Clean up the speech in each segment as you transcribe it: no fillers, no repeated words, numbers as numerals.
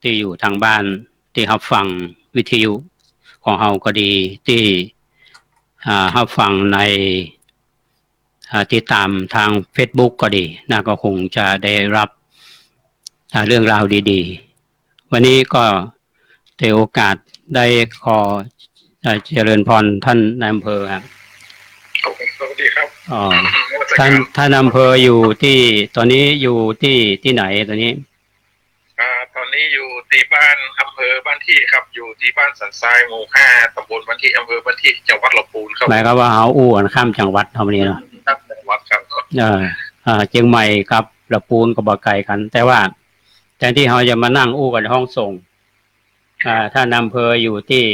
ที่อยู่ทางบ้านที่รับฟังวิทยุของเราก็ดีที่รับฟังในติดตามทาง Facebook ก็ดีนะก็คงจะได้รับเรื่องราวดีๆวันนี้ก็ถือโอกาสได้ขอเจริญพรท่านนายอำเภอครับสวัสดีครับท่านอำเภออยู่ที่ตอนนี้อยู่ที่ไหนตอนนี้ตอนนี้อยู่ที่บ้านอำเภอบ้านที่ครับอยู่ที่บ้านสันทรายหมู่5ตำบลบ้านที่อำเภอบ้านที่จังหวัดลำพูนครับหมายความว่าเขาอู้กันข้ามจังหวัดเท่านี้เนาะจังหวัดครับเชียงใหม่กับลำพูนก็บ่ไกลกันแต่ว่าแทนที่เขาจะมานั่งอู้กันห้องส่งท่านอำเภออยู่ที่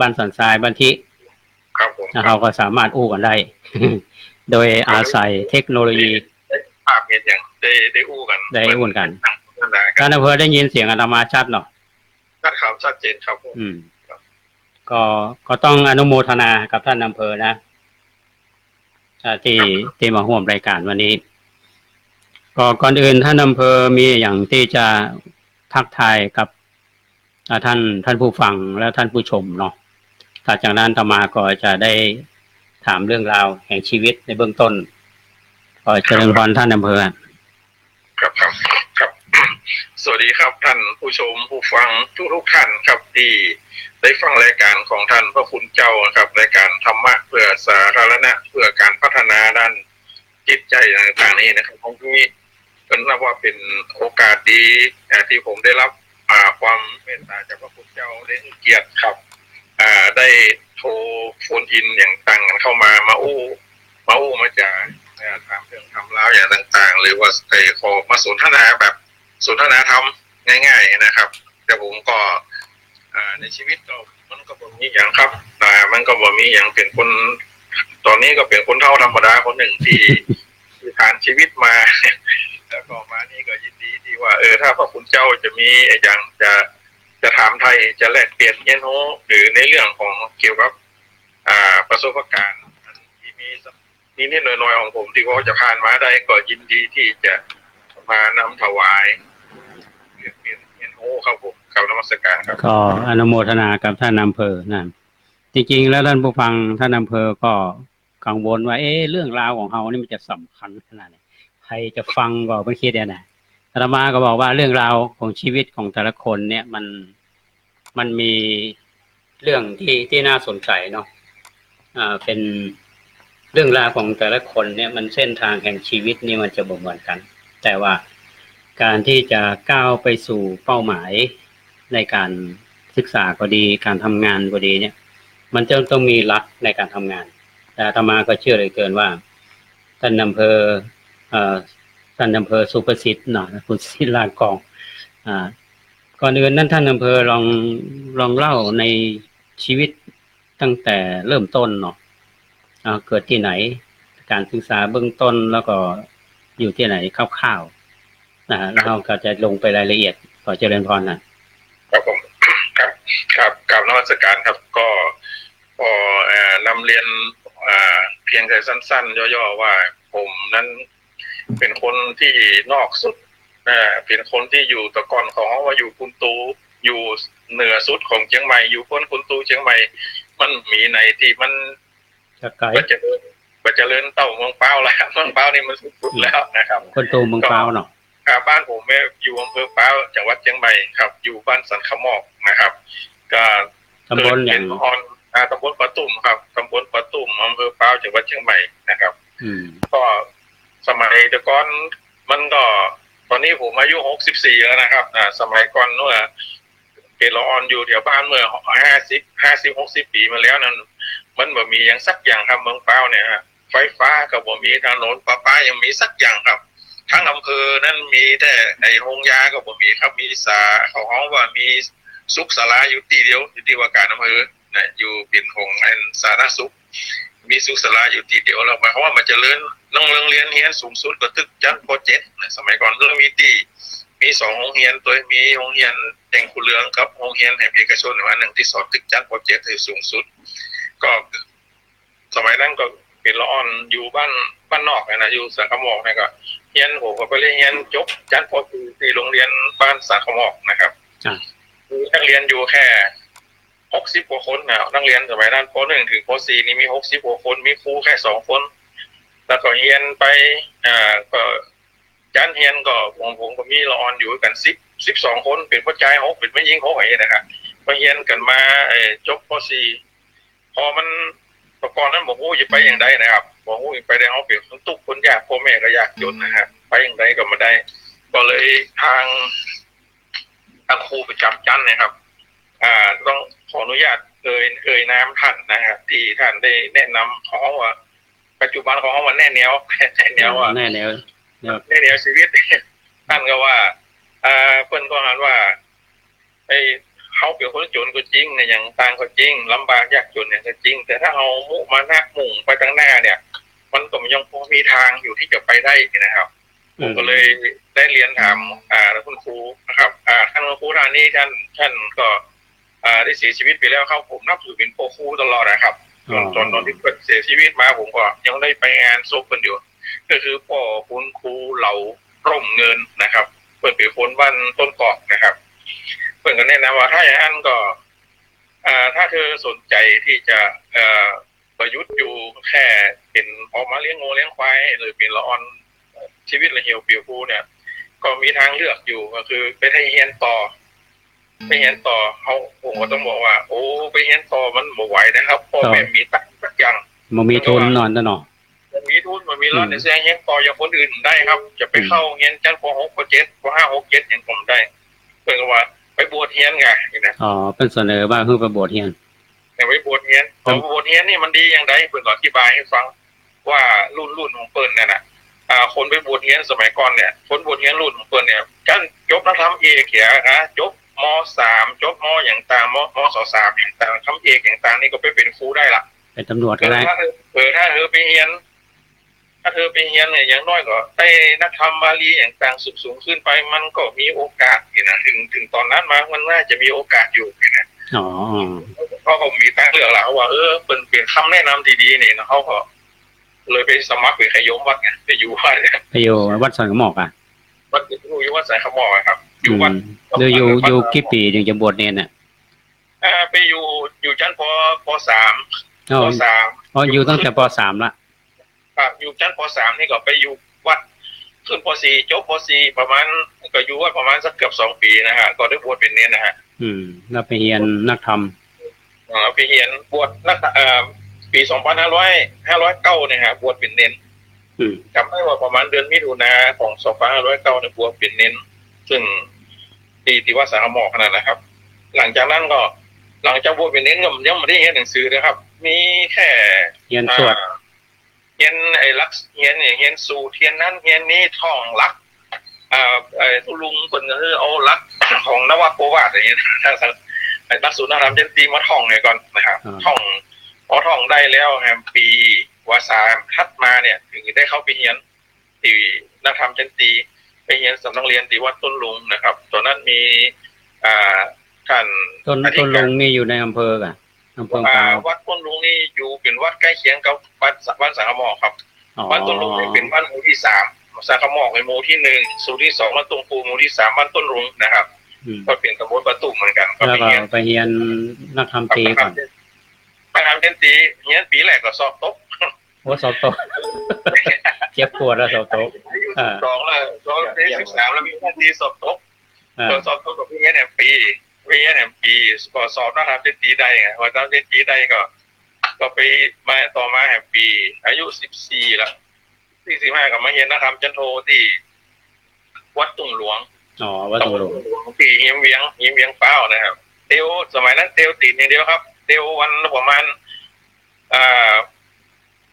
บ้านสันทรายบ้านที่ครับผมเขาก็สามารถอู้กันได้ โดยอาศัยเทคโนโลยีภาพเห็นอย่างได้อู้กันได้อู้กันท่านอำเภอได้ยินเสียงอาตมาชัดเนาะชัดครับชัดเจนครับผมก็ต้องอนุโมทนากับท่านอำเภอนะที่มาร่วมรายการวันนี้ก็ก่อนอื่นท่านอำเภอมีอย่างที่จะทักทายกับท่านผู้ฟังและท่านผู้ชมเนาะถ้าจากนั้นอาตมาก็จะได้ถามเรื่องราวแห่งชีวิตในเบื้องต้นขอเจริญพรท่านอำเภอครับสวัสดีครับท่านผู้ชมผู้ฟังทุกท่านครับที่ได้ฟังรายการของท่านพระคุณเจ้าครับรายการธรรมะเพื่อสาธารณะเพื่อการพัฒนาด้านจิตใจต่างๆนี้นะครับผมที่เป็นนับว่าเป็นโอกาสดีที่ผมได้รับความเมตตาจากพระคุณเจ้าได้เกียรติครับได้โทรโฟนอินอย่างต่างกันเข้ามาอู้มาจากถามเรื่องทำแล้วอย่างต่างๆหรือว่าขอมาสนทนาแบบสนทนาธรรมง่ายๆนะครับแต่ผมก็ในชีวิตมันก็บ่มีอย่างครับมันก็บ่มีอย่างเป็นคนตอนนี้ก็เป็นคนเท่าธรรมดาคนหนึ่งที่ผ่านชีวิตมาแล้วก็มานี่ก็ยินดีที่ว่าถ้าพระคุณเจ้าจะมีอย่างจะถามไทยจะแลกเปลี่ยนเรียนรู้หรือในเรื่องของเกี่ยวกับประสบการณ์ที่มีนิดหน่อยๆของผมที่เขาจะผ่านมาได้ก็ยินดีที่จะมานำถวายเรียนรู้ครับผมกับนมัสการครับก็อนุโมทนากับท่านอำเภอนั่นจริงๆแล้วท่านผู้ฟังท่านอำเภอก็กังวลว่าเรื่องราวของเรานี่มันจะสำคัญขนาดไหนใครจะฟังก็ไม่คิดเนี่ยนะอาตมาก็บอกว่าเรื่องราวของชีวิตของแต่ละคนเนี่ยมันมีเรื่องที่น่าสนใจเนาะเป็นเรื่องราวของแต่ละคนเนี่ยมันเส้นทางแห่งชีวิตนี่มันจะบ่งบอกกันแต่ว่าการที่จะก้าวไปสู่เป้าหมายในการศึกษาก็ดีการทำงานก็ดีเนี่ยมันจะต้องมีหลักในการทำงานแต่อาตมาก็เชื่อเลยเกินว่าท่านอำเภอสุประสิทธิ์เนาะคุณศิลากองก่อนอื่นนั้นท่านอำเภอลองเล่าในชีวิตตั้งแต่เริ่มต้นเนาะเกิดที่ไหนการศึกษาเบื้องต้นแล้วก็อยู่ที่ไหนคร่าวๆแล้วเราก็จะลงไปรายละเอียดขอเจริญพรนะครับผมครับกราบนมัสการครับก็นำเรียนเพียงแต่สั้นๆย่อๆว่าผมนั้นเป็นคนที่นอกสุดเป็นคนที่อยู่ตะกอนของว่าอยู่คุณตูอยู่เหนือสุดของเชียงใหม่อยู่พ้นคุณตูเชียงใหม่มันมีในที่มันปัจเจริญเต้าเมืองเป้าแล้วเมืองเป้านี่มันสุดแล้วนะครับคุณตูเมืองเป้าเนาะบ้านผมอยู่อำเภอเป้าจังหวัดเชียงใหม่ครับอยู่บ้านสันขมอกนะครับก็ตำบลอย่างตำบลปะตุ่มครับตำบลปะตุ่มอำเภอเป้าจังหวัดเชียงใหม่นะครับก็สมัยแต่ก่อนมันก็ตอนนี้ผมอายุ64แล้วนะครับสมัยก่อนเมื่อเกลออนอยู่แถวบ้านเมื่อ50-60 ปีมาแล้วนั้นมันบ่มีอย่างสักอย่างครับเมืองเป้าเนี่ยไฟฟ้าก็บ่มีถนนประปายังมีสักอย่างครับทั้งอำเภอนั้นมีแต่โรงยาก็บ่มีครับมีเขาฮ้องว่ามีสุขศาลาอยู่ที่เดียวอยู่ที่ว่าการอำเภอนะอยู่เป็นของสาธารณสุขมีสุขศาลาอยู่ที่เดียวแล้วหมายความว่ามันจะเลื่อนโรงเรียนเรียนสูงสุดก็ตึกจันทร์โปรเจกต์สมัยก่อนก็มี2โรงเรียนตัวมีโรงเรียนแห่งขุนเรืองกับโรงเรียนแห่งเอกชนอันหนึ่งที่สอนตึกจันทร์โปรเจกต์ที่สูงสุดก็สมัยนั้นก็เป็นละอ่อนอยู่บ้านนอกนะอยู่สันขมอกนะก็เรียนผมก็ไปเรียนจบจันทร์โปรเจกต์ที่โรงเรียนบ้านสันขมอกนะครับ มีนักเรียนอยู่แค่60 กว่าคนนะนักเรียนสมัยนั้นป .1 ถึงป .4 นี่มี60 กว่าคนมีครูแค่2 คน แล้วก็เรียนไปก็จันเรียนก็ผมก็มีละออนอยู่กัน12 คนเป็นผู้ชาย6เป็นผู้หญิง6อย่างนี้นะครับมาเรียนกันมาจบป .4 พอมันประกอบนั้นบอกว่าจะไปอย่างไรนะครับบอกว่าไปได้เขาเป็นคนตุกคนยากพ่อแม่ก็ยากจนนะครับไปอย่างไรก็มาได้ก็เลยทางครูประจำชั้นนะครับต้องขออนุญาตเอ่ยนามท่านนะครับที่ท่านได้แนะนำเขาว่าปัจจุบันของเขาว่าแน่แนวว่าแน่แนวชีวิตท่านก็ว่าเพิ่นก็หันว่าเขาเป็นคนจนก็จริงเนี่ยอย่างต่างก็จริงลำบากยากจนเนี่ยก็จริงแต่ถ้าเอามุ่งมาหน้ามุ่งไปทางหน้าเนี่ยมันก็ยังพอมีทางอยู่ที่จะไปได้นะครับผมก็เลยได้เรียนถามคุณครูนะครับท่านครูท่านนี้ท่านก็ได้เสียชีวิตไปแล้วครับผมนับถือเป็นพ่อครูตลอดนะครับตอนที่เกิดเสียชีวิตมาผมก็ยังได้ไปงานศพกันอยู่ก็คือพ่อคุณครูเหล่าร่มเงินนะครับเปิดเป็นคนบ้านต้นกอกนะครับเพื่อนก็แนะนำว่าถ้าอย่างนั้นก็ถ้าเธอสนใจที่จะประยุทธ์อยู่แค่เป็นออกมาเลี้ยงงูเลี้ยงควายหรือเป็นละออนชีวิตละเหี่ยวเปียวคูเนี่ยก็มีทางเลือกอยู่ก็คือไปให้เฮียนต่อเขาผมก็ต้องบอกว่าโอ้ไปเฮียนต่อมันบ่ไหวนะครับพ่อแม่มีตังค์สักอย่างมันมีทุนนอนตะหนอมันมีทุนมันมีรอดในแซงเฮียนต่ออย่างคนอื่นได้ครับจะไปเข้าเฮียนชั้นป .6 ป .7 ป .5 6 7อย่างผมได้เพื่อนก็ว่าไปบวชเฮียนไงนะเป็นเสนอว่าคือไปบวชเฮียนแต่ไปบวชเฮียนบวชเฮียนนี่มันดีอย่างไรเพื่อนก็อธิบายให้ฟังว่ารุ่นของเปิ้ลนั่นน่ะคนไปบวชเฮียนสมัยก่อนเนี่ยคนบวชเฮียนรุ่นของเปิ้ลเนี่ยชั้นจบนักธรรมเอกนะจบม.3 จบม.อย่างต่างมศ.3 อย่างต่างทำเอกอย่างต่างนี่ก็ไปเป็นครูได้ละเป็นตำรวจก็ได้ถ้าเธอไปเฮียนเนี่ยอย่างน้อยก็ได้นักธรรมบาลีอย่างต่างสูงขึ้นไปมันก็มีโอกาสนะถึงตอนนั้นมามันน่าจะมีโอกาสอยู่นะเพราะเขามีตั้งเลือกแล้วว่าเป็นคำแนะนำดีๆนี่นะเขาก็เลยไปสมัครเป็นขยมวัดไงไปอยู่วัดสันขมอกวัดอยู่วัดสันขมอกครับอยู่วัดอยู่กี่ปีถึงจะบวชเนรเนี่ยไปอยู่ชั้นป .3 อยู่ตั้งแต่ป .3 ละอยู่ชั้นป .3 นี่ก็ไปอยู่วัดขึ้นป .4 จบป .4 ประมาณก็อยู่ว่าประมาณสักเกือบ2 ปีนะฮะก็ได้บวชเป็นเนรนะฮะแล้วไปเรียนนักธรรมไปเรียนบวชนักปี2509เนี่ยฮะบวชเป็นเนรจำได้ว่าประมาณเดือนมิถุนาของ2509เนี่ยบวชเป็นเนรซึ่งที่วัดสังฆหมอกขนาดนะครับหลังจากนั้นก็หลังจากบวชเป็นเนรก็ยังไม่ได้เรียนหนังสือนะครับมีแค่เรียนสวดเฮียนลักเฮียนเนี่ยเฮียนสู่เทียนนั้นเฮียนนี้ท่องลักทุลุงคนก็คือเอาลักของนวโกวาทอย่างเงี้ยถ้าลักสูตรนธรรมเจนตีมาท่องเนี่ยก่อนนะครับท่องได้แล้วแฮมปีวาสาทัดมาเนี่ยถึงได้เข้าไปเฮียนที่นธรรมเจนตีไปเฮียนสำนักเรียนที่วัดต้นลุงนะครับตอนนั้นมีท่านต้นลุงมีอยู่ในอำเภอกันวัดต้นลุงนี่อยู่เป็นวัดใกล้เคียงกับวัดสังฆหมอกครับวัดต้นลุงนี่เป็นบ้านหมู่ที่3สังฆหมอกในหมู่ที่1สู่ที่2บ้านตรงปูหมู่ที่3บ้านต้นลุงนะครับก็เป็นตำบลประตูเหมือนกันก็ไปเรียนนักธรรมตีก่อนไปทำเรียนตีเรียนปีแรกก็สอบตกสอบตกเจ็บปวดแล้วสอบตก2แล้ว13แล้วมีท่านที่สอบตกสอบตกกับพี่เรียนแห่งปีก็สอบนะครับเจนตีได้ไงพอตอนเจนตีได้ก็ไปมาต่อมาแห่งปีอายุ14แล้ว45ก็มาเรียนนะครับจันโทที่วัดตุ่งหลวงวัดตุ่งหลวงที่เฮียมเวียงเป้านะครับเตียวสมัยนั้นเตียวตีนอย่างเดียวครับเตียววันประมาณ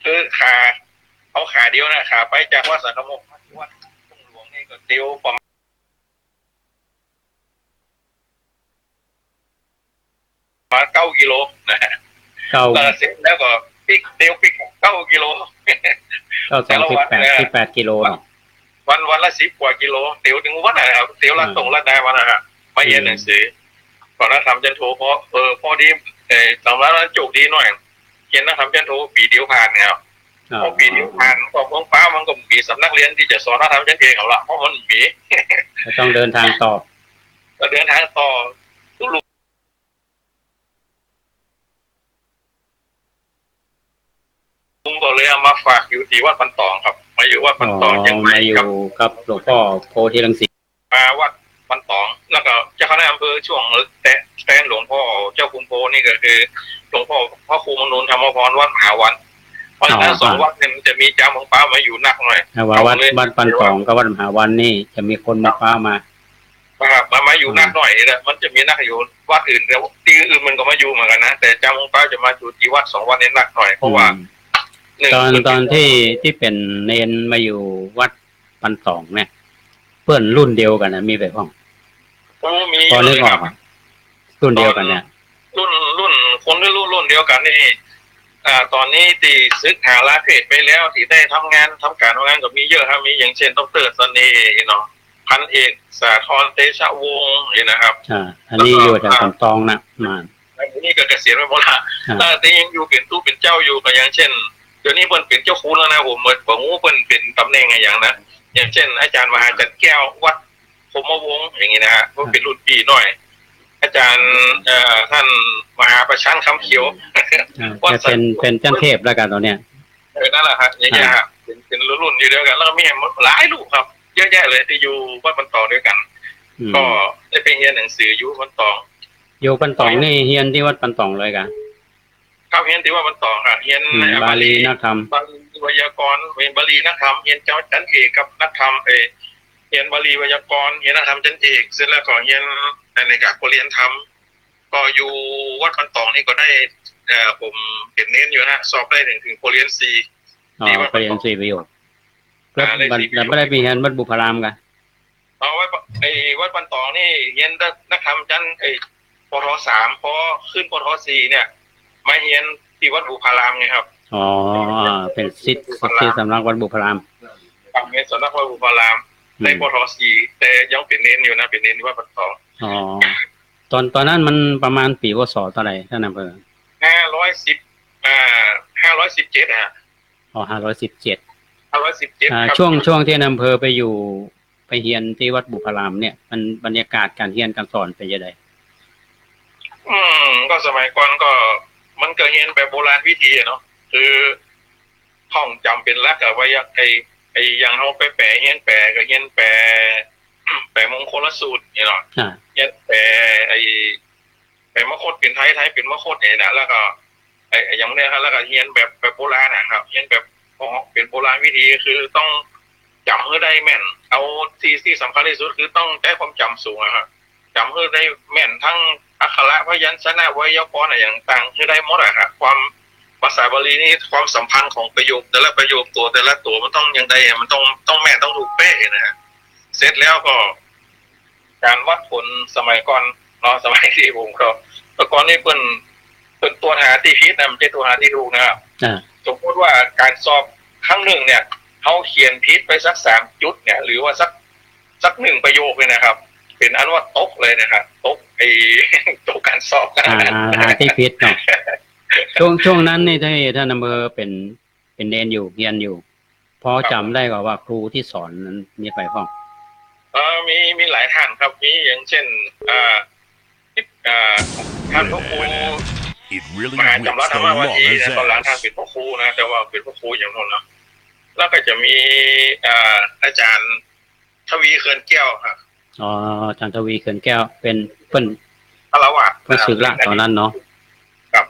คือขาเดียวนะขาไปจากวัดสังฆหมอกวัดตุ่งหลวงนี่ก็เตียวประมาณ9 กิโลนะฮะเสร็จแล้วก็เตียวปิก9 กิโล18กิโลวันละ10 กว่ากิโลเตียวถึงวัดนะครับเตียวละตรงละได้วันนะฮะมาเรียนหนังสือก่อนนะทำจันโทเพราะพอดีสำหรับนั้นโจกดีหน่อยเขียนนะทำจันโทปีเดียวผ่านเนี่ยพอปีเดียวผ่านพอของป้ามันก็มีสำนักเรียนที่จะสอนนะทำจันเองเอาละเพราะมันมีต้องเดินทางต่อ ก็เดินทางต่อทุลุงก็เลยเอามาฝากอยู่ที่วัดปันตองครับมาอยู่วัดปันตองยังไง มาอยู่ ครับ กับหลวงพ่อโพธิรังสี มาวัดปันตองแล้วก็เจ้าคณะอำเภอช่วงแทนหลวงพ่อเจ้าคุณโพนี่ก็คือหลวงพ่อพระครูมนุนธรรมพรวัดมหาวันเพราะฉะนั้นสองวัดเนี่ยมันจะมีเจ้าของป้ามาอยู่นักหน่อย ว่าวัดปันตองกับวัดมหาวันนี่จะมีคนมาฟ้ามา ครับมาอยู่นักหน่อยแหละมันจะมีนักอยู่วัดอื่นแต่ที่อื่นมันก็มาอยู่เหมือนกันนะแต่เจ้าของป้าจะมาอยู่ที่วัด2 วัดนี้นักหน่อยเพราะว่าตอนที่เป็นเนนมาอยู่วัดปันตองเนี่ยเพื่อนรุ่นเดียวกันนะมีไปพ้องพอนึกออกรุ่นเดียวกันเนี่ยรุ่นคนที่รุ่นเดียวกันนี่ตอนนี้ที่ซึกหาลาเพศไปแล้วที่ได้ทำงานก็มีเยอะครับมีอย่างเช่นดร.เสน่ห์เนาะพันเอกสาธรเตชะวงศ์นะครับอันนี้อยู่แถวปันตองนะมาอันนี้ก็เกษียณไปหมดละแต่ยังอยู่เป็นตู้เป็นเจ้าอยู่ก็อย่างเช่นเดี๋ยวนี้เพิ่นเป็นเจ้าคุณแล้วนะผมบอกงูเพิ่นเป็นตำแหน่งอย่างนะอย่างเช่นอาจารย์มหาจันแก้ววัดพรหมวงศ์อย่างนี้นะฮะก็เป็นรุ่นพี่หน่อยอาจารย์ท่านมหาประชันคำเขียวจะเป็นเจ้าเทพแล้วกันตอนเนี้ยนั่นแหละครับอย่างเงี้ยครับเป็นรุ่นอยู่เดียวกันแล้วก็มีหลายลูกครับเยอะแยะเลยที่อยู่วัดปันตองด้วยกันก็ได้ไปเรียนหนังสืออยู่ปันตองอยู่ปันตองนี่เรียนที่วัดปันตองเลยกันครับเรียนที่วัดปันตองครับเรียนบาลีนักธรรมบาลีไวยากรณ์เรียนบาลีนักธรรมเรียนเจ้าจันเอกกับนักธรรมเรียนบาลีไวยากรณ์เรียนนักธรรมจันเอกเสร็จแล้วก็เรียนในการเรียนธรรมก็อยู่วัดปันตองนี่ก็ได้ผมเป็นเน้นอยู่นะสอบได้ถึงเรียน4ที่วัดปันตอง4 ประโยคแล้วไม่ได้ไปเรียนวัดบุพารามกันวัดปันตองนี่เรียนนักธรรมจันปท3พอขึ้นปท4เนี่ยมาเรียนที่วัดบุพารามไงครับเป็นศิษย์สำนักวัดบุพารามเรียนสำนักวัดบุพารามในปท4แต่ยังเป็นเน้นอยู่นะเป็นเน้นวัดปันตองตอนนั้นมันประมาณปีพ.ศ.เท่าไหร่ท่านอำเภอ517ฮะ517ช่วงที่อำเภอไปอยู่ไปเรียนที่วัดบุพารามเนี่ยมันบรรยากาศการเรียนการสอนเป็นยังไงก็สมัยก่อนก็มันก็เรียนแบบโบราณวิธีเนาะคือท่องจำเป็นหลักอะว่าอย่างเฮาไปแปลเรียนแปลก็เรียนแปลมงคลสูตรนี่เนาะเรียนแปลมคธเป็นไทยเป็นมคธนี่นะแล้วก็อย่างเนี้ยครับแล้วก็เรียนแบบโบราณนะครับเรียนแบบเป็นโบราณวิธีคือต้องจำให้ได้แม่นเอาที่สำคัญที่สุดคือต้องใช้ความจำสูงครับจำให้ได้แม่นทั้งอักขระพยัญชนะไวยากรณ์อะไรอย่างต่างให้ได้หมดอะครับความภาษาบาลีนี่ความสัมพันธ์ของประโยคแต่ละประโยคแต่ละตัวมันต้องยังไงมันต้องแม่นต้องถูกเป๊ะนะฮะเสร็จแล้วก็การวัดผลสมัยก่อนเนาะสมัยที่ผมก็เมื่อก่อนนี่เป็นตัวหาที่ผิดนะไม่ใช่ตัวหาที่ถูกนะครับสมมติว่าการสอบครั้งหนึ่งเนี่ยเขาเขียนผิดไปสัก3 จุดเนี่ยหรือว่าสัก1 ประโยคเลยนะครับเป็นอันว่าตกเลยนะครับตกตัวการสอบที่ผิดเนาะช่วงนั้นนี่ท่านอำเภอเป็นเนนอยู่เรียนอยู่พอจำได้ก็ว่าครูที่สอนนั้นมีไปพ้องมีหลายท่านครับมีอย่างเช่นท่านพระครูมหาจำรัดธรรมวัทีตอนหลังท่านเป็นพระครูนะแต่ว่าเป็นพระครูอย่างนั้นนะแล้วก็จะมีอาจารย์ทวีเขื่อนแก้วครับอาจารย์ทวีเขื่อนแก้วเป็นเพิ่นพระวาดเพิ่นศึกละตอนนั้นเนาะครับ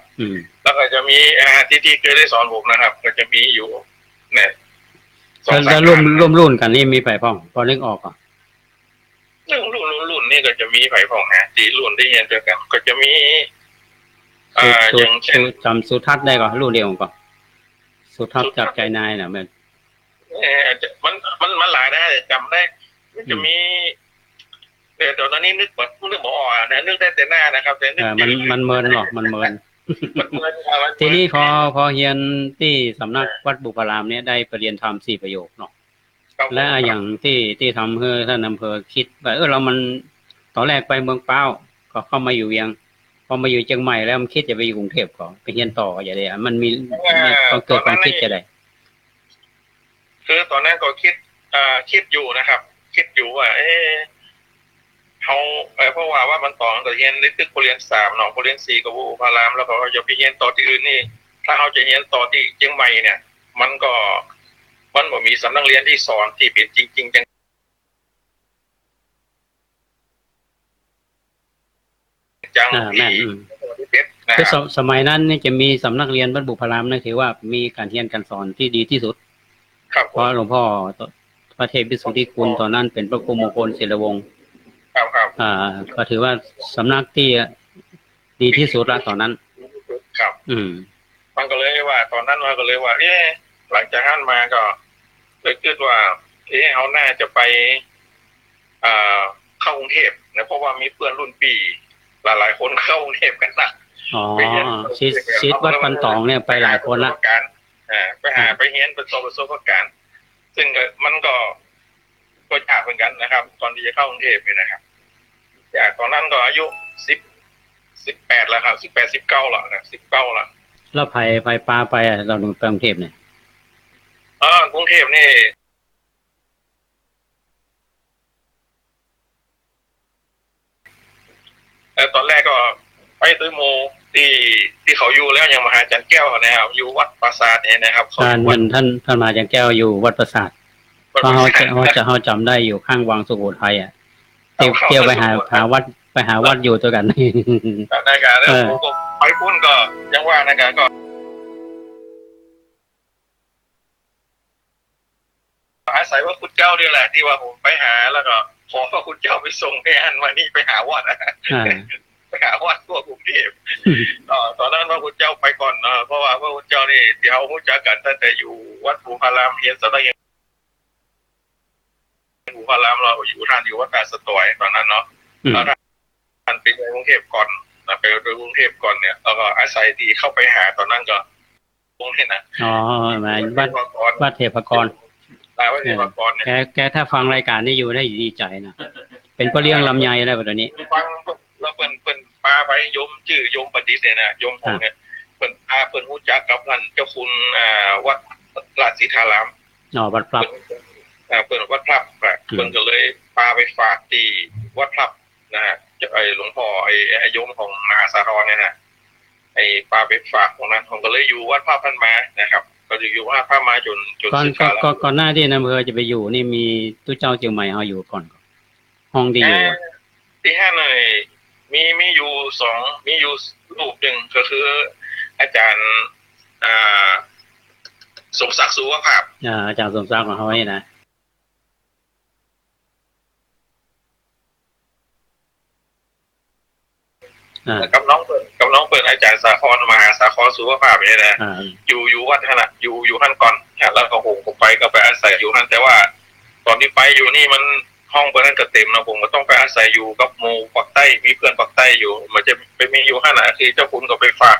แล้วก็จะมีที่เคยได้สอนผมนะครับก็จะมีอยู่เนี่ยแล้วร่วมกันนี่มีไปพ้องพอนึกออกอ่ะรุ่นนี่ก็จะมีไผ่ผ่องฮะที่รุ่นที่เรียนเจอกันก็จะมีอย่างเช่นจำสุทัศน์ได้ก่อนรุ่นเดียวก่อนสุทัศน์จับใจนายน่ะมันหลายได้จำได้มันจะมีเดี๋ยวตอนนี้นึกบ่ออกนะนึกได้แต่หน้านะครับแต่นึกมันเมินหรอกมันเมินทีนี้พอเรียนที่สำนักวัดบุพารามเนี่ยได้ไปเรียนธรรม4 ประโยคเนาะและอย่างที่ทำให้ท่านอำเภอคิดว่าเรามันตอนแรกไปเมืองเป้าก็เข้ามาอยู่เวียงพอมาอยู่เชียงใหม่แล้วมันคิดจะไปอยู่กรุงเทพก่อนไปเรียนต่ออย่างไรมันมีเกิดความคิดจะได้คือตอนนั้นก็คิดอยู่นะครับคิดอยู่ว่า เขาเพราะว่ามันต่อกับเรียนในตึกเรียน3เนาะเรียน4กับพารามแล้วก็จะไปเรียนต่อที่อื่นนี่ถ้าเขาจะเรียนต่อที่เชียงใหม่เนี่ยมันบ่มีสำนักเรียนที่สอนที่เป็นจริงๆจังแม่นที่เป็นนะคือครับสมัยนั้นนี่จะมีสำนักเรียนวัดบุพารามนะถือว่ามีการเรียนการสอนที่ดีที่สุดครับเพราะหลวงพ่อพระเทพวิสุทธิคุณตอนนั้นเป็นพระครูมงคลศิลวงศ์ครับก็ถือว่าสำนักที่ดีที่สุดละตอนนั้นครับ มันก็เลยว่าตอนนั้นมันก็เลยว่าหลังจากนั้นมาก็เลยคิดว่าเขาน่าจะไปเข้ากรุงเทพนะเพราะว่ามีเพื่อนรุ่นปีหลายๆคนเข้ากรุงเทพกันนะชิดวัดปันตองเนี่ยไปหลายคนละไปหาไปเฮียนประสบการณ์ซึ่งมันก็ยากเหมือนกันนะครับตอนที่จะเข้ากรุงเทพนี่นะครับจากตอนนั้นก็อายุ18แล้วครับ19แล้วนะ19แล้วแล้วไปปลาไปเราลงกรุงเทพเนี่ยกรุงเทพนี่ตอนแรกก็ไปตื้อโมที่เขาอยู่แล้วยังมหาจันแก้วนะครับอยู่วัดปราสาทเนี่ยนะครับท่านมหาจันแก้วอยู่วัดปราสาทเพราะเขาจำได้อยู่ข้างวังสุโขทัยเที่ยวไปหาวัดอยู่ตัวกันนะครับแล้วผมไปพุ่นก็ยังว่านะครับก็อาศัยว่าคุณเจ้าเนี่ยแหละที่ว่าผมไปหาแล้วก็ขอพระคุณเจ้าไปส่งให้อันวันนี้ไปหาวัดไปหาวัดทั่วกรุงเทพตอนนั้นพระคุณเจ้าไปก่อนเพราะว่าพระคุณเจ้านี่ที่เขารู้จักกันตั้งแต่อยู่วัดบุพารามเฮียนสำนักเรียนบุพารามเราอยู่ท่านอยู่วัดตาสตอยตอนนั้นเนาะท่านไปกรุงเทพก่อนไปกรุงเทพก่อนเนี่ยแล้วก็อาศัยที่เข้าไปหาตอนนั้นก็ตรงนี้นะมาวัดเทพกรแกถ้าฟังรายการนี้อยู่ได้ดีใจนะเป็นพ่อเลี้ยงลำไยอะไรแบบนี้ฟังแล้วเปิ้นปาไปโยมชื่อโยมปฏิเสธนะโยมผมเนี่ยเปิ้นรู้จักกับท่านเจ้าคุณวัดราชสีธารามวัดพลับเปิ้นวัดพลับเปิ้นก็เลยปาไปฝากที่วัดพลับนะฮะไอ้หลวงพ่อไอ้โยมของมหาสาครเนี่ยนะไอ้ปาไปฝากตรงนั้นผมก็เลยอยู่วัดพลับท่านมานะครับก็อยู่ว่าพระมาจนก่อนหน้าที่อำเภอจะไปอยู่นี่มีตู้เจ้าเชียงใหม่เอาอยู่ก่อนห้องที่อยู่ที่5เลยมีอยู่มีอยู่รูปหนึ่งก็คืออาจารย์สมศักดิ์สุวภาพอาจารย์สมศักดิ์ของเขาเนี่ยนะกับน้องเปิดอาจารย์สาครมหาสาครสุวภาพเนี่ยนะอยู่วัดขนาดอยู่ท่านก่อนแล้วก็ผมไปก็ไปอาศัยอยู่ท่านแต่ว่าตอนที่ไปอยู่นี่มันห้องเปิดนั้นก็เต็มนะผมก็ต้องไปอาศัยอยู่กับหมู่ปักใต้มีเพื่อนปักใต้อยู่มันจะไปมีอยู่ขนาดที่เจ้าคุณก็ไปฝาก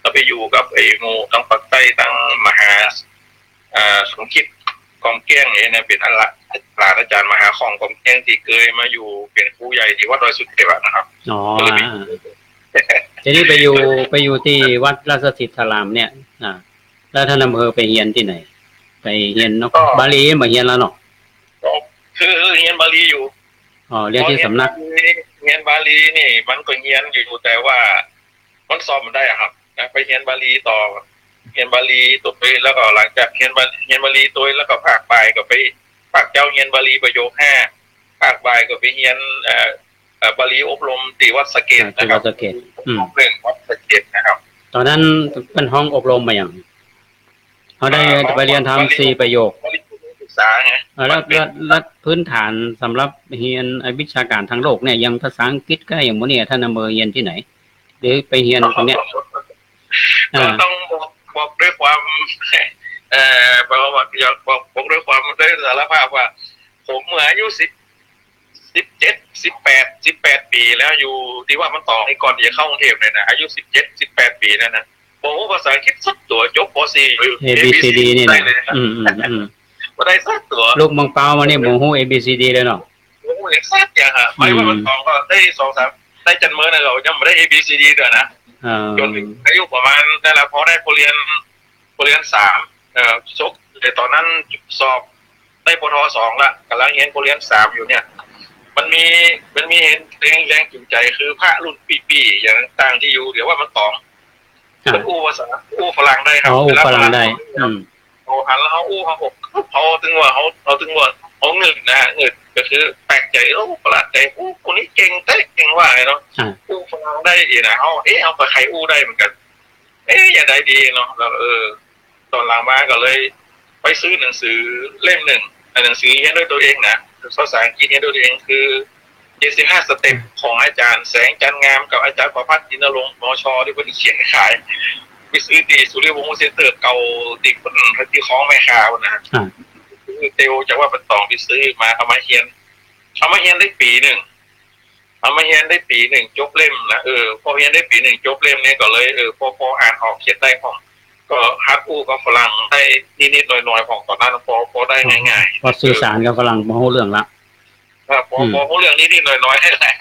แล้วไปอยู่กับไอ้หมู่ทั้งปักใต้ทั้งมหาสมคิดกองแก้งเนี่ยเป็นหลานอาจารย์มหาของกองแก้งที่เคยมาอยู่เป็นครูใหญ่ที่วัดดอยสุเทพนะครับทีนี้ไปอยู่ที่วัดราชสิทธารามเนี่ยแล้วท่านอำเภอไปเฮียนที่ไหนไปเฮียนนกบาลีมาเฮียนแล้วเนาะคือเฮียนบาลีอยู่เรียนที่สำนักเฮียนบาลีนี่มันก็เฮียนอยู่แต่ว่ามันสอบมันได้ครับไปเฮียนบาลีต่อเฮียนบาลีตัวไปแล้วก็หลังจากเฮียนบาลีตัวแล้วก็ภาคบ่ายก็ไปภาคเจ้าเฮียนบาลีประโยค5ภาคบ่ายก็ไปเฮียนบาลีอบรมที่วัดสะเกษนะครับเรื่องวัดสะเกษนะครับตอนนั้นเป็นห้องอบรมมาอย่างเขาได้ไปเรียนทำ4ประโยคศึกษาไงแล้วพื้นฐานสำหรับเรียนวิชาการทางโลกเนี่ยยังภาษาอังกฤษก็อย่างโมเนี่ยท่านอำเภอเรียนที่ไหนหรือไปเรียนตรงเนี้ยต้องบอกด้วยความบอกด้วยความได้สารภาพว่าผมเมื่ออายุ18 ปีแล้วอยู่ที่ว่ามันต่อให้ก่อนจะเข้ากรุงเทพเนี่ยนะอายุ18 ปีนั่นนะผมภาษาอังกฤษสักตัวจบป .4 อยู่ ABCD นี่นะบ่ได้สักตัวลูกมังเปามาเนี่ยโมโห ABCD เลยเนาะโอ้ยสักอย่างฮะไม่ว่ามันต่อก็ได้2-3ได้จันเมื่อนะเรายังไม่ได้ ABCD ด้วยนะจนอายุประมาณนั่นแหละพอได้ปเรียน3ชกแต่ตอนนั้นสอบได้ปท2ละกำลังเรียนปเรียน3อยู่เนี่ย มันมีมันมีแรงจูงใจคือพระรุ่นปีๆอย่างต่างที่อยู่เดี๋ยวว่ามันตองเป็นอู้ภาษาอู้ฝรั่งได้ครับอู้ฝรั่งได้เขาหันแล้วเขาอู้เขาถึงว่าเขาถึงว่าเขาเงินนะเงินก็คือแปลกใจประหลาดใจคนนี้เก่งเต้เก่งว่าไงเนาะอู้ฝรั่งได้ดีนะเขาเอาไปใครอู้ได้เหมือนกันอย่าได้ดีเนาะแล้วตอนหลังมาก็เลยไปซื้อหนังสือเล่มหนึ่งหนังสือเรียนด้วยตัวเองนะภาษาอังกฤษเรียนด้วยตัวเองคือ75 สเต็ปของอาจารย์แสงจันงามกับอาจารย์ประภัสจินรงค์มชที่คนเขียนขายไปซื้อตีสุริวงศ์เซ็นเตอร์เก่าติคนที่คล้องแม่ค้านะเตียวจะว่าเป็นตองไปซื้อมาเอามาเฮียนได้ปีหนึ่งจบเล่มนะพอเฮียนได้ปีหนึ่งจบเล่มเนี่ยก็เลยพออ่านออกเขียนได้ของก็ฮัดอู้กับฝรั่งได้นิดๆหน่อยๆของตอนนั้นพอได้ง่ายๆพอสื่อสารกับฝรั่งพอเรื่องละพอเรื่องนิดๆหน่อยๆให้แหละ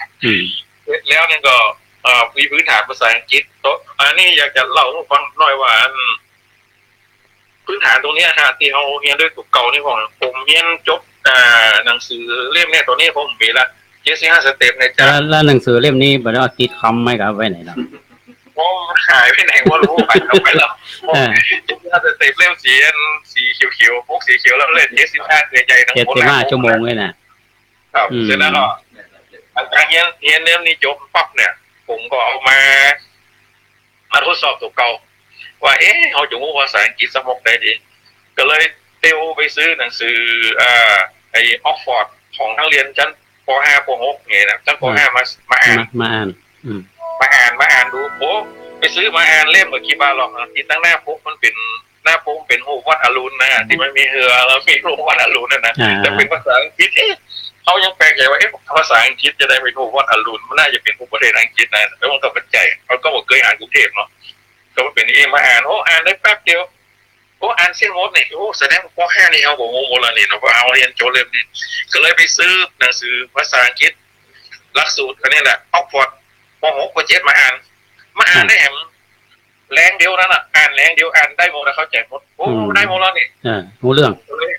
แล้วเนี่ยก็มีพื้นฐานภาษาอังกฤษอันนี้อยากจะเล่าให้ฟังหน่อยว่าพื้นฐานตรงนี้ฮะที่เขาเรียนด้วยตัวเก่านี่ผมเรียนจบหนังสือเล่มเนี่ยตัวนี้ผมมีละ75 สเต็ปในจ้าแล้วหนังสือเล่มนี้บ่ได้ติดคำไหมครับไว้ไหนล่ะผมหายไปไหนว่ารู้ไปเอาไปแล้ว75 สเต็ปเล่มสีเขียวๆพวกสีเขียวแล้วเล่น75ใหญ่ๆทั้งหมด75 ชั่วโมงเลยนะครับเสร็จแล้วก็การเรียนเล่มนี้จบปั๊บเนี่ยผมก็เอามาทดสอบตัวเก่าว่าเขาจะรู้ภาษาอังกฤษสมกได้ดีก็เลยเตียวไปซื้อหนังสือไอ้ออกฟอร์ดของนักเรียนชั้นป .5 ป .6 เนี่ยนะชั้นป .5 มาอ่านดูไปซื้อมาอ่านเล่มเมื่อกี้บาหรอกที่ตั้งหน้าปุ๊บมันเป็นหน้าปุ๊บเป็นรูปวัดอรุณนะที่มันมีเรือแล้วมีรูปวัดอรุณนะแต่เป็นภาษาอังกฤษเขายังแปลกใจว่าภาษาอังกฤษจะได้เป็นรูปวัดอรุณมันน่าจะเป็นประเทศอังกฤษนะแล้วมันก็ปัจจัยเขาก็บอกเคยอ่านกรุงเทพเนาะก็เป็นมาอ่านอ่านได้แป๊บเดียวอ่านเส้นมดเนี่ยแสดงว่าป .5 นี่เอาโมละนี่เนาะเอาเรียนโจเล่มนี่ก็เลยไปซื้อหนังสือภาษาอังกฤษหลักสูตรคนนี้แหละออกฟอร์ดป .6 ป .7 มาอ่านได้แหมแรงเดียวนั่นอ่ะอ่านแรงเดียวอ่านได้หมดแล้วเข้าใจหมดได้หมดแล้วนี่รู้เรื่องเลย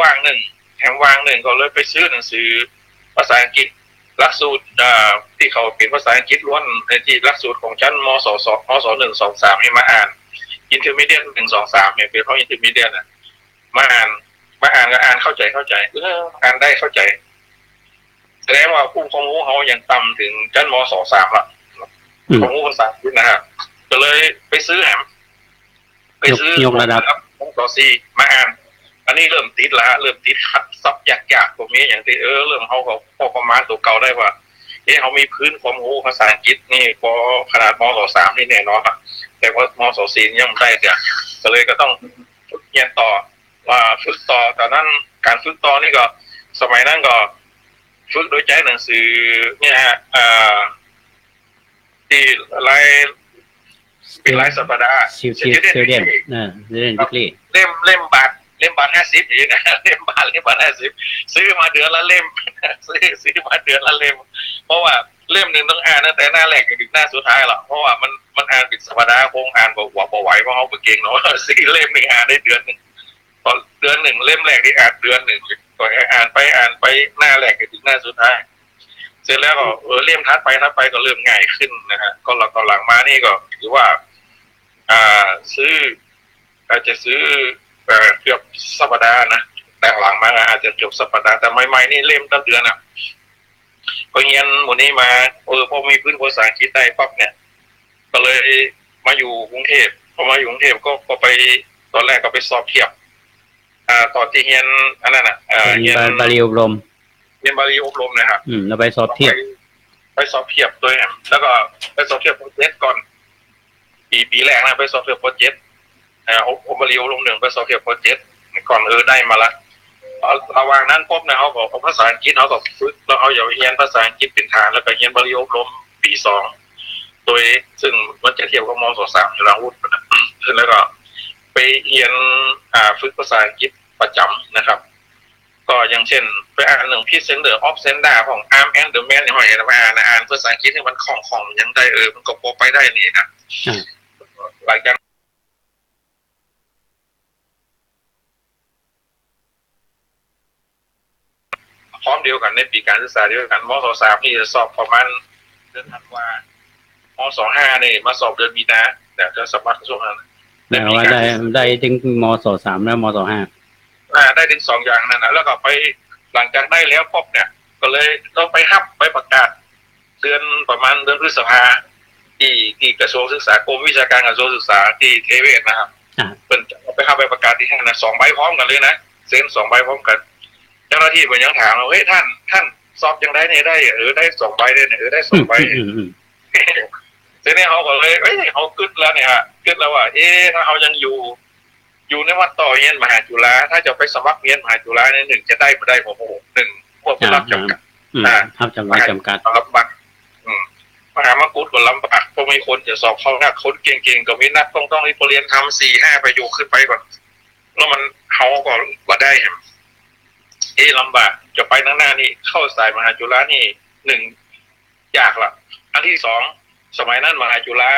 วางหนึ่งก็เลยไปซื้อหนังสือภาษาอังกฤษหลักสูตรที่เขาเป็นภาษาอังกฤษล้วนที่หลักสูตรของชั้นมศ1 2 3ให้มาอ่านอินเทอร์มีเดีย1 2 3เนี่ยเป็นเพราะอินเทอร์มีเดียน่ะมาอ่านก็อ่านเข้าใจอ่านได้เข้าใจแสดงว่าผู้ความรู้เขายังต่ำถึงชั้นมศ3ละความรู้ภาษาอังกฤษนะฮะก็เลยไปซื้อยกระดับมศ4มาอ่านอันนี้เริ่มติดละเริ่มติดขัดซับยากๆพวกนี้อย่างที่เริ่มเขาก็พอประมาณตัวเก่าได้ว่าเขามีพื้นความรู้ภาษาอังกฤษนี่พอขนาดมศ3นี่แน่นอนครับแต่ว่ามศ4ยังไม่ได้เนี่ยก็เลยก็ต้องเรียนต่อว่าฝึกต่อแต่นั้นการฝึกต่อนี่ก็สมัยนั้นก็ฝึกโดยใช้หนังสือเนี่ยที่เป็นรายสัปดาห์student เล่มบาท50อย่างนี้นะเล่มบาท50ซื้อมาเดือนละเล่มซื้อมาเดือนละเล่มเพราะว่าเล่มหนึ่งต้องอ่านตั้งแต่หน้าแรกถึงหน้าสุดท้ายหรอกเพราะว่ามันอ่านเป็นสัปดาห์คงอ่านบ่ไหวเพราะเขาเก่งเนาะซื้อเล่มหนึ่งอ่านได้เดือนหนึ่งตอนเดือนหนึ่งเล่มแรกที่อ่านเดือนหนึ่งก็อ่านไปหน้าแรกถึงหน้าสุดท้ายเสร็จแล้วก็เล่มทัดไปก็เริ่มง่ายขึ้นนะฮะก็หลังมานี่ก็ถือว่าอาจจะซื้อเกือบสัปดาห์นะแต่หลังมาอาจจะเกือบสัปดาห์แต่ใหม่ๆนี่เล่มตั้งเดือนอ่ะก็เรียนหมดนี้มาพอมีพื้นภาษาอังกฤษได้ปั๊บเนี่ยก็เลยมาอยู่กรุงเทพพอมาอยู่กรุงเทพก็ไปตอนแรกก็ไปสอบเทียบตอนที่เรียนอันนั้นเรียนบาลีอบรมนะครับแล้วไปสอบเทียบด้วยแล้วก็ไปสอบเทียบโปรเจกต์ก่อนปีแรกนะไปสอบเทียบโปรเจกต์ผมบาลีอบรม1ไปสอบเทียบโปรเจกต์ก่อนได้มาละระหว่างนั้นพบนะเขาบอกภาษาอังกฤษเขาก็ฝึกแล้วเขาอยากเรียนภาษาอังกฤษเป็นฐานแล้วก็เรียนบาลีอบรมปี2โดยซึ่งมันจะเทียบกับมศ3อยู่แล้วแล้วก็ไปเรียนฝึกภาษาอังกฤษประจำนะครับก็อย่างเช่นไปอ่านหนึ่งพิเศษเดอร์ออฟเซนดาของอาร์มแอนเดอร์แมนอย่างไรอ่านภาษาอังกฤษให้มันคล่องยังได้มันก็พอไปได้นี่นะหลังจาก ร้อมเดียวกันในปีการศึกษาเดียวกันม.23นี่จะสอบประมาณเดือนธันวาม.25นี่มาสอบเดือนมีนาแต่จะสมัครช่วงนั้น แต่ว่าได้ถึงม.3และม.5ได้ถึง2อย่างนั่นนะแล้วก็ไปหลังจากได้แล้วพบเนี่ยก็เลยต้องไปฮับไปประกาศเดือนประมาณเดือนพฤษภาที่กระทรวงศึกษากรมวิชาการกระทรวงศึกษาที่เทเวศนะครับเป็นไปฮับไปประกาศที่นั่นนะ2 ใบพร้อมกันเลยนะเซ็น2 ใบพร้อมกันเจ้าหน้าที่มันยังถามว่าเฮ้ยท่านสอบยังได้เนี่ยได้ได้2 ใบได้เนี่ยได้2 ใบเสร็จเนี่ยเขาก็เลยเขากึดแล้วเนี่ยกึดแล้วว่าถ้าเขายังอยู่ในวัดต่อเรียนมหาจุฬาถ้าจะไปสมัครเรียนมหาจุฬาใน1จะได้ไม่ได้ผม1พวกผู้รับจำกัดรับจำกัดรับบัตรมหามกุฏก็ลำบากเพราะมีคนจะสอบเข้านักคนเก่งๆก็มีนักต้องรีบเรียนทำ4-5 ประโยคขึ้นไปก่อนแล้วมันเขาก็ว่าได้ลำบากจะไปข้างหน้านี่เข้าสายมหาจุฬานี่1ยากละอันที่2สมัยนั้นมหาจุฬา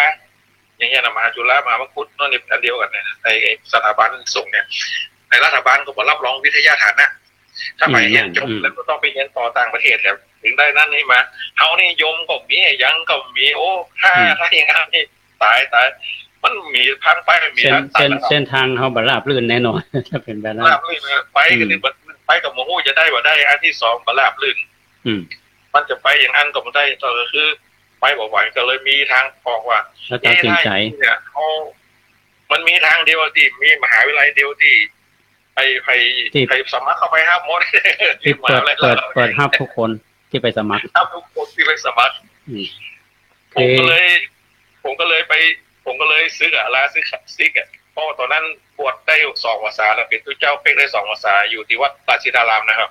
อย่างเงี้ยนะมหาจุฬามหามกุฏนั่นนี่อันเดียวกันเนี่ยในสถาบันส่งเนี่ยในรัฐบาลก็บอกรับรองวิทยาฐานะถ้าไปเรียนจบแล้วก็ต้องไปเรียนต่อต่างประเทศครับถึงได้นั่นนี่มาเขานี่ยมก็มียังก็มีโอ้ถ้าอย่างนั้นนี่ตายมันมีพังไปมีเส้นทางเขาบรรลับลื่นแน่นอนถ้าเป็นแบบนั้นราบลื่นไปกันนี่ไปกับโมโหจะได้ว่าได้อันที่2บรรลับลื่นมันจะไปอย่างนั้นก็ไม่ได้ก็คือไปบ่อยๆก็เลยมีทางบอกว่าตัดสินใจเนี่ยมันมีทางเดียวที่มีมหาวิทยาลัยเดียวที่ไปสมัครเข้าไปห้ามหมดที่เปิดห้ามทุกคนที่ไปสมัครห้ามทุกคนที่ไปสมัครผมก็เลยซื้อลาซื้อซิกเพราะตอนนั้นบวชได้2 พรรษาแล้วเป็นตัวเจ้าเป๊กได้2 พรรษาอยู่ที่วัดราชินารามนะครับ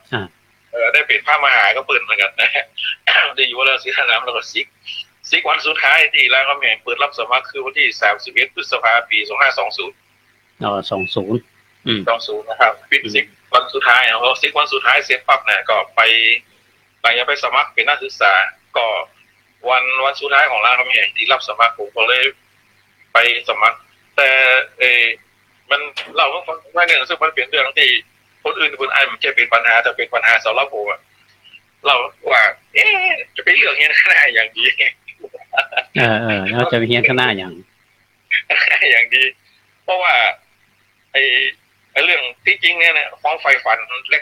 ได้เป็นพระมหาก็เปิดเหมือนกันนะได้อยู่วัดราชินารามแล้วก็ซิกวันสุดท้ายที่แล้วก็มีเปิดรับสมัครคือวันที่31 พฤษภาคม ปี2520 20นะครับปิดซิกวันสุดท้ายเขาซิกวันสุดท้ายเสร็จปั๊บเนี่ยก็ไปหลังจากไปสมัครเป็นนักศึกษาก็วันสุดท้ายของร้านเขามีที่รับสมัครผมก็เลยไปสมัครแต่มันเราต้องฟังว่าเนี่ยซึ่งมันเป็นเรื่องที่คนอื่นมันจะเป็นปัญหาแต่เป็นปัญหาสำหรับผมเราว่าจะไปเรื่องนี้ได้อย่างดีเราจะไปเรียนคณะอย่างดีเพราะว่าเรื่องที่จริงเนี่ยความใฝ่ฝัน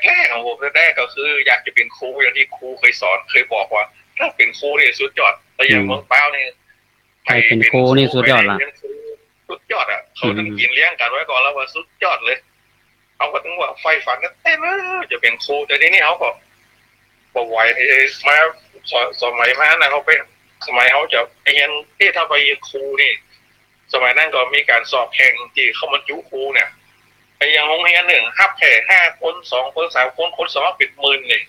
แรกๆของผมแรกก็คืออยากจะเป็นครูอย่างที่ครูเคยสอนเคยบอกว่าถ้าเป็นครูนี่สุดยอดแต่อย่างเมืองเป้านี่ใครเป็นครูนี่สุดยอดละสุดยอดเขาต้องกินเลี้ยงกันไว้ก่อนแล้วว่าสุดยอดเลยเขาก็ต้องว่าใฝ่ฝันเต้นจะเป็นครูแต่ทีนี้เขาก็บอกไหวมาสมัยมานะเขาไปสมัยเขาจะไปเรียนถ้าไปเรียนครูนี่สมัยนั้นก็มีการสอบแข่งที่เข้ามาจุครูเนี่ยไปยังโรงเรียน1ครับแค่5 คน 2 คน 3 คนสอบปิดหมื่นเลย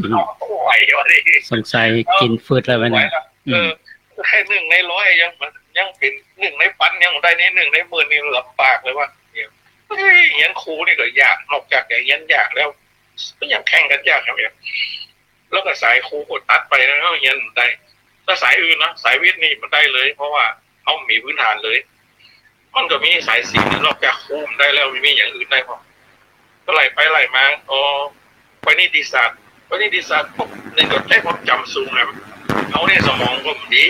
เขาไหววะดิสงสัยกินฟืดอะไรไปเนี่ยแค่1 ใน 100ยังเป็น1 ใน 1,000ยังได้นี่1 ใน 10,000นี่ลำบากเลยว่าเรียนครูนี่ก็ยากนอกจากอย่างเรียนยากแล้วก็ยังแข่งกันยากครับเนี่ยแล้วก็สายครูกดตัดไปแล้วเรียนได้ถ้าสายอื่นนะสายวิทย์นี่มันได้เลยเพราะว่าเขามีพื้นฐานเลยมันก็มีสายศิลป์นอกจากครูได้แล้วมีอย่างอื่นได้พอก็ไล่ไปไล่มาไปนิติศาสตร์พวกในกฎได้ความจำสูงครับเขาในสมองก็ดี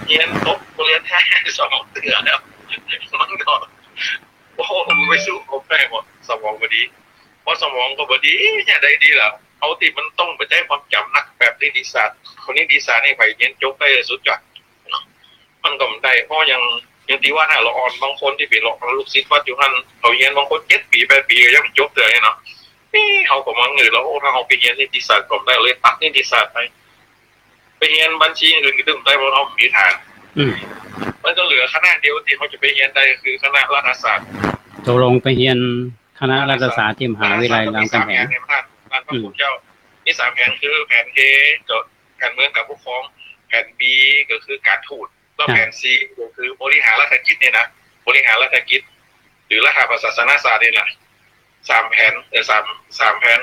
เรียนตบเรียนแท้สมองเตือนแล้วมันก็โอ้โหไม่สู้ผมได้หมดสมองก็ดีเพราะสมองก็บดีเนี่ยได้ดีแล้วเอาติมันต้องไปใช้ความจำหนักแบบนิติศาสตร์คนนิติศาสตร์นี่ไปเรียนจบได้สุดยอดมันก็ไม่ได้เพราะยังตีว่าเราอ่อนบางคนที่เป็นหลอกลูกศิษย์วัดอยู่หันเขาเรียนบางคน7 ปี 8 ปีก็ยังจบเลยเนาะนี่เขาก็มาเงยแล้วถ้าเขาไปเรียนนิติศาสตร์ก็ได้เลยตัดนิติศาสตร์ไปเรียนบัญชีอื่นก็ดึงได้เพราะเขามีฐานมันก็เหลือคณะเดียวที่เขาจะไปเรียนได้คือคณะรัฐศาสตร์ตกลงไปเรียนคณะรัฐศาสตร์ที่มหาวิทยาลัยรามคำแหงพระคุณเจ้ามี3 แผนคือแผน A ก็การเมืองการปกครองแผน B ก็คือการทูตแล้วแผน C ก็คือบริหารราชกิจเนี่ยนะบริหารราชกิจหรือรัฐประศาสนศาสตร์นี่แหละ3 แผน3 แผน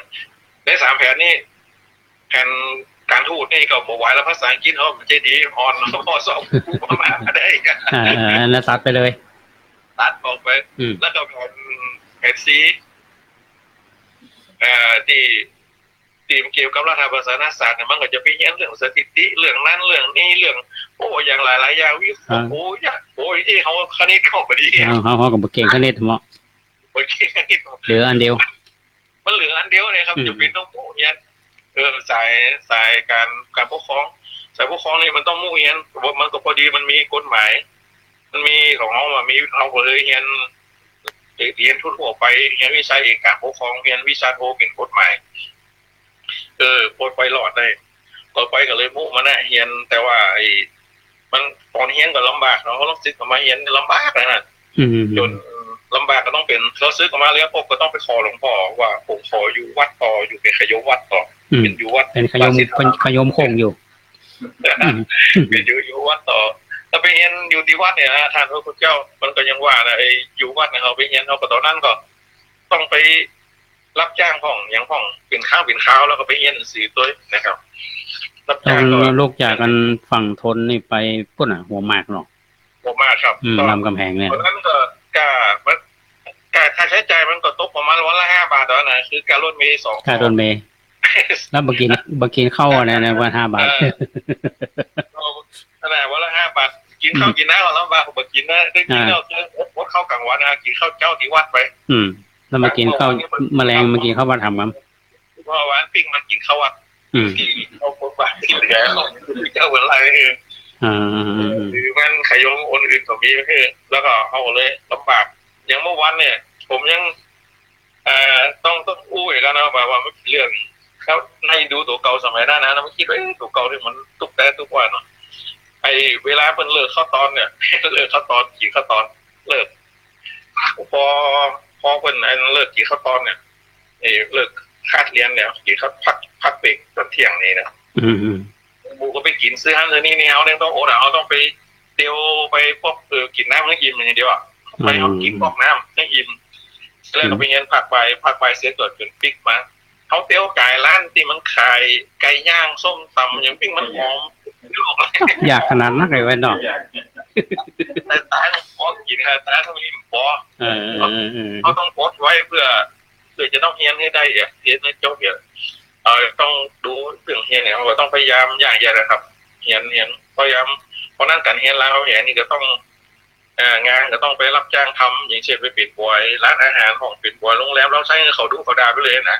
ใน3 แผนนี้แผนการทูตนี่ก็บอกไว้แล้วภาษาอังกฤษเขามันจะดีอ่อนพอสอบประมาณได้แล้วตัดไปเลยตัดออกไปแล้วก็แผน C ที่ ตีมเกี่ยวกับรัฐประศาสนศาสตร์เนี่ยมันก็จะไปเรียนเรื่องสถิติเรื่องนั้นเรื่องนี้เรื่องโอ้อย่างหลายๆอย่างวิเคราะห์โอ้ยโอ้ยที่เขาคณิตเข้าไปดีเขาก็บ่เก่งคณิตเหมาะโอเคคณิตเหลืออันเดียวมันเหลืออันเดียวเลยครับจะเป็นต้องมู่เรียนสายการปกครองสายปกครองนี่มันต้องมู่เรียนมันก็พอดีมันมีกฎหมายมันมีของเรามีเราก็เลยเรียนทั่วไปเรียนวิชาเอกการปกครองเรียนวิชาโทเป็นกฎหมายปลดไปหลอดได้ต่อไปก็เลยมุ่งมาแน่เรียนแต่ว่ามันตอนเรียนก็ลำบากเนาะเขาต้องซื้อมาเรียนลำบากนะจนลำบากก็ต้องเป็นเขาซื้อมาแล้วพวกก็ต้องไปขอหลวงพ่อว่าผมขออยู่วัดต่ออยู่เป็นขยมวัดต่อเป็นอยู่วัดเป็นขยมคงอยู่เป็นอยู่วัดต่อถ้าไปเรียนอยู่ที่วัดเนี่ยนะท่านพระพุทธเจ้ามันก็ยังว่านะอยู่วัดเนี่ยเขาไปเรียนเขาก็ตอนนั้นก็ต้องไปรับจ้างของอย่างของเป็นข้าวเป็นข้าวแล้วก็ไปเรียนหนังสือตัวนะครับรับจ้างก็ลูกจากกันฝั่งทนนี่ไปปุ่นหัวมากเนาะหัวมากครับลำกำแพงเนี่ยตอนนั้นก็ค่าใช้จ่ายมันก็ตกประมาณวันละ5 บาทตอนนั้นคือการรถเมล์2ค่ารถเมล์แล้วบางกินข้าวนะวัน5 บาทขนาดวันละ5 บาทกินข้าวกินน้ำวันละบาทผมกินนะได้กินแล้วคือวัดข้าวกลางวันนะกินข้าวเจ้าที่วัดไปแล้วมากินข้าวแมลงมากินข้าววัดทำมั้งเพราะว่าปิ้งมันกินข้าววัดกินข้าวโพดบาทกินเหลือเจ้าเหมือนไรคือมันขยมคนอื่นก็มีคือแล้วก็เอาเลยลำบากอย่างเมื่อวันเนี่ยผมยังต้องอู้อีกแล้วนะว่าไม่เรื่องเขาให้ดูตัวเก่าสมัยนั้นนะไม่คิดว่าตัวเก่าที่มันตุกแต่ทุกวันเนาะเวลาเพิ่นเลิกเข้าตอนเนี่ยเลิกเข้าตอนกี่เข้าตอนเลิกพอเพิ่นเลิกกี่เข้าตอนเนี่ยเลิกคาดเรียนเนี่ยกี่เขาพักเบรกตอนเที่ยงนี่นะบูก็ไปกินซื้อห้างซื้อนี่เอาเนี่ยต้องโอ้เอาต้องไปเดียวไปพวกกินน้ำให้อิ่มอย่างเดียวอ่ะไปเอากินพวกน้ำให้อิ่มแล้วก็ไปเงินพักไปเสียเกิดเป็นปิ๊กมาเขาเตี้ยวไก่ร้านที่มันขายไก่ย่างส้มตำอย่างปิ๊กมันหอมอยากขนาดนักเลยไว้เนาะแต่ตายต้องพอกินค่ะตายต้องมีพอเขาต้องโพสไว้เพื่อจะต้องเฮียนให้ได้เฮียนให้เจ้าเฮียต้องดูเรื่องเฮียนเนี่ยเราต้องพยายามอย่างใหญ่เลยครับเฮียนพยายามเพราะนั้นการเฮียนแล้วเฮียนนี่ก็ต้องงานก็ต้องไปรับจ้างทำอย่างเช่นไปปิดบวยร้านอาหารของปิดบวยโรงแรมเราใช้เขาดูเขาด่าไปเลยนะ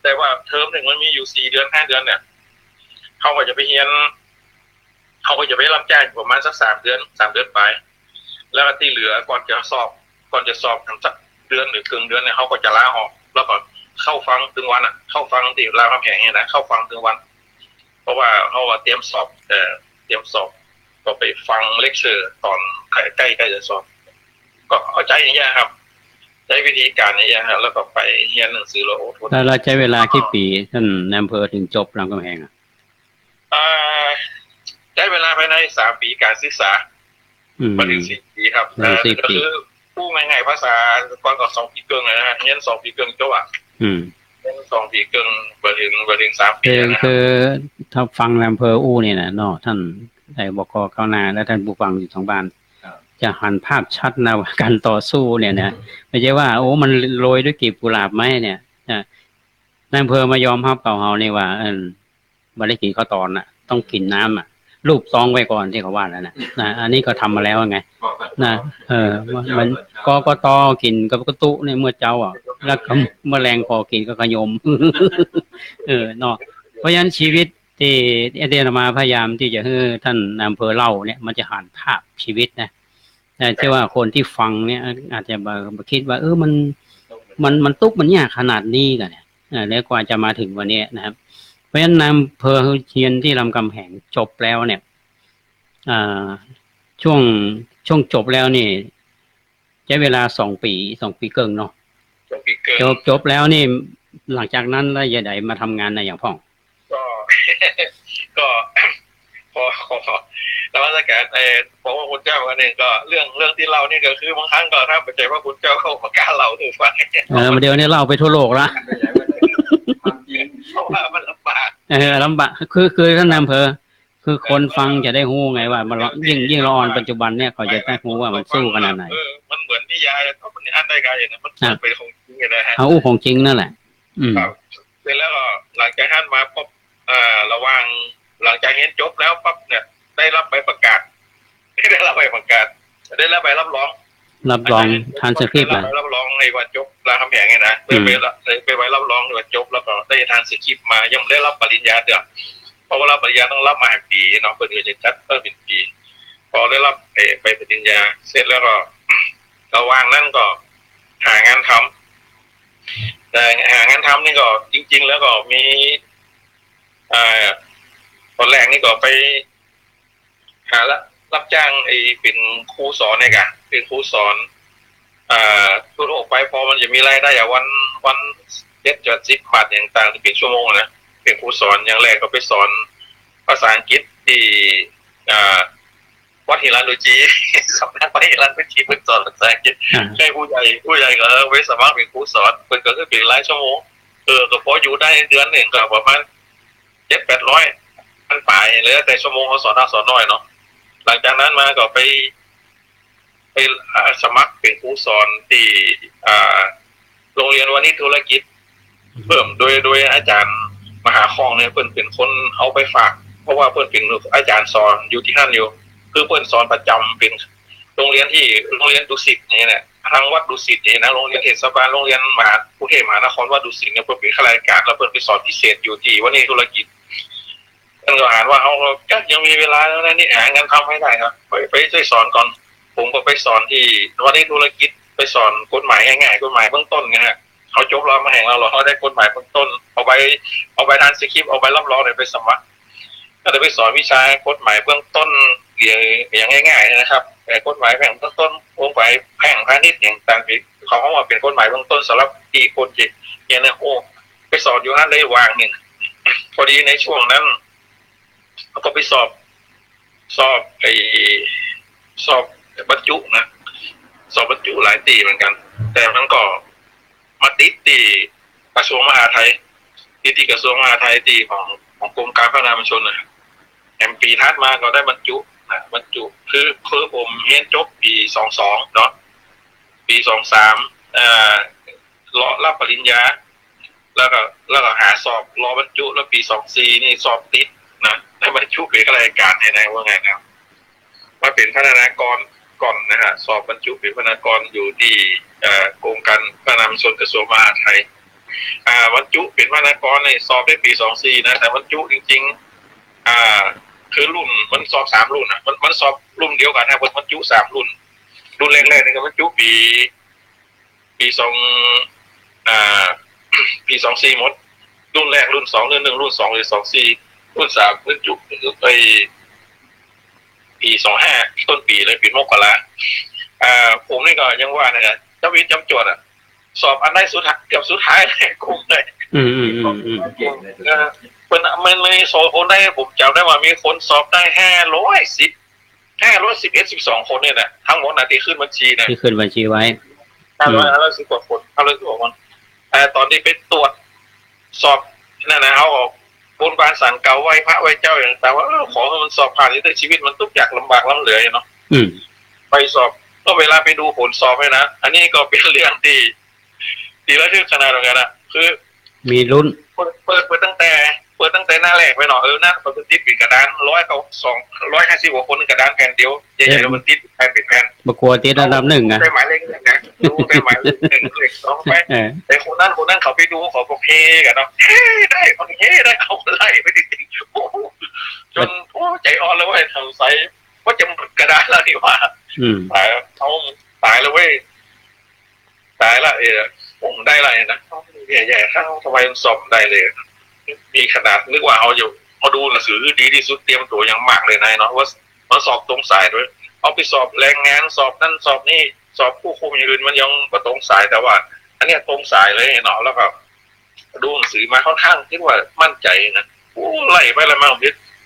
แต่ว่าเทอมหนึ่งมันมีอยู่4 เดือน 5 เดือนเนี่ยเขาก็จะไปเฮียนเขาก็จะไปรับจ้างประมาณสัก3 เดือนไปแล้วที่เหลือก่อนจะสอบทำสักเดือนหรือครึ่งเดือนเนี่ยเขาก็จะลาออกแล้วก็เข้าฟังถึงวันเข้าฟังที่รามคำแหงเนี่ยนะเข้าฟังถึงวัน เพราะว่าเขาเตรียมสอบก็ไปฟังเลคเชอร์ตอนใกล้จะสอบก็เอาใจอย่างเงี้ยครับใช้วิธีการอย่างเงี้ยครับแล้วก็ไปเรียนหนังสือแล้วแล้วเราใช้เวลากี่ปีท่านนายอำเภอถึงจบรามคำแหงใช้เวลาภายใน3 ปีการศึกษามาถึง4 ปีครับก็คือพูดง่ายๆภาษาก่อนก็2 ปีครึ่งนะฮะเรียน2 ปีครึ่งจบเรียน2 ปีครึ่งมาถึง3 ปีคือถ้าฟังนายอำเภออู้เนี่ยนะเนาะท่านได้บก.ก้าวหน้าและท่านผู้ฟังอยู่ทางบ้านจะหันภาพชัดนะว่าการต่อสู้เนี่ยนะไม่ใช่ว่าโอ้มันโรยด้วยกลีบกุหลาบไหมเนี่ยนายอำเภอมายอมรับเก่าเฮานี่ว่าบ่ได้กินข้าวตอนน่ะต้องกินน้ำรูปซองไว้ก่อนที่เขาว่าแล้วนะอันนี้ก็ทำมาแล้วไงนะมันก็ตอกินกับกระตุเนี่ยเมื่อเจ้าแล้วก็แมลงพอกินก็ขยมเนาะเพราะฉะนั้นชีวิตที่อาจารย์มาพยายามที่จะให้ท่านนายอำเภอเล่าเนี่ยมันจะหันภาพชีวิตนะแต่เชื่อว่าคนที่ฟังเนี่ยอาจจะมาคิดว่ามันตุ๊กมันยากขนาดนี้กันเนี่ยแล้วกว่าจะมาถึงวันนี้นะครับเพราะฉะนั้นนายอำเภอเชียนที่รามคำแหงจบแล้วเนี่ยช่วงจบแล้วนี่ใช้เวลา2 ปีเกินเนาะจบแล้วนี่หลังจากนั้นแล้วยายใดมาทำงานในอย่างพ่องก็พอแล้วราชการผมว่าคุณเจ้าอันนึงก็เรื่องที่เรานี่ก็คือบางครั้งก็ถ้าปัจจัยว่าคุณเจ้าเข้าประกาศเราถูกฟังเดี๋ยวนี้เล่าไปทั่วโลกละเพราะว่ามันลำบากลำบากคือท่านนายอำเภอคือคนฟังจะได้รู้ไงว่ามันยิ่งละอ่อนปัจจุบันเนี่ยเขาจะได้รู้ว่ามันสู้ขนาดไหนมันเหมือนนิยายเขาเป็นอ่านได้ไงเนี่ยมันเป็นของจริงนะฮะของจริงนั่นแหละครับ สร็จแล้วก็หลังจากนั้นมาปุ๊บระหว่างหลังจากเรียนจบแล้วปั๊บเนี่ยได้รับใบประกาศได้รับใบประกาศได้รับใบรับรองทานสคริปต์ ได้รับรองในวันจบรามคำแหงไงนะไปใบรับรองในวันจบแล้วก็ได้ทานสคริปต์มายังได้รับปริญญาเดียวเพราะว่ารับปริญญาต้องรับมาปีเนาะเพื่อจะจัดเป็นปีพอได้รับไปปริญญาเสร็จแล้วก็ระหว่างนั้นก็หางานทำแต่หางานทำนี่ก็จริงๆแล้วก็มีตอนแรกนี่ก็ไปหารับจ้างเป็นครูสอนเนี่ยกันเป็นครูสอนทั่วโลกไปพอมันจะมีรายได้อย่างวัน7-10 บาทอย่างต่างเป็นชั่วโมงนะเป็นครูสอนอย่างแรกก็ไปสอนภาษาอังกฤษที่วัดหิรันโดจีสำนักวัดหิรันโดจีเพิ่งสอนภาษาอังกฤษใช่ผู้ใหญ่ก็ไปสมัครเป็นครูสอนเพิ่งก็คือเป็นรายชั่วโมงก็พออยู่ได้เดือนหนึ่งก็ประมาณ700-800 อันป่ายเลยแต่ชั่วโมงเขาสอนน้อยเนาะหลังจากนั้นมาก็ไปสมัครเป็นครูสอนที่โรงเรียนวานิชธุรกิจเพิ่มโดยอาจารย์มหาคองเนี่ยเพิ่นเป็นคนเอาไปฝากเพราะว่าเพิ่นเป็นอาจารย์สอนอยู่ที่นั่นอยู่คือเพิ่นสอนประจำเป็นโรงเรียนดุสิตนี่แหละทางวัดดุสิตนี่นะโรงเรียนเทศบาลโรงเรียนกรุงเทพมหานครวัดดุสิตเนี่ยเพิ่นเป็นข้าราชการแล้วเพิ่นไปสอนพิเศษอยู่ที่วานิชธุรกิจท่านก็อ่านว่าเอาก็ยังมีเวลาแล้วนะนี่หางานทำให้ได้ครับไปช่วยสอนก่อนผมก็ไปสอนที่วานิชธุรกิจไปสอนกฎหมายง่ายๆกฎหมายเบื้องต้นนะฮะเขาจบรามคำแหงเราเขาได้กฎหมายเบื้องต้นเอาไปทานสคริปต์เอาไปรับรองเลยไปสมัครก็เลยไปสอนวิชากฎหมายเบื้องต้นอย่างง่ายๆนะครับแต่กฎหมายแพ่งเบื้องต้นกฎหมายแพ่งพาณิชย์อย่างต่างๆเขาว่าเป็นกฎหมายเบื้องต้นสำหรับที่คนจีเนี่ยนะโอ้ไปสอนอยู่นั่นได้วางหนึ่งพอดีในช่วงนั้นก็ไปสอบบรรจุนะสอบบรรจุหลายตีเหมือนกันแต่มันก็มาติดที่กระทรวงมหาดไทยที่กระทรวงมหาดไทยที่ของกรมการพัฒนาประชาชนนะแอมปีทัดมาก็ได้บรรจุคือผมเรียนจบปี22เนาะปี23รอรับปริญญาแล้วก็หาสอบรอบรรจุแล้วปี24นี่สอบติดนะได้บรรจุเป็นข้าราชการเนี่ยว่าไงนะมาเป็นพนักงานก่อนนะฮะสอบบรรจุเป็นพนักงานอยู่ที่กรมการพัฒนาประชาชนกระทรวงมหาดไทยบรรจุเป็นพนักงานในสอบได้ปี24นะแต่บรรจุจริงๆคือรุ่นมันสอบ3รุ่นอ่ะมันสอบรุ่นเดียวกันนะบรรจุ3รุ่นแรกๆนี่ก็บรรจุปี24หมดรุ่นแรกรุ่น2รุ่น2หรือ24รุ่น3บรรจุไปปี25ต้นปีเลยปีมกราผมนี่ก็ยังว่านะเจ้าวิทย์จำจวดอ่ะสอบอันได้เกือบสุดท้ายเลยคุ้มเลยมันเลยสอบคนได้ผมจำได้ว่ามีคนสอบได้511-12 คนเนี่ยนะทั้งหมดนะที่ขึ้นบัญชีนะที่ขึ้นบัญชีไว้510 กว่าคน510 กว่าคนแต่ตอนที่ไปตรวจสอบนั่นนะเขาบนบานสันเก่าไว้พระไว้เจ้าอย่างแต่ว่าขอให้มันสอบผ่านในชีวิตมันทุกอย่างลำบากล้ำเหลือเนาะไปสอบก็เวลาไปดูผลสอบเลยนะอันนี้ก็เป็นเรื่องที่ระทึกขนาดเหมือนกันนะคือมีลุ้นเปิดตั้งแต่หน้าแรกไปหน่อยหน้าเปิดติดเป็นกระดาน150 กว่าคนกระดานแผ่นเดียวใหญ่ๆมันติดแผ่นเป็นแผ่นบกลัวติดอันดับ1นะได้หมายเลขนะดูได้หมายเลข1เลข2ไปแต่คนนั้นเขาไปดูเขาบอกเฮ้กันเนาะเฮ้ได้คนเฮ้ได้เอาไล่ไปจริงๆจนใจอ่อนเลยว่าทำไซว่าจะหมดกระดานแล้วนี่ว่าตายแล้วเว้ยตายละผมได้อะไรนะแย่ๆเข้าทำไมสอบได้เลยมีขนาดนึกว่าเอาอยู่มาดูหนังสือดีที่สุดเตรียมตัวยังมากเลยนายเนาะว่ามันสอบตรงสายด้วยเอาไปสอบแรงงานสอบนั่นสอบนี่สอบผู้คุมอย่างอื่นมันยังประตรงสายแต่ว่าอันนี้ตรงสายเลยเนาะแล้วก็ดูหนังสือมาค่อนข้างคิดว่ามั่นใจนะไล่ไปแล้วมา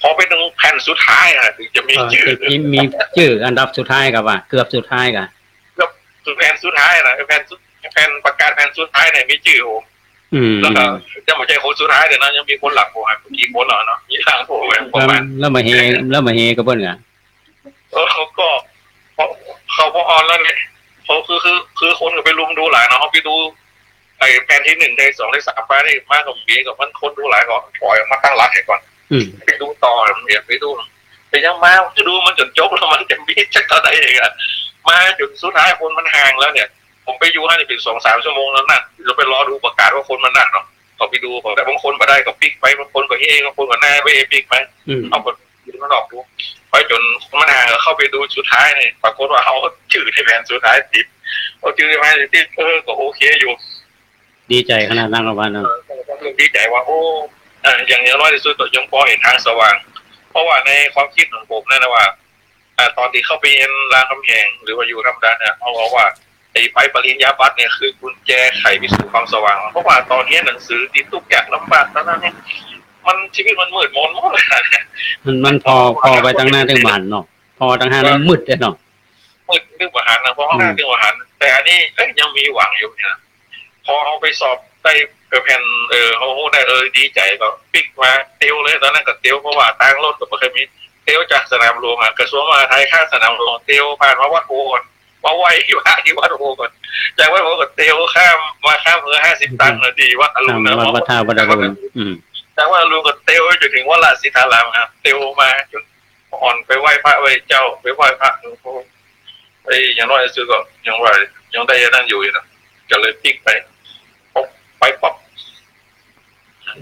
พอไปตรงแผ่นสุดท้ายถึงจะมีชื่ออันดับสุดท้ายกับว่าเกือบสุดท้ายกับแผ่นสุดท้ายนะแผ่นประกาศแผ่นสุดท้ายเนี่ยมีชื่อผมแล้วก็จะไม่ใช่คนสุดท้ายเดี๋ยวนะยังมีคนหลักผมกี่คนเหรอเนาะยี่ห้าผมแล้วมาเฮกับเบิ้ลอ่ะเขาก็เขาพอออนแล้วเนี่ยเขาคือคนก็ไปลุมดูหลายเนาะเขาไปดู ไอ้แผ่นที่1ได้2ได้3ไปนี่มากกว่าปีกับมันคนดูหลายก็ปล่อยมาตั้งหลักให้ก่อนไปดูต่อเนี่ยไปดูไปยังมาจะดูมันจนจบแล้วมันจะมีจักเท่าไหร่เองอะมาจนสุดท้ายคนมันห่างแล้วเนี่ยผมไปอยู่ให้เป็น2-3 ชั่วโมงแล้วนั่นเราไปรอดูประกาศว่าคนมันนั่นเนาะเขาไปดูแต่บางคนมาได้ก็ปิกไปบางคนก็เฮ้บางคนก็หน้าไปปิกไปเอาไปดูมันออกดูไปจนมันห่างเข้าไปดูสุดท้ายเนี่ยปรากฏว่าเขาชื่อในแผ่นสุดท้ายติดเขาชื่อในแผ่นติดก็โอเคอยู่ดีใจขนาดนั้นหรอวะเนาะดีใจว่าโอ้อย่างน้อยที่สุดก็ยังพอเห็นทางสว่างเพราะว่าในความคิดของผมนั่นนะว่าตอนที่เข้าไปเรียนรามคำแหงหรือว่าอยู่ธรรมดาเนี่ยเขาบอกว่าไอ้ใบปริญญาบัตรเนี่ยคือกุญแจไขไปสู่ความสว่างเพราะว่าตอนนี้หนังสือติดทุกอย่างลำบากตอนนั้นเนี่ยมันชีวิตมันมืดมนหมดเลยนะมันพอไปตั้งหน้าตั้งมันเนาะพอตั้งหน้ามันมืดเลยเนาะมืดเรื่องอาหารนะเพราะหน้าเรื่องอาหารแต่อันนี้ยังมีหวังอยู่นะพอเอาไปสอบได้แผ่นเขาได้ดีใจก็ปิกมาเตียวเลยตอนนั้นก็เตียวเพราะว่าทางรถก็ไม่เคยมีเตียวจากสนามหลวงกระทรวงมหาดไทยข้าสนามหลวงเตียวผ่านมาวัดโพก่อนมาไหวที่วัดโพก่อนจากวัดโพก็เตียวข้ามเมือ50 ตันนาทีวัดอรุณนะวัดท่าวัดอรุณจากวัดอรุณก็เตียวจนถึงวัดราชสิทธารามครับเตียวมาจนอ่อนไปไหว้พระไหว้เจ้าไปไหว้พระไอ้อย่างน้อยสุดก็ยังว่ายังได้นั่นอยู่นะก็เลยปิกไปป๊อป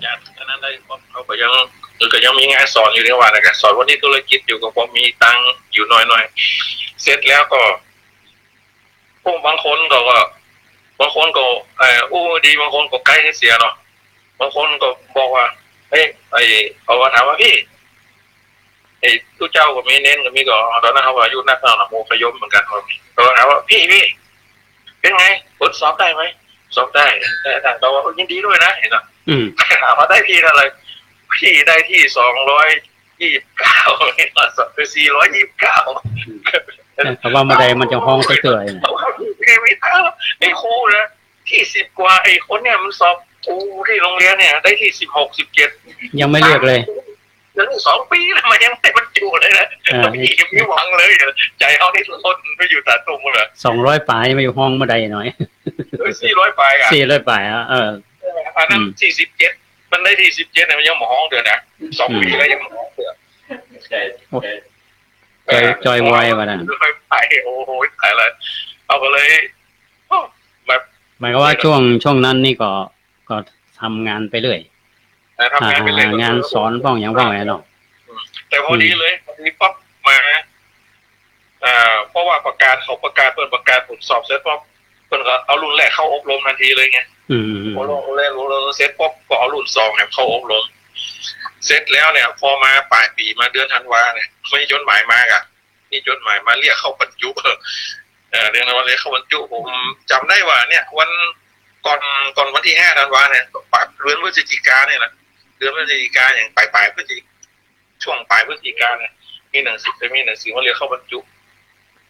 อย่างนั้นได้ป๊อปเขาก็ยังมีงานสอนอยู่ในวันนะครับสอนวันนี้ธุรกิจอยู่กับผมมีตังอยู่น้อยเสร็จแล้วก็พวกบางคนก็อู้ดีบางคนก็ใกล้ให้เสียเนาะบางคนก็บอกว่าเฮ้ยเขาก็ถามว่าพี่ตู้เจ้าก็มีเน้นก็มีก็ตอนนั้นเขาอายุนักเราโมขยมเหมือนกันเขาถามว่าพี่เป็นไงผลสอบได้ไหมสอบได้แต่เรายินดีด้วยนะเห็นไหมถามว่าได้ที่อะไรพี่ได้ที่229คือ429แต่ว่ามาใดมันจะห้องเฉยๆพี่ไม่ท้าไอ้ครูนะที่10 กว่าไอ้คนเนี่ยมันสอบครูที่โรงเรียนเนี่ยได้ที่16-17ยังไม่เลือกเลยยัง2 ปีแล้วมันยังไม่บรรจุเลยนะพี่ไม่หวังเลยใจเขาที่ล้นไปอยู่ตาตุ่มเลย200 ปลายมาอยู่ห้องมาใดหน่อย400 ปลาย400 ปลายอันนั้น47มันได้ที่17เนี่ยมันยังหมอห้องเดือนนะ2 ปีแล้วยังหมอห้องเดือนจอยไวว่ะนั่นค่อยไปโอ้โหตายเลยเอาไปเลยแบบหมายก็ว่าช่วงนั้นนี่ก็ทำงานไปเรื่อยทำงานไปเรื่อยงานสอนป้องอย่างว่าไงเนาะแต่พอดีเลยมีป๊อปมาเพราะว่าเปิดประกาศผลสอบเสร็จป๊อปเพิ่นก็เอารุ่นแรกเข้าอบรมทันทีเลยไงพอรุ่นแรกเสร็จป๊อปก็เอารุ่น2เนี่ยเข้าอบรมเสร็จแล้วเนี่ยพอมาปลายปีมาเดือนธันวาเนี่ยมีจดหมายมาอ่ะนี่จดหมายมาเรียกเข้าบรรจุเรื่องนั้นว่าเรียกเข้าบรรจุผมจำได้ว่าเนี่ยวันก่อนวันที่5 ธันวาเนี่ยเดือนพฤศจิกาเนี่ยนะเดือนพฤศจิกาอย่างปลายพฤศจิกช่วงปลายพฤศจิกาเนี่ยมีหนังสือว่าเรียกเข้าบรรจุ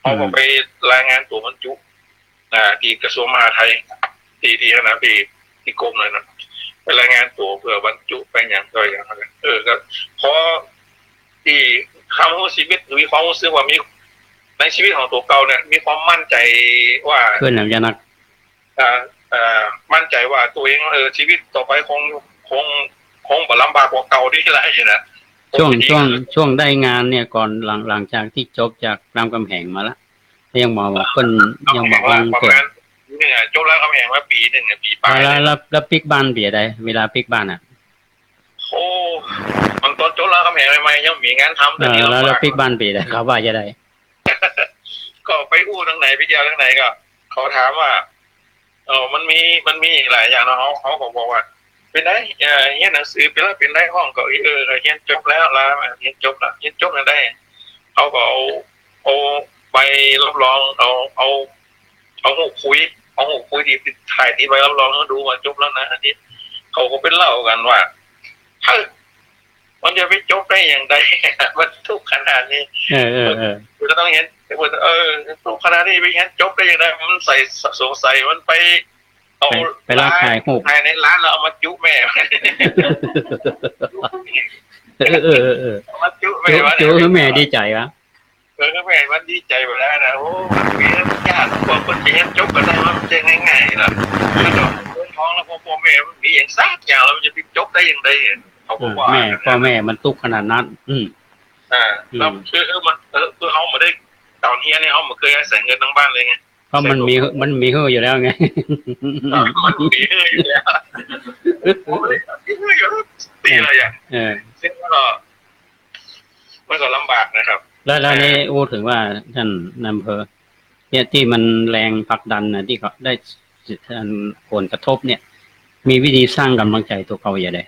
เขาก็ไปรายงานตัวบรรจุที่กระทรวงมหาดไทยที่คณะที่กรมเลยนะไปรายงานตัวเพื่อบรรจุไปอย่างไรอย่างไรก็เพราะที่คำว่าชีวิตหรือความรู้สึกว่ามีในชีวิตของตัวเก่าเนี่ยมีความมั่นใจว่าเพื่อนอย่างนักมั่นใจว่าตัวเองชีวิตต่อไปคงบ่ลำบากกว่าเก่าที่ไรนะช่วงได้งานเนี่ยก่อนหลังจากที่จบจากรามคำแหงมาแล้วยังบอกว่าคนยังบอกว่าเกิดเนี่ยจบแล้วคำแหงมาปี1เนี่ยปีปลายแล้วปิกบ้านเบียดได้เวลาปิกบ้านโอ้มันตอนจบแล้วคำแหงใหม่ๆยังมีงานทำแต่นี่แล้วปิกบ้านเบียดได้เขาว่าจะได้ก็ไปอู้ทางไหนไปเที่ยวทางไหนก็เขาถามว่ามันมีหลายอย่างเนาะเขาบอกว่าเป็นได้เรียนหนังสือไปแล้วเป็นได้ห้องก็เรียนจบแล้วเรียนจบแล้วได้เขาก็เอาใบรับรองเอาหูคุยที่ถ่ายที่ใบรับรองเขาดูว่าจบแล้วนะอันนี้เขาก็เป็นเล่ากันว่ามันจะไปจบได้อย่างไรมันทุกขนาดนี้ก็ต้องเห็นทุกขนาดนี้ไปเห็นจบได้อย่างไรมันใส่สงสัยมันไปเอาร้านถ่ายในร้านแล้วเอามาจุแม่มาจุแม่แม่ดีใจวะแม่มันดีใจไปแล้วนะโอ้มีญาติคนที่จบกันได้มันจะง่ายๆนะ ท้องแล้วพ่อแม่มันมีอย่างซากอย่างเราจะไปจบได้อย่างไรเขาบอกว่าพ่อแม่มันตุกขนาดนั้นแล้วคือมันคือเขาไม่ได้ตอนนี้เนี่ยเขาไม่เคยใส่เงินทั้งบ้านเลยไงเพราะมันมีเฮืออยู่แล้วไงมันมีเฮืออยู่แล้วตีอะไรอย่างซึ่งก็มันก็ลำบากนะครับแล้วนี่พูดถึงว่าท่านนายอำเภอเนี่ยที่มันแรงผลักดันนะที่เขาได้ผลกระทบเนี่ย มีวิธีสร้างกำลังใจตัวเขาอย่างไร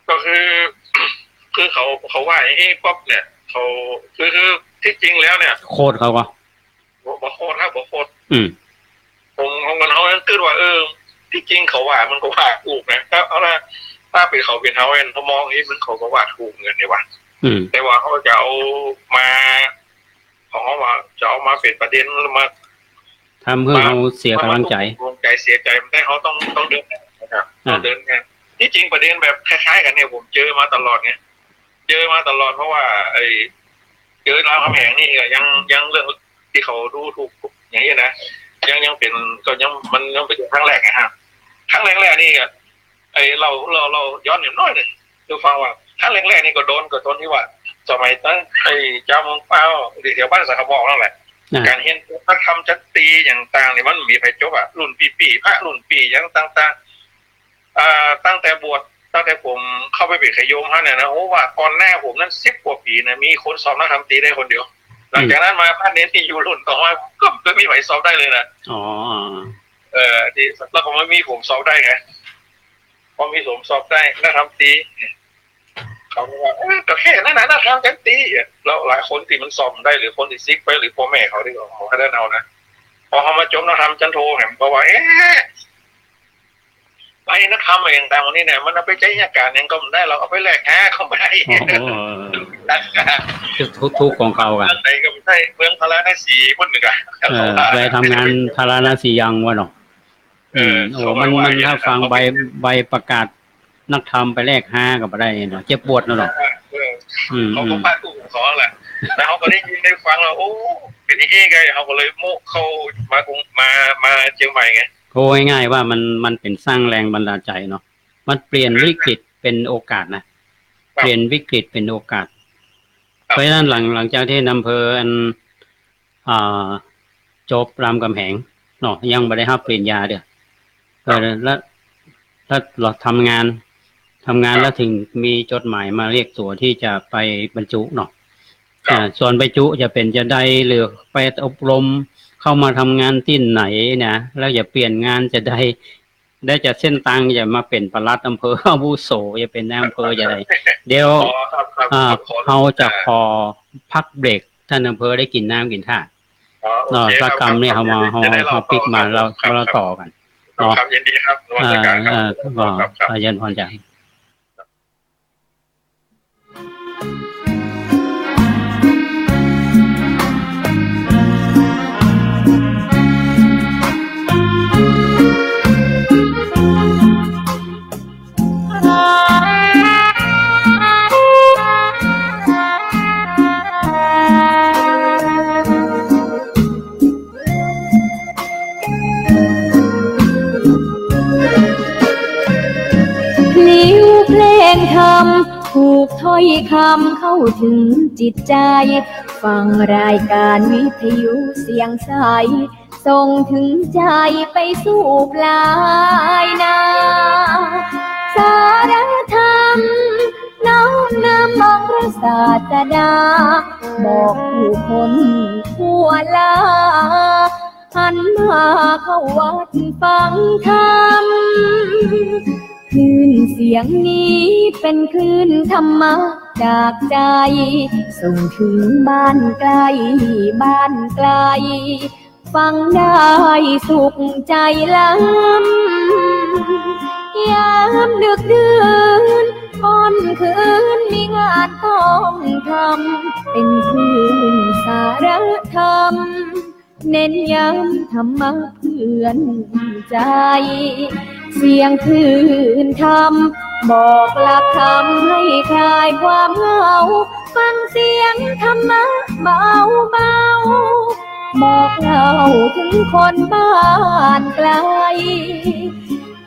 ก็คือเขาว่าไอ้ป๊อปเนี่ยเขาคือที่จริงแล้วเนี่ยโคตรเขาก็บอกโคตรครับบอกโคตรผมของกันเขาคือว่าที่จริงเขาว่ามันก็ว่าถูกนะเอาละถ้าเป็นเขาเป็นเขาเองเขามองมันเขาก็ว่าถูกเงินเนี่ยว่ะแต่ว่าเขาจะเอามาของเขาว่าจะเอามาเป็นประเด็นมาทำเพื่อเขาเสียกำลังใจเสียใจมันได้เขาต้องเดินนะครับต้องเดินไงที่จริงประเด็นแบบคล้ายๆกันเนี่ยผมเจอมาตลอดไงเจอมาตลอดเพราะว่าเจอรามคำแหงนี่ยังเรื่องที่เขาดูถูกอย่างนี้นะยังเป็นก็มันยังเป็นครั้งแรกไงฮะครั้งแรกนี่เราย้อนนิดน้อยเลยดูฟังว่าครั้งแรกนี่ก็โดนที่ว่าสมัยตั้งเจ้าเมืองเป้าหรือแถวบ้านสักขบอกนั่นแหละการเห็นพระธรรมจัตตีอย่างต่างเนี่ยมันมีไปจบรุ่นปีพระรุ่นปีอย่างต่างตั้งแต่บวชตั้งแต่ผมเข้าไปเป็นขยมฮะเนี่ยนะโอ้ว่าก่อนหน้าผมนั้น10 กว่าปีนะมีคนสอบนักธรรมตีได้คนเดียวหลังจากนั้นมาพระเน้นที่อยู่รุ่นต่อมาก็ไม่มีใครสอบได้เลยนะที่แล้วก็ไม่มีผมสอบได้ไงพอมีผมสอบได้นักธรรมตีเขาบอกว่าก็แค่นั้นนะนักธรรมจัตตีแล้วหลายคนที่มันสอบได้หรือคนที่ซิกไปหรือพ่อแม่เขาที่เขาให้ได้เอานะพอเขามาจบนักธรรมจันโทเห็นบอกว่าไปนักธรรมเองต่างวันนี้เนี่ยมันเอาไปใช้ยาการยังก็ไม่ได้เราเอาไปแลกเขาไม่ได้ทุกของเขากันไหนก็ไม่ใช่เมืองพาราณสีคนหนึ่งกันไปทำงานพาราณสียังวะเนาะมันถ้าฟังใบประกาศนักธรรมไปแลกกับอะไรเนาะเจ็บปวดเนาะเขาก็พลาดถูกของแหละแล้วเขาก็ได้ยินได้ฟังแล้วโอ้เป็นที่ไงเขาก็เลยโม่เข้มาเชียงใหม่ไงโอ้ง่ายๆว่ามันเป็นสร้างแรงบันดาลใจเนาะมันเปลี่ยนวิกฤตเป็นโอกาสนะเปลี่ยนวิกฤตเป็นโอกาสเพราะฉะนั้นหลังจากที่อำเภอจบรามคำแหงเนาะยังไม่ได้รับปริญญาเด้อแล้วเราทำงานแล้วถึงมีจดหมายมาเรียกตัวที่จะไปบรรจุเนาะส่วนบรรจุจะเป็นจะได้หรือไปอบรมเข้ามาทำงานที่ไหนนะแล้วอย่าเปลี่ยนงานจะได้จะเส้นตังอย่ามาเป็นปลัดอำเภออาวุโสอย่าเป็นนายอำเภออย่าไรเดี๋ยวเขาจะขอพักเบรกท่านอำเภอได้กินน้ำกินท่าเนาะสักคำเนี่ยเขาปิกมาเราต่อกันครับยินดีครับนวัตกรรมครับยันพรใจถูกถ้อยคำเข้าถึงจิตใจฟังรายการวิทยุเสียงใสส่งถึงใจไปสู่ปลายนาสารธรรมน้อมนำมองพระศาสดาบอกผู้คนทั่วลาหันมาเข้าวัดฟังธรรมคลื่นเสียงนี้เป็นคลื่นธรรมะจากใจส่งถึงบ้านไกลฟังได้สุขใจล้ำยามดึกดื่นค่ำคืนมีงานต้องทำเป็นคลื่นสารธรรมเน้นย้ำธรรมะเพื่อนใจเสียงคลื่นธรรมบอกหลักธรรมให้คลายความเหงาฟังเสียงธรรมะเบาบอกเล่าถึงคนบ้านไกล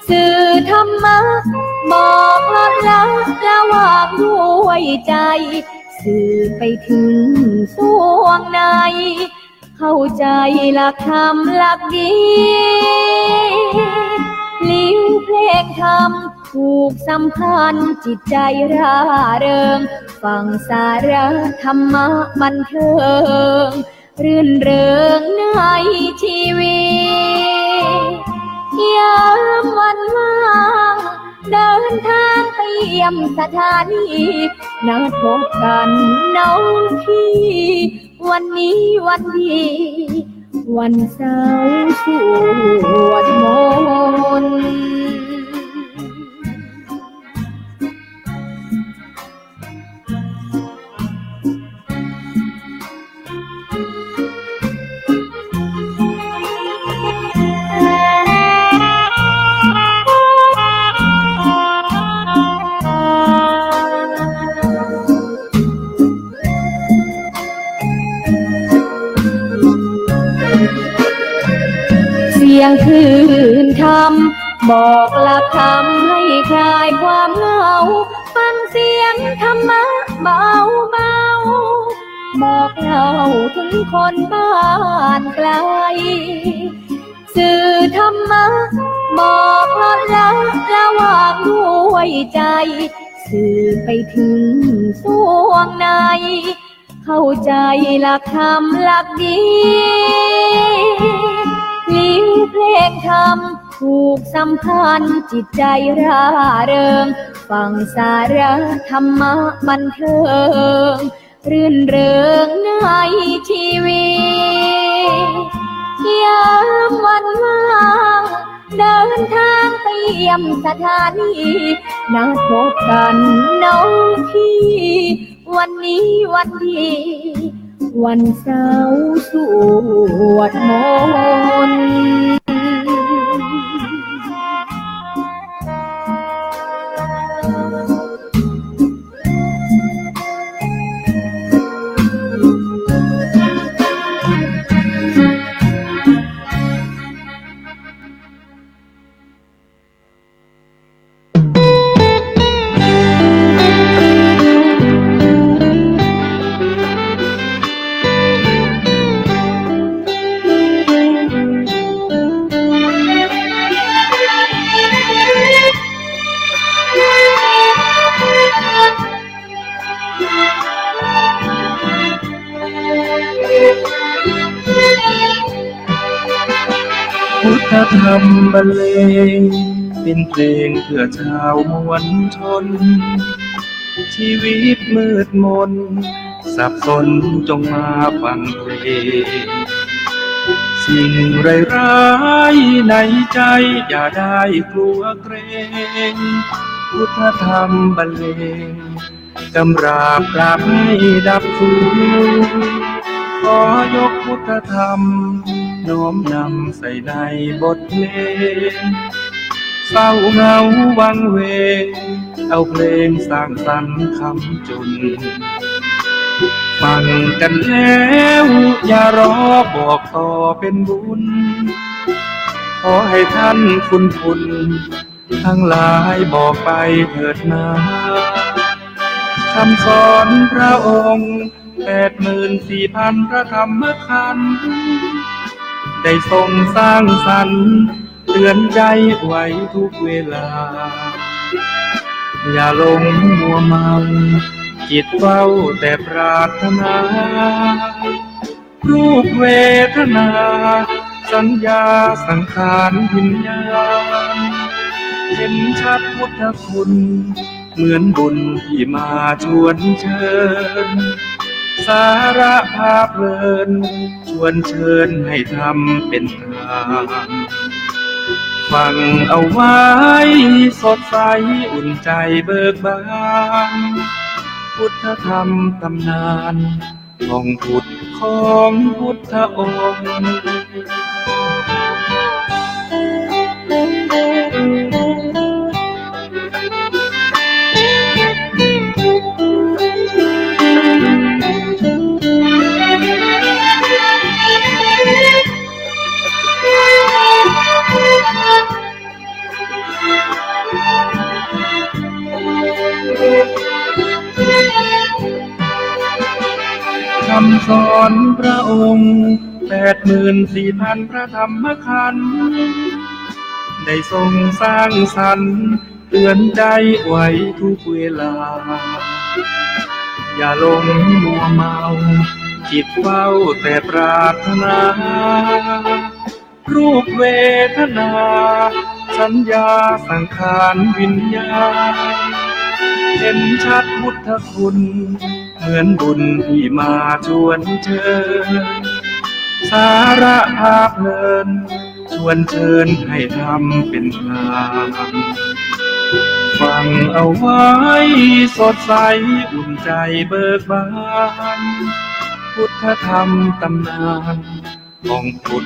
สื่อธรรมะบอกลดละระหว่างด้วยใจสื่อไปถึงสวงในเข้าใจหลักธรรมหลักดีลิ้วเพลงธรรมผูกสัมพันธ์จิตใจร่าเริงฟังสาระธรรมะบันเทิงรื่นเริงในชีวิตยามวันว่างเดินทางไปเยี่ยมสถานีนัดพบกันน้องพี่วันนี้วันดีวันเสาร์สวดมนต์ เสียงคลื่นธรรมบอกหลักธรรมให้คลายความเหงาฟังเสียงธรรมะเบาเบาบอกเล่าถึงคนบ้านไกลสื่อธรรมะบอกลดละระหว่างด้วยใจสื่อไปถึงสวงในเข้าใจหลักธรรมหลักดีลิ้วเพลงธรรมผูกสัมพันธ์จิตใจร่าเริงฟังสาระธรรมะบันเทิงรื่นเริงในชีวิตยามวันว่างเดินทางไปเยี่ยมสถานีนัดพบกันน้องพี่วันนี้วันดีวันเสาร์สวดมนต์พุทธธรรมบรรเลงเป็นเพลงเพื่อชาวมวลชนชีวิตมืดมนสับสนจงมาฟังเพลงสิ่งร้ายในใจอย่าได้กลัวเกรงพุทธธรรมบรรเลงกำราบกราบให้ดับสูญขอยกพุทธธรรมน้อมนำใส่ในบทเพลงเศร้าเหงาวังเวงเอาเพลงสร้างสรรค์คำจุนฟังกันแล้วอย่ารอบอกต่อเป็นบุญขอให้ท่านคุณทั้งหลายบอกไปเถิดนาคำสอนพระองค์84,000 พระธรรมขันธ์ได้ทรงสร้างสรรค์เตือนใจไว้ทุกเวลาอย่าหลงมัวเมาจิตเฝ้าแต่ปรารถนารูปเวทนาสัญญาสังขารวิญญาณเห็นชัดพุทธคุณเหมือนบุญที่มาชวนเชิญสาระภาพเพลินชวนเชิญให้ทำเป็นทางฟังเอาไว้สดใสอุ่นใจเบิกบานพุทธธรรมตำนานของพุทธของพุทธองค์ รพระองค์84,000 พระธรรมขันธ์ได้ทรงสร้างสรรค์เตือนใจไว้ทุกเวลาอย่าหลงมัวเมาจิตเฝ้าแต่ปรารถนารูปเวทนาสัญญาสังขารวิญญาณเห็นชัดพุทธคุณเหมือนบุญที่มาชวนเชิญสาระภาพเพลินชวนเชิญให้ทำเป็นงานฟังเอาไว้สดใสอุ่นใจเบิกบานพุทธธรรมตำนานของพุทธ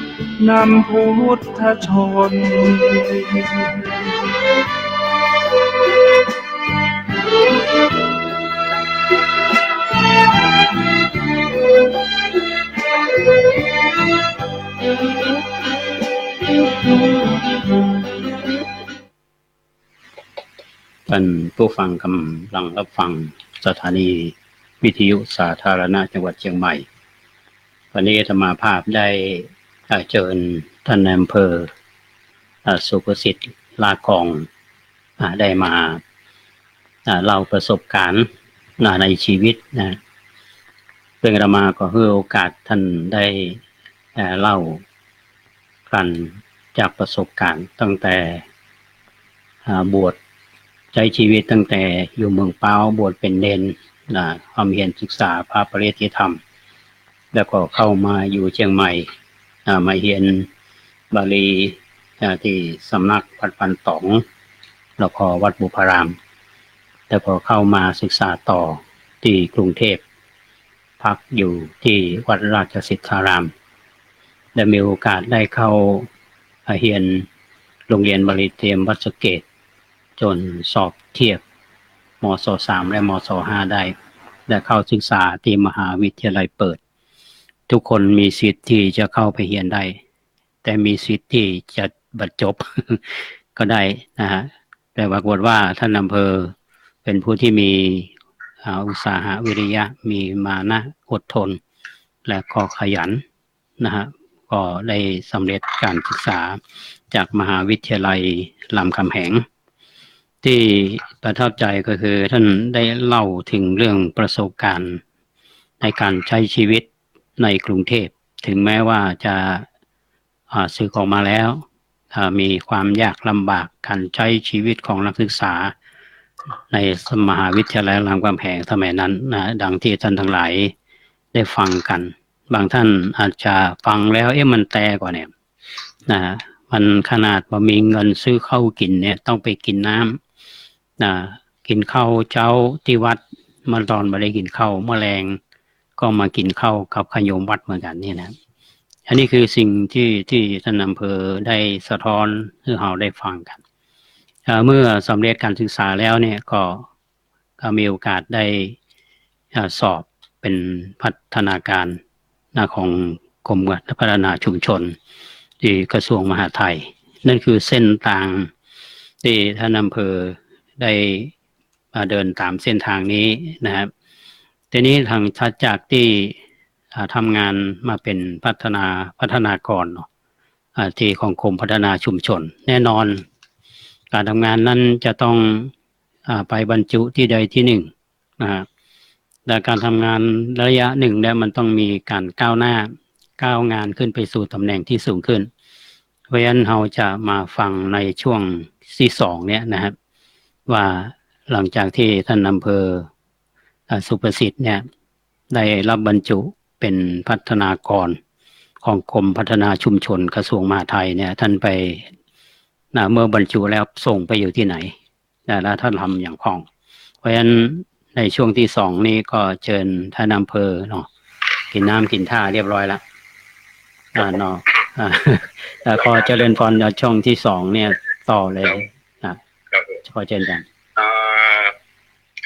นำพุทธชนท่านผู้ฟังกำลังรับฟังสถานีวิทยุสาธารณะจังหวัดเชียงใหม่วันนี้อาตมาภาพได้เชิญท่านนายอำเภอสุประสิทธิ์ลากองได้มาเล่าประสบการณ์ในชีวิตนะซึ่งอาตมาก็ให้โอกาสท่านได้เล่ากันจากประสบการณ์ตั้งแต่บวชใช้ชีวิตตั้งแต่อยู่เมืองเปาบวชเป็นเนนความเรียนศึกษาพระปริยัติธรรมแล้วก็เข้ามาอยู่เชียงใหม่มาเรียนบาลีที่สำนักวัดปันตองแล้วก็วัดบุพารามแล้วก็เข้ามาศึกษาต่อที่กรุงเทพพักอยู่ที่วัดราชสิทธารามและมีโอกาสได้เข้าเรียนโรงเรียนบาลีเตรียมวัดสะเกษจนสอบเทียบมศ.3 และมศ.5 ได้และเข้าศึกษาที่มหาวิทยาลัยเปิดทุกคนมีสิทธิ์ที่จะเข้าไปเรียนได้แต่มีสิทธิ์ที่จะบรรจบ ก็ได้นะฮะแต่ปรากฏว่าท่านอำเภอเป็นผู้ที่มีอุตสาหะวิริยะมีมานะอดทนและก็ขยันนะฮะก็ได้สำเร็จการศึกษาจากมหาวิทยาลัยรามคำแหงที่ประทับใจก็คือท่านได้เล่าถึงเรื่องประสบการณ์ในการใช้ชีวิตในกรุงเทพถึงแม้ว่าจะศึกออกมาแล้วมีความยากลำบากการใช้ชีวิตของนักศึกษาในมหาวิทยาลัยรามคำแหงสมัยนั้นนะดังที่ท่านทั้งหลายได้ฟังกันบางท่านอาจจะฟังแล้วมันแตกว่าเนี่ยนะมันขนาดว่ามีเงินซื้อข้าวกินเนี่ยต้องไปกินน้ำกินข้าวเช้าที่วัดมาตอนไม่ได้กินข้าวแมลงก็มากินข้าวกับขโยมวัดเหมือนกันนี่นะอันนี้คือสิ่งที่ท่านอำเภอได้สะท้อนให้เราได้ฟังกันเมื่อสำเร็จการศึกษาแล้วเนี่ยก็มีโอกาสได้สอบเป็นพัฒนาการของกรมพัฒนาชุมชนที่กระทรวงมหาดไทยนั่นคือเส้นทางที่ท่านอำเภอได้เดินตามเส้นทางนี้นะครับทีนี้ทางชัดจากที่ทำงานมาเป็นพัฒนากรที่ของกรมพัฒนาชุมชนแน่นอนการทำงานนั้นจะต้องไปบรรจุที่ใดที่หนึ่งนะครับแต่การทำงานระยะหนึ่งแล้วมันต้องมีการก้าวงานขึ้นไปสู่ตำแหน่งที่สูงขึ้นเพราะฉะนั้นเราจะมาฟังในช่วงที่2เนี่ยนะครับว่าหลังจากที่ท่านอำเภอสุประสิทธิ์เนี่ยได้รับบรรจุเป็นพัฒนากรของกรมพัฒนาชุมชนกระทรวงมหาดไทยเนี่ยท่านไปเมื่อบรรจุแล้วส่งไปอยู่ที่ไหนแล้วท่านทำอย่างคล่องเพราะฉะนั้นในช่วงที่2นี้ก็เชิญท่านอำเภอเนาะกินน้ำกินท่าเรียบร้อยแล้วเนาะขอเจริญพรช่วงที่2เนี่ยต่อเลยขอเชิญกัน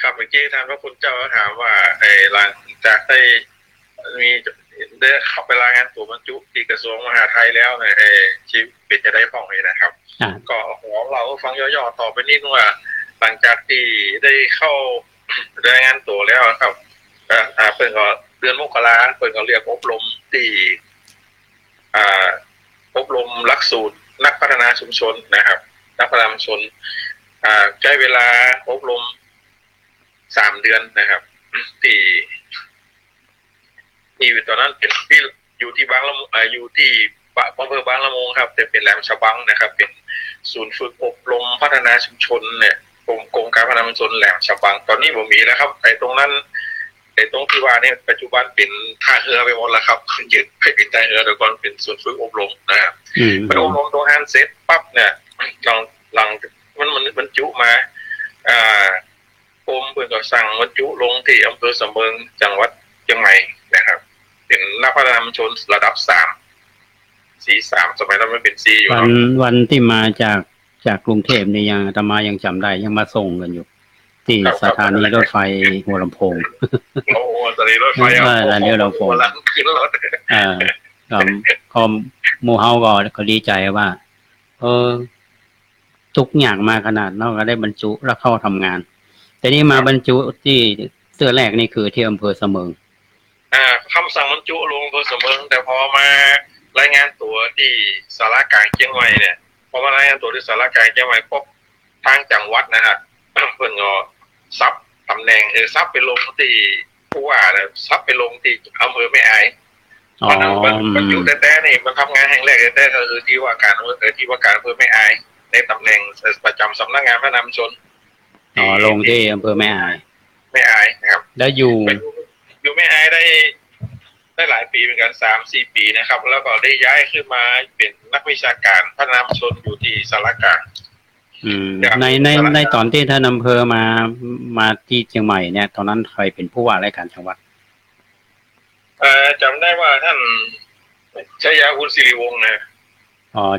ครับเมื่อกี้ท่านพระคุณเจ้าถามว่าหลังจากได้เข้าไปรายงานตัวบรรจุที่กระทรวงมหาดไทยแล้วเนี่ยชีวิตเป็นจะได้พ้องเลยนะครับก็ของเราฟังย่อๆต่อไปนิดนึงว่าหลังจากที่ได้เข้ารายงานตัวแล้วครับเพิ่งก็ เดือนมกราเปิดก็เรียกอบรมที่อบรมหลักสูตรนักพัฒนาชุมชนนะครับนักพัฒนาชุมชนใช้เวลาอบรม3 เดือนนะครับที่ตอนนั้นเป็นที่อยู่ที่บางละมุงอยู่ที่อำเภอบางละมุงครับแต่เป็นแหลมฉบังนะครับเป็นศูนย์ฝึกอบรมพัฒนาชุมชนเนี่ยกรมการพัฒนาชุมชนแหลมฉบังตอนนี้ผมมีแล้วครับไอ้ตรงนั้นไอ้ตรงที่ว่าเนี่ยปัจจุบันเป็นท่าเรือไปหมดแล้วครับยึดไปเป็นท่าเรือแต่ก่อนเป็นศูนย์ฝึกอบรมนะครับไปอบรมตรงนั้นเสร็จปั๊บเนี่ยหลังมันจุมากรมเพื่อนก็สั่งบรรจุลงที่อำเภอสำเริงจังหวัดเชียงใหม่นะครับเป็นนักพัฒนาชุมชนระดับ3 สมัยนั้นมันเป็น4อยู่วันที่มาจากกรุงเทพเนี่ยยังอาตมายังจำได้ยังมาส่งกันอยู่ที่สถานีรถไฟหัวลำโพงโอ้สถานีรถไฟสถานีรถไฟหลังขึ้นรถก็หมู่เฮาก็ดีใจว่าทุกอย่างมาขนาดเราก็ได้บรรจุแล้วเข้าทำงานแต่นี่มาบรรจุที่เสื้อแรกนี่คือที่อำเภอเสมิงคำสั่งบรรจุลงอำเภอเสมิงแต่พอมารายงานตัวที่สารกลางเชียงใหม่เนี่ยพอมารายงานตัวที่สารกลางเชียงใหม่พบทางจังหวัดนะฮะเพิ่นก็ซับตำแหน่งซับไปลงที่ผู้ว่าเนี่ยซับไปลงที่อำเภอแม่อายเพราะนั้นมันอยู่แต่นี่มันทำงานแห่งแรกแต่ก็คือที่ว่าการอำเภอแม่อายในตำแหน่งประจำสำนักงานพัฒนาชุมชนลงที่อำเภอแม่อายนะครับแล้วอยู่แม่อายได้หลายปีเหมือนกัน3-4 ปีนะครับแล้วก็ได้ย้ายขึ้นมาเป็นนักวิชาการพัฒนาชุมชนอยู่ที่สารกลางในตอนที่ท่านอำเภอมาที่เชียงใหม่เนี่ยตอนนั้นใครเป็นผู้ว่าราชการจังหวัดจำได้ว่าท่านชัยยาภูลศิริวงศ์นะ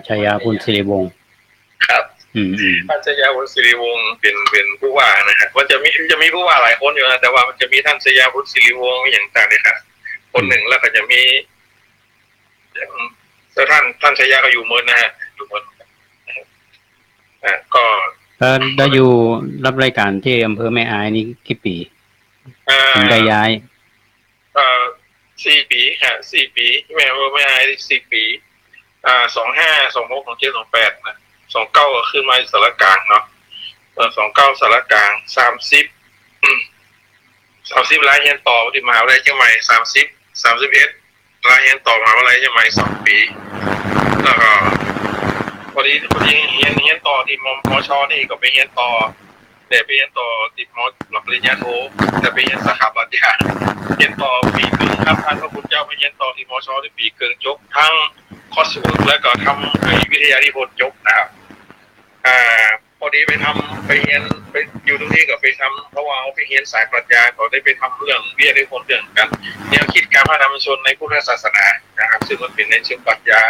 ชัยยาภูลศิริวงศ์ครับท่านชัยยาภูลศิริวงศ์เป็นผู้ว่านะฮะมันจะมีผู้ว่าหลายคนอยู่นะแต่ว่ามันจะมีท่านชัยยาภูลศิริวงศ์อย่างต่างเลยครับคนหนึ่งแล้วก็จะมีแต่ท่านชัยยาก็อยู่เมืองนะฮะอยู่เมืองก็ได้อยู่รับรายการที่อำเภอแม่อายนี่กี่ปีได้ย้าย4 ปีค่ะ4 ปีแม่อาย4 ปี25 26 27 28นะ29ก็ขึ้นมาสารกลางเนาะ29สารกลาง30รายเรียนต่อที่มหาวิทยาลัยเชียงใหม่31รายเรียนต่อมหาวิทยาลัยเชียงใหม่2 ปีแล้วก็พอดีเรียนต่อที่มช.นี่ก็ไปเรียนต่อแต่ไปเรียนต่อติดม.หลักปริญญาโทแต่ไปเรียนสถาปัตยเรียนต่อปีครึ่งครับท่านพระคุณเจ้าไปเรียนต่อที่มช.ที่ปีครึ่งจบทั้งคอร์สเวิร์กแล้วก็ทำวิทยานิพนธ์จบนะครับพอดีไปเรียนไปอยู่ตรงนี้ก็ไปทำเพราะว่าเอาไปเรียนสายปรัชญาก็ได้ไปทำเรื่องวิทยานิพนธ์เรื่องกันแนวคิดการพัฒนาชุมชนในพุทธศาสนานะครับซึ่งมันเป็นในเชิงปรัชญา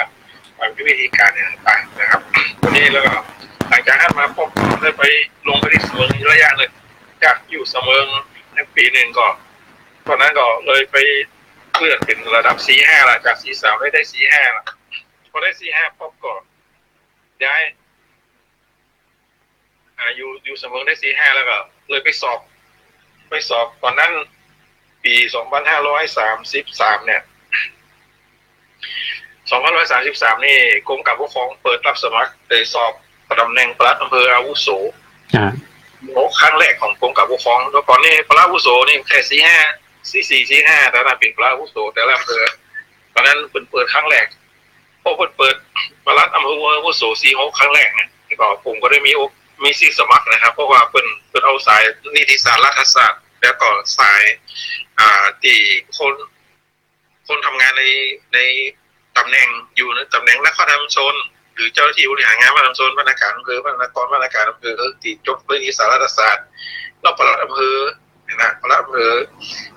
วิธีการต่างๆนะครับวันนี้แล้วก็หลังจากนั้นมาพบได้ไปลงไปที่เสมิงระยะหนึ่งจากอยู่เสมิงในปีหนึ่งก็ตอนนั้นก็เลยไปเลื่อนเป็นระดับ4-5ละจาก4-3ได้4-5ละพอได้4-5ปุ๊บก็ย้ายอยู่เสมิงได้4-5แล้วก็เลยไปสอบตอนนั้นปี2533เนี่ย2533นี่กรมการปกครองเปิดรับสมัครได้สอบตำแหน่งปลัดอำเภออาวุโสครั้งแรกของกรมการปกครองแล้วก่อนนี้ปลัดอาวุโสนี่แค่4-5แต่นั้นเป็นปลัดอาวุโสแต่ละอำเภอตอนนั้นเปิดครั้งแรกพอเปิดปลัดอำเภออาวุโส4-6ครั้งแรกเนี่ยก็ผมก็ได้มีสิทธิ์สมัครนะครับเพราะว่าเพิ่นเอาสายนิติศาสตร์รัฐศาสตร์แล้วก็สายที่คนทำงานในตำแหน่งอยู่ในตำแหน่งนักพัฒนาชุมชนหรือเจ้าหน้าที่บริหารงานพัฒนาชุมชนพนักงานอำเภอพนักงานอำเภอที่จบปริญญาสารรัฐศาสตร์แล้วปลัดอำเภอนะปลัดอำเภอ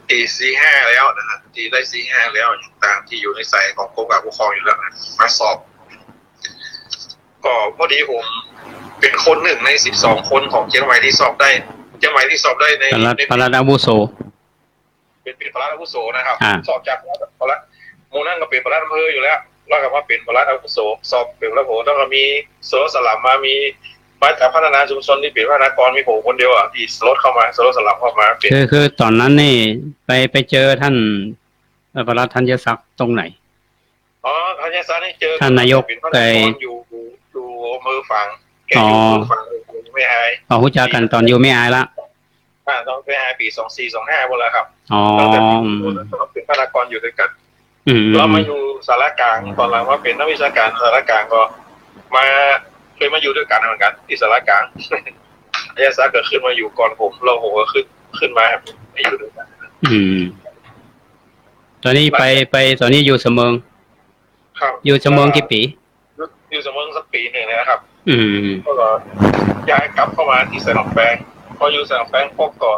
ที่4-5แล้วนะที่ได้4-5แล้วต่างที่อยู่ในสายของกรมการปกครองอยู่แล้วนะมาสอบก็พอดีผมเป็นคนหนึ่งใน12 คนของเชียงใหม่ที่สอบได้ในปลัดอาวุโสเป็นปลัดอาวุโสนะครับสอบจากปลัดโมนั่นก็เป็นปลัดอำเภออยู่แล้วแล้วก็มาเป็นปลัดอาวุโสสอบเป็นแล้วผมต้องมีโซโลสลับมามีฝ่ายการพัฒนาชุมชนที่เป็นพัฒนากรมีผมคนเดียวอ่ะที่โซโลสลับเข้ามาเป็นคือตอนนั้นนี่ไปเจอท่าน ปลัดธัญศักดิ์ตรงไหนอ๋อธัญศักดิ์นี่เจอท่านนายกไก่อยู่มือฝั่งแกอยู่มือฝั่งไม่อายรู้จักกันตอนอยู่ไม่อายละต้องไม่อายปี2425หมดแล้วครับตั้งแต่เป็นพนักงานอยู่ด้วยกันแล้วมาอยู่สารกลางตอนหลังว่าเป็นนักวิชาการสารกลางก็มาเคยมาอยู่ด้วยกันเหมือนกันที่สารกลางธัญศักดิ์ก็ขึ้นมาอยู่ก่อนผมเราผมก็ขึ้นมาอยู่ด้วยกันตอนนี้ไปตอนนี้อยู่เสมิงครับอยู่เสมิงกี่ปีอยู่เสมิงสักปีหนึ่งนะครับก็ย้ายกลับเข้ามาที่สนามแปงพออยู่สนามแปงพวกก็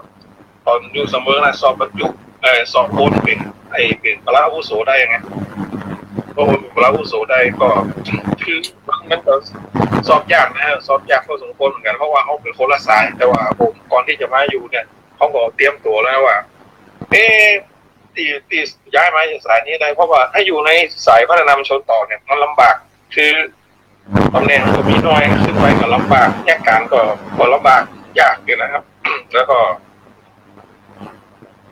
ตอนอยู่เสมิงนะสอบบรรจุสอบโค้ดเป็นปลัดอาวุโสได้ยังไงพอเป็นปลัดอาวุโสได้ก็คือมันก็สอบยากนะสอบยากพอสมควรเหมือนกันเพราะว่าเขาเป็นคนละสายแต่ว่าผมก่อนที่จะมาอยู่เนี่ยเขาก็เตรียมตัวแล้วว่าตีย้ายมาสายนี้ได้เพราะว่าถ้าอยู่ในสายพัฒนาชนต่อเนี่ยมันลำบากคือตำแหน่งก็มีน้อยขึ้นไปก็ลำบากแยกการก็ลำบากยากอยู่นะครับ แล้วก็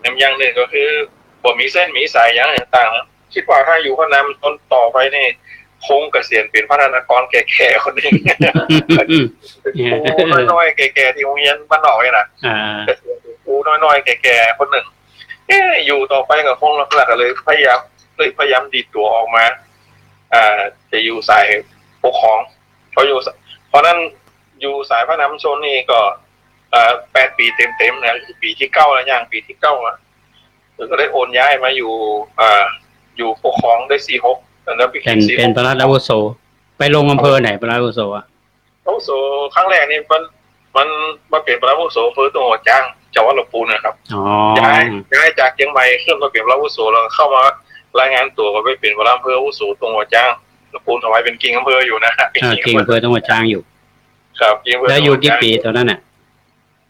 อย่างหนึ่งก็คือบ่มีเส้นมีสายอย่างต่างๆคิดว่าถ้าอยู่พัฒนาชนต่อไปนี่คงเกษียณเป็นพัฒนากรแก่ๆคนหนึ่งครูน้อยๆแก่ๆที่โรงเรียนบ้านนอกเนี่ยนะครูน้อยๆแก่ๆคนหนึ่งอยู่ต่อไปกับคงลักษณะเลยพยายามดีดตัวออกมาจะอยู่สายปกครองเพราะนั้นอยู่สายพระนำชนนี่ก็8 ปีเต็มๆนะปีที่9แล้วย่างปีที่9แล้วก็ได้โอนย้ายมาอยู่ปกครองได้46แล้วเป็นปลัดอาวุโสไปลงอำเภอไหนปลัดอาวุโสอาวุโสครั้งแรกนี่มันมาเป็นปลัดอาวุโสอำเภอตรงหัวจ้างจังหวัดลำพูนนะครับย้ายจากเชียงใหม่ขึ้นมาเป็นปลัดอาวุโสแล้วเข้ามารายงานตัวก็ไปเป็นปลัดอำเภออาวุโสตรงหัวจ้างลำพูนถวายเป็นกิ่งอำเภออยู่นะกิ่งอำเภอตรงหัวจ้างอยู่ครับแล้วอยู่กี่ปีตอนนั้นน่ะ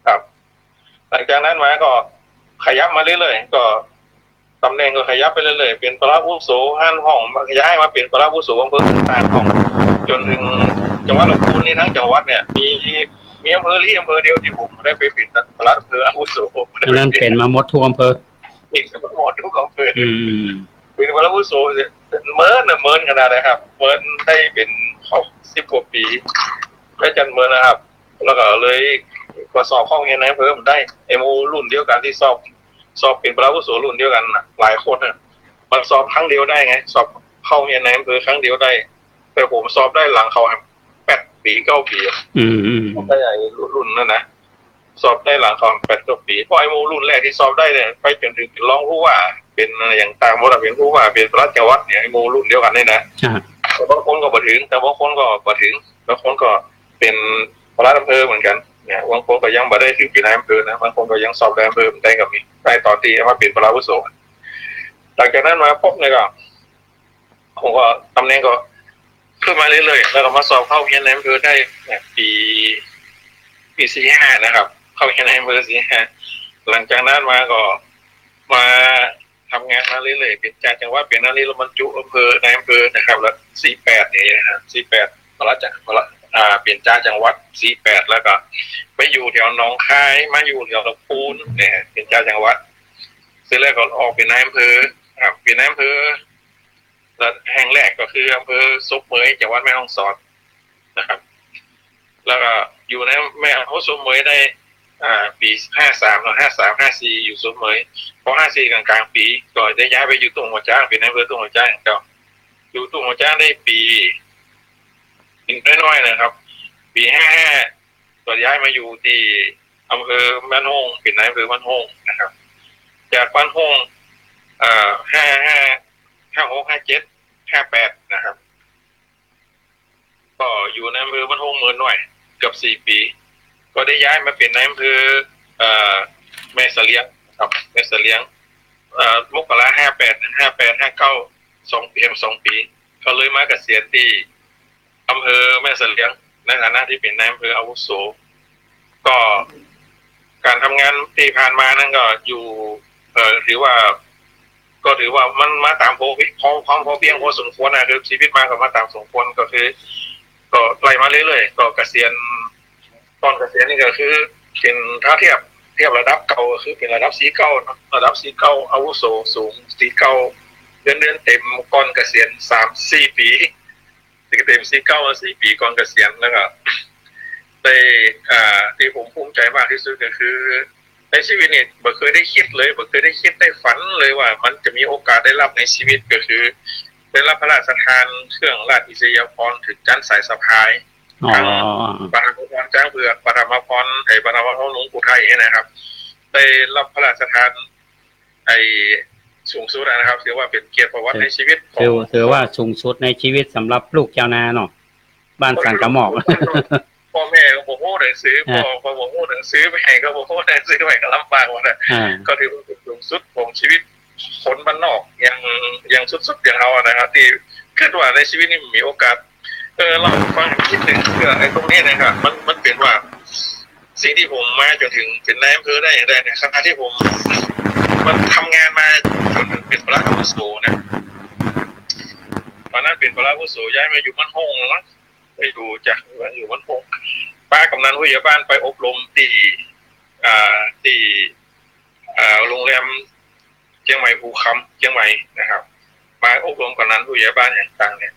ครับหลังจากนั้นมาก็ขยับมาเรื่อยๆก็ตำแหน่งก็ขยับไปเรื่อยๆเป็นปลัดอาวุโสห้านห้องย้ายมาเป็นปลัดอาวุโสอำเภอต่างๆของจนถึงจังหวัดลำพูนนี่ทั้งจังหวัดเนี่ยมีอำเภออำเภอเดียวที่ผมได้ไปเป็นปลัดอำเภออาวุโสนั่นเป็นมาหมดทุกอำเภออีกหมดทุกอำเภอเป็นปลัดอาวุโสเมินขนาดไหนครับเมินได้เป็น10 กว่าปีได้จันเมินนะครับแล้วก็เลยก็สอบเข้าเรียนในอำเภอมันได้MOรุ่นเดียวกันที่สอบเป็นปลัดอาวุโสรุ่นเดียวกันหลายคนน่ะมันสอบครั้งเดียวได้ไงสอบเข้าเรียนในอำเภอครั้งเดียวได้แต่ผมสอบได้หลังเขา8 ปี 9 ปีได้ใหญ่รุ่นนั่นนะสอบได้หลังเขา8 9 ปีเพราะMOรุ่นแรกที่สอบได้เนี่ยไปจนถึงรองผู้ว่าเป็นอย่างต่างหมดเป็นผู้ว่าเป็นปลัดจังหวัดเนี่ยMOรุ่นเดียวกันได้นะบางคนก็บ่ถึงแต่บางคนก็บ่ถึงบางคนก็เป็นปลัดอำเภอเหมือนกันเนี่ยบางคนก็ยังบ่ได้ถึงเป็นนายอำเภอนะบางคนก็ยังสอบได้อำเภอได้ก็มีได้ตอนที่มาเป็นปลัดอาวุโสหลังจากนั้นมาพบเนี่ยก็ผมก็ตำแหน่งก็ขึ้นมาเรื่อยๆแล้วก็มาสอบเข้าเรียนในอำเภอได้ปี45นะครับเข้าเรียนในอำเภอ45หลังจากนั้นมาก็มาทำงานมาเรื่อยๆเป็นจังหวัดเป็นนฤบรรจุอำเภอในอำเภอนะครับแล้ว48นี่นะครับ48ปลัดเป็นจังหวัด48แล้วก็ไปอยู่แถวหนองคายมาอยู่แถวลำพูนเนี่ยเป็นจังหวัดเสร็จแล้วก็ออกเป็นนายอำเภอครับเป็นนายอำเภอแล้วแห่งแรกก็คืออำเภอซบเมยจังหวัดแม่ฮ่องสอนนะครับแล้วก็อยู่ในแม่ฮ่องซบเมยได้ปี53แล้ว53 54อยู่ซบเมยพอ54กลางๆปีก็ได้ย้ายไปอยู่ตรงหัวจ้างเป็นนายอำเภอตรงหัวจ้างก็อยู่ตรงหัวจ้างได้ปีน้อยๆนะครับปี55ก็ย้ายมาอยู่ที่อำเภอบ้านโฮงเป็นนายอำเภอบ้านโฮงนะครับจากบ้านโฮง56 57 58นะครับก็อยู่ในอำเภอบ้านโฮงเมืองหน่อยเกือบ4 ปีก็ได้ย้ายมาเป็นนายอำเภอแม่เสลียงครับแม่เสลียงมกรา58 59 2 ปีก็เลยมาเกษียณที่อำเภอแม่เสลียงในฐานะที่เป็นนายอำเภออาวุโสก็การทำงานที่ผ่านมานั่นก็อยู่ถือว่ามันมาตามพอเพียงพอสมควรนะคือชีวิตมาก็มาตามสมควรก็คือก็ไล่มาเรื่อยๆก็เกษียณตอนเกษียณนี่ก็คือเป็นถ้าเทียบระดับเก่าก็คือเป็นระดับสีเก่าระดับสีเก่าอาวุโสสูงสีเก่า เดือนเต็มก่อนเกษียณ3-4 ปีเต็ม4-9-4 ปีก่อนเกษียณแล้วก็ได้ที่ผมภูมิใจมากที่สุดก็คือในชีวิตนี่บ่เคยได้คิดเลยบ่เคยได้คิดได้ฝันเลยว่ามันจะมีโอกาสได้รับในชีวิตก็คือได้รับพระราชทานเครื่องราชอิสริยาภรณ์ถึงจันทร์สายสะพายทั้งปฐมพรจ้างเผือกปฐมพรปฐมพรหลวงปู่ไทยนะครับได้รับพระราชทานสูงสุดนะครับถือว่าเป็นเกียรติประวัติในชีวิตถือว่าสูงสุดในชีวิตสำหรับลูกเจ้านาเนาะบ้านสันกระหมอกพ่อแม่ก็บ่ฮู้หนังสือพ่อก็บ่ฮู้หนังสือแม่ก็บ่ฮู้หนังสือไว้ก็ลำบากหมดน่ะก็ถือว่าเป็นสูงสุดของชีวิตคนบ้านนอกยังสุดๆอย่างเรานะครับที่คิดว่าในชีวิตนี้มีโอกาสเราฟังคิดถึงตรงนี้นะครับมันเป็นว่าสิ่งที่ผมมาจนถึงเป็นนายอำเภอได้อย่างไรเนี่ยขณะที่ผมมันทำงานมาจนถึงเป็นพระอาวุโสนะตอนนั้นเป็นพระอาวุโสย้ายมาอยู่บ้านห้องนะไปดูจากอยู่บ้านห้องป้ากำนันผู้ใหญ่บ้านไปอบรมที่โรงแรมเชียงใหม่ภูคำเชียงใหม่นะครับมาอบรมกำนันผู้ใหญ่บ้านอย่างต่างเนี่ย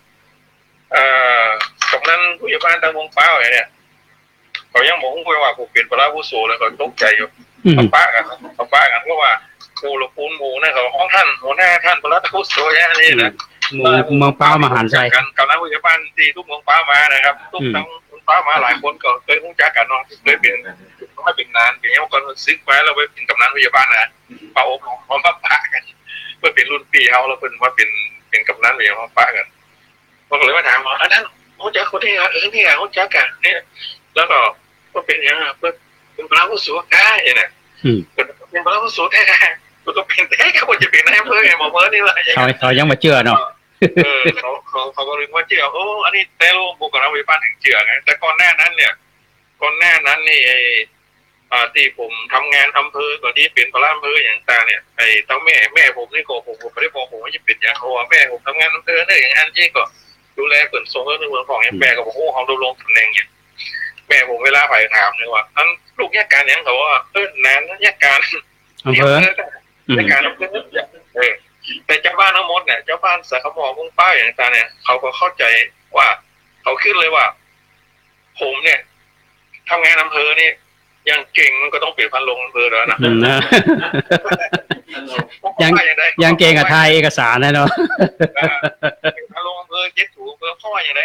กำนันผู้ใหญ่บ้านตำบลฟ้าเนี่ยเขายังบอกว่าผมเป็นพระอาวุโสแล้วก็ตกใจอยู่เขาป้ากันเพราะว่าครูหลวงปู่หมู่นะเขาห้องท่านหัวหน้าท่านพระอาวุโสอย่างนี้นะเมืองป้ามหาชัยกันกำนันผู้ใหญ่บ้านที่ทุกเมืองป้ามานะครับทุกทั้งเมืองป้ามาหลายคนก็เคยรู้จักกันเนาะเคยเป็นไม่เป็นนานเป็นยังคนซึกไว้เราไปเป็นกำนันผู้ใหญ่บ้านนะเขาอบรมเขามาป้ากันเพื่อเป็นรุ่นพี่เขาแล้วเป็นว่าเป็นกำนันผู้ใหญ่บ้านป้ากันผมก็เลยมาถามว่าอันนั้นรู้จักคนที่นี่รู้จักกันเนี่ยแล้วก็เป็นยังไงเป็นพระผู้สูงได้เนี่ยเป็นพระผู้สูงแท้ก็เป็นแท้เขาจะเป็นนายอำเภอไงหมอเมื่อนี่แหละเขายังมาเชื่อเนาะเขาก็เลยว่าเชื่อโอ้อันนี้แต่ลูกบุกกับเราไปบ้านถึงเชื่อไงแต่ก่อนหน้านั้นนี่ที่ผมทำงานอำเภอก่อนที่เป็นพระอำเภออย่างต่างเนี่ยตั้งแม่ผมนี่ก็ผมไม่ได้บอกผมว่าจะเป็นอย่างเขาแม่ผมทำงานอำเภอเนี่ยอย่างนั้นที่ก็ดูแลเปิดส่งเรื่องเมืองของแม่ก็บอกโอ้เขาดำรงตำแหน่งเนี่ยแม่ผมเวลาไปถามเลยว่าท่านลูกแยกการยังเขาว่านานแยกการอำเภอแยกการอำเภอแต่เจ้าบ้านทั้งหมดเนี่ยเจ้าบ้านสาขาหมอมุ่งป้าอย่างต่างเนี่ยเขาก็เข้าใจว่าเขาคิดเลยว่าผมเนี่ยทำงานอำเภอนี่ยังเก่งมันก็ต้องเปลี่ยนพันลงอำเภอแล้วนะยังเก่งกับไทยเอกสารนะเนาะพันลงอำเภอเจ็ดถูกเพราะว่าอย่างไร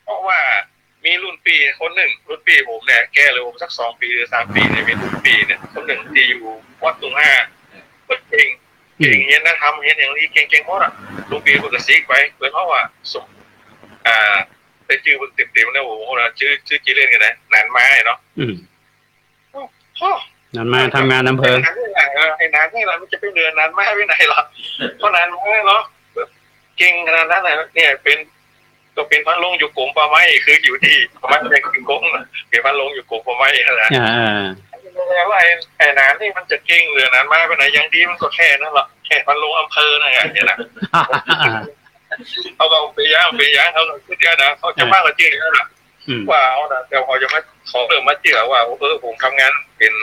เพราะว่ามีรุ่นปีคนหนึ่งรุ่นปีผมเนี่ยแก้เลยผมสัก2 ปีหรือ3 ปีเนี่ยมีรุ่นปีเนี่ยคนหนึ่งที่อยู่วัดตุงห้าเก่งเงี้ยนะทำเงี้ยอย่างนี้เก่งหมดอ่ะรุ่นปีผมก็ซีกไปเพราะว่าส่งแต่ชื่อมันเต็มๆนะผมว่าชื่อกี่เล่นกันนะนานมาเนาะนานมาทำงานอำเภอไอ้นานนี่เราจะไปเดินนานมาไปไหนหรอเพราะนานมาเนาะเก่งขนาดนั้นเนี่ยก็เป็นพันลงอยู่กลุ่มป่าไม้คืออยู่ที่ป่าไม้เป็นกงเป็นพันลงอยู่กลุ่มป่าไม้นะแต่ว่าไอ้นานนี่มันจะเก่งหรือนานมาไปไหนยังดีมันก็แค่นั้นแหละแค่พันลงอำเภอนะอย่างนี้นะเขาก็ไปย่างเขาคิดเยอะนะเขาจะมากกว่าจริงแล้วล่ะว่าเอานะแต่พอจะมาขอเริ่มมาเชื่อว่าผมทำงานเป็น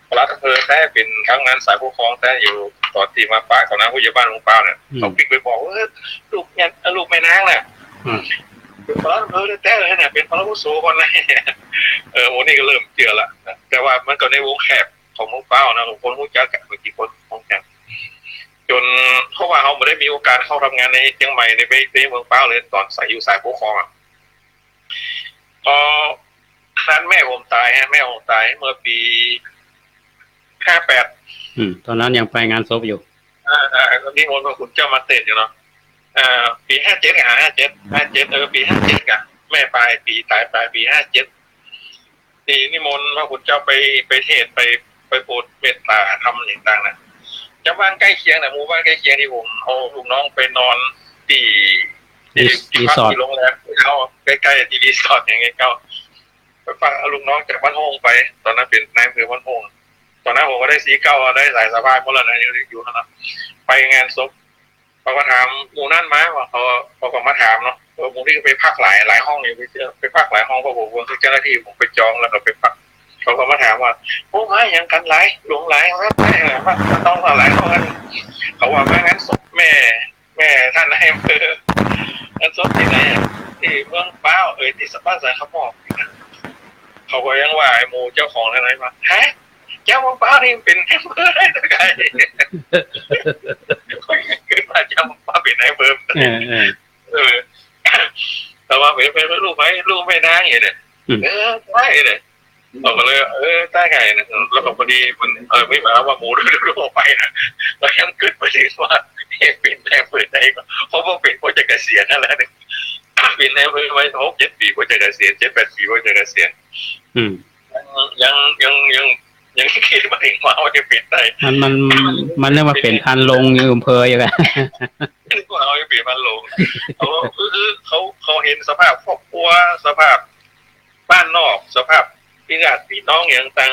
ปลัดอำเภอแต่เป็นทำงานสายปกครองแต่อยู่ตอนที่มาป่าเขานะผู้ใหญ่บ้านลุงเปาเนี่ยเขาปิดไปบอกลูกเนี่ยลูกแม่นางเนี่ยเป็นพระอำเภอแต่เลยเนี่ยเป็นพระผู้สูงคนเลยโอ้นี่ก็เริ่มเชื่อละแต่ว่ามันก็ในวงแคบของลุงเปานะคนรู้จักกันกี่คนของแคบจนเพราะว่าเขาไม่ได้มีโอกาสเข้าทำงานในเชียงใหม่ในเมืองเปาเลยตอนสายอยู่สายปกครองพอนั้นแม่ผมตายเมื่อปี58ตอนนั้นยังไปงานศพอยู่ตอนนี้มนต์พระคุณเจ้ามาเตะอยู่เนาะปี57ปี57กันแม่ปลายปีตายปลายปี57นี่นิมนต์พระคุณเจ้าไปเทศไปโปรดเมตตาทำอย่างต่างนะเจ้าบ้านใกล้เคียงนะหมู่บ้านใกล้เคียงที่ผมเอาลูกน้องไปนอนที่รีสอร์ทโรงแรมเขาใกล้ๆที่รีสอร์ทอย่างเงี้ยเขาไปฟังเอาลูกน้องจากบ้านโฮงไปตอนนั้นเป็นนายอำเภอบ้านโฮงตอนนั้นผมก็ได้ได้สายสะพายเพราะเราอยู่นะไปงานศพเขาก็ถามหมู่นั่นมาว่าเขาก็มาถามเนาะหมู่ที่ไปพักหลายห้องอยู่ไปพักหลายห้องเพราะผมคือเจ้าหน้าที่ผมไปจองแล้วก็ไปพักเขาก็มาถามว่าโอ้ยยังกันหลายหลวงหลายครับไม่ต้องหลายห้องกันเขาว่าไม่งั้นศพแม่ แม่ท่านนายอำเภอท่านซบที่ไหนอะที่เมืองเป้าที่สะพานสายขมอกเขาก็ยังว่าไอ้หมูเจ้าของอะไรมาฮะเจ้าเมืองเป้านี่เป็นนายอำเภอได้ยังไงก็ยังเกิดมาเจ้าเมืองเป้าเป็นนายอำเภอแต่ว่าเป็นลูกไหมลูกไม่ได้ไงเนี่ยได้เลยเราก็เลยได้ไงนะแล้วก็พอดีมันไม่หมายว่าหมูดูออกไปนะเรายังเกิดประเด็นว่าเป็นแนวเปิดใจก็เพราะว่าเป็นโปรเจกต์เกษียณนั่นแหละเนี่ยเป็นแนวเปิดไว้6-7 ปีโปรเจกต์เกษียณ7-8 ปีโปรเจกต์เกษียณยังคิดมาถึงว่าจะปิดได้มันเรียกว่าเป็นพันลงอยู่อำเภออย่างไรนึกว่าเอาจะปิดพันลงเขาเห็นสภาพครอบครัวสภาพบ้านนอกสภาพพี่ญาติพี่น้องอย่างต่าง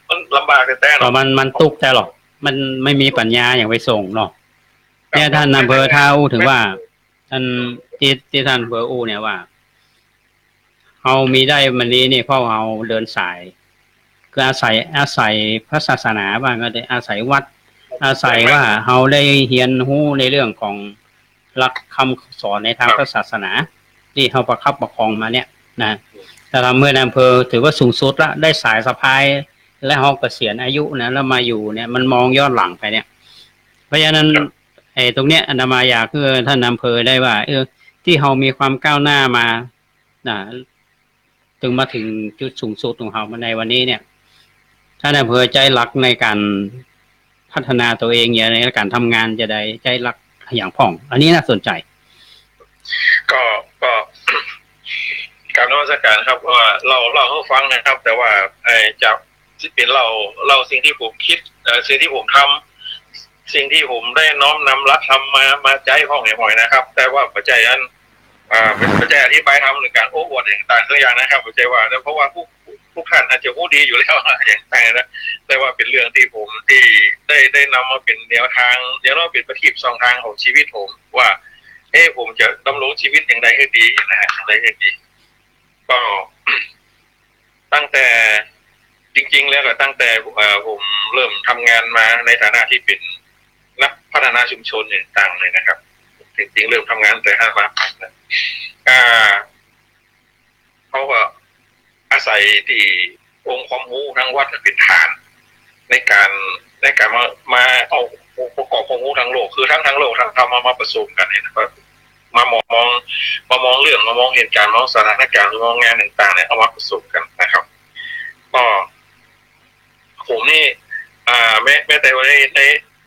มันลำบากแต่เนาะมันตุกแต่หรอกมันไม่มีปัญญาอย่างไปส่งเนาะเนี่ยท่านอำเภอเท่าถึงว่าท่านที่ท่านอำเภออูเนี่ยว่าเรามีได้มันนี้นี่เพราะเราเดินสายก็อาศัยพระศาสนาบ้างก็ได้อาศัยวัดอาศัยว่าเราได้เรียนรู้ในเรื่องของหลักคำสอนในทางพระศาสนาที่เราประคับประคองมาเนี่ยนะแต่ทำเมื่ออำเภอถือว่าสูงสุดละได้สายสะพายและเราเกษียณอายุนะแล้วมาอยู่เนี่ยมันมองย้อนหลังไปเนี่ยเพราะฉะนั้นตรงเนี้ยอาตมาอยากคือท่านอำเภอได้ว่าที่เรามีความก้าวหน้ามาถึงมาถึงจุดสูงสุดของเราในวันนี้เนี่ยท่านอำเภอใจรักในการพัฒนาตัวเองอย่างในการทำงานจะได้ใจรักอย่างพ่องอันนี้น่าสนใจก็การนมัสการครับว่าเราให้ฟังนะครับแต่ว่าจากเป็นเราสิ่งที่ผมคิดสิ่งที่ผมทำสิ่งที่ผมได้น้อมนำรักทำมาใจห้องหน่อยนะครับแต่ว่าปัจจัยนั้นเป็นปัจจัยอธิบายทำหรือการโอ้อวดต่างๆตัวอย่างนะครับปัจจัยว่าเพราะว่าผู้ท่านอาจจะรู้ดีอยู่แล้วอย่างต่างนะแต่ว่าเป็นเรื่องที่ผมที่ได้นำมาเป็นแนวทางเดี๋ยวเราเป็นประทีป2 ทางของชีวิตผมว่าผมจะดำรงชีวิตอย่างไรให้ดีนะฮะอะไรให้ดีก็ตั้งแต่จริงๆแล้วก็ตั้งแต่ผมเริ่มทำงานมาในฐานะที่เป็นนักพัฒนาชุมชนต่างๆเลยนะครับจริงๆเริ่มทำงานแต่5 ปีเขาก็อาศัยที่องค์ความรู้ทั้งวัดเป็นฐานในการมาเอาประกอบความรู้ทั้งโลกคือทั้งโลกทั้งธรรมมาผสมกันเนี่ยนะครับมามองเรื่องมามองเหตุการณ์มองสถานการณ์มองงานต่างๆเนี่ยเอามาผสมกันนะครับก็ผมนี่แม้แต่ว่าใน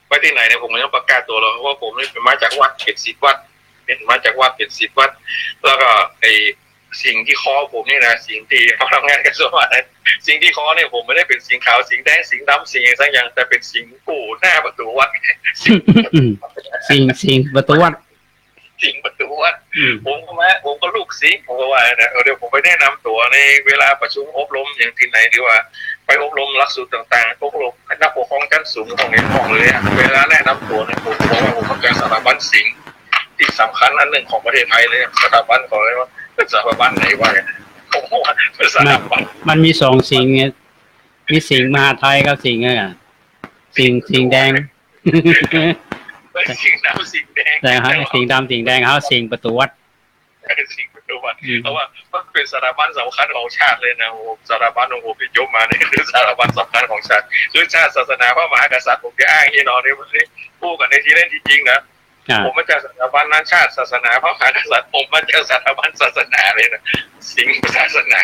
ไปที่ไหนเนี่ยผมยังประกาศตัวเราเพราะว่าผมนี่เป็นมาจากวัดเป็นศิษย์วัดเป็นมาจากวัดเป็นศิษย์วัดแล้วก็สิ่งที่คอผมนี่นะสิ่งที่เขาทำงานกันส่วนมากสิ่งที่คอเนี่ยผมไม่ได้เป็นสิ่งขาวสิ่งแดงสิ่งดำสิ่งสักอย่างแต่เป็นสิ่งกู่หน้าประตูวัดสิ่งประตูวัดสิ่งประตูวัดผมก็ลูกศิษย์ผมก็ว่านะเดี๋ยวผมไปแนะนำตัวในเวลาประชุมอบรมอย่างที่ไหนหรือว่าไปอบรมหลักสูตรต่างๆอบรมนักปกครองชั้นสูงของในห้องเลยเวลาแนะนำตัวเนี่ยผมบอกว่าผมเป็นสถาบันสิ่งที่สำคัญอันหนึ่งของประเทศไทยเลยสถาบันของอะไรวะเป็นสถาบันไหนวะผมว่าเป็นสถาบันมันมี2 สิ่งมีสิ่งมหาไทยกับสิ่งสิ่งแดงสิ่งดำสิ่งแดงแต่ฮะสิ่งดำสิ่งแดงเขาสิ่งประตูวัดสิ่งประตูวัดเพราะว่ามันเป็นสถาบันสำคัญของชาติเลยนะสถาบันของผมเป็นยกมาเนี่ยคือสถาบันสำคัญของชาติคือชาติศาสนาพระมหากษัตริย์ผมจะอ้างที่นอนเนี่ยมันพูดกันในที่เล่นที่จริงนะผมมาจากสถาบันนั้นชาติศาสนาพระมหากษัตริย์ผมมาจากสถาบันศาสนาเลยนะสิ่งศาสนา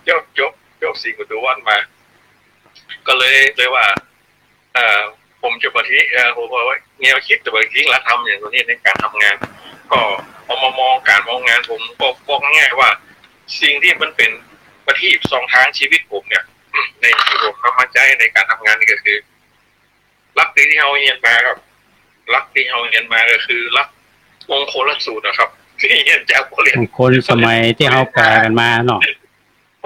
ยกสิ่งประตูวัดมาก็เลยว่าผมจะปฏิผมบอกว่าแนวคิดจะปฏิรัฐธรรมอย่างนี้ในการทำงานก็พอมามองการมองงานผมก็บอกง่ายๆว่าสิ่งที่มันเป็นประทีป2 ทางชีวิตผมเนี่ยในที่ผมทำมาใจในการทำงานนี่ก็คือรักที่เราเรียนมาครับรักที่เราเรียนมาก็คือรักมงคลสูตรนะครับที่เรียนจากมงคลสมัยที่เราแปลกันมาเนาะ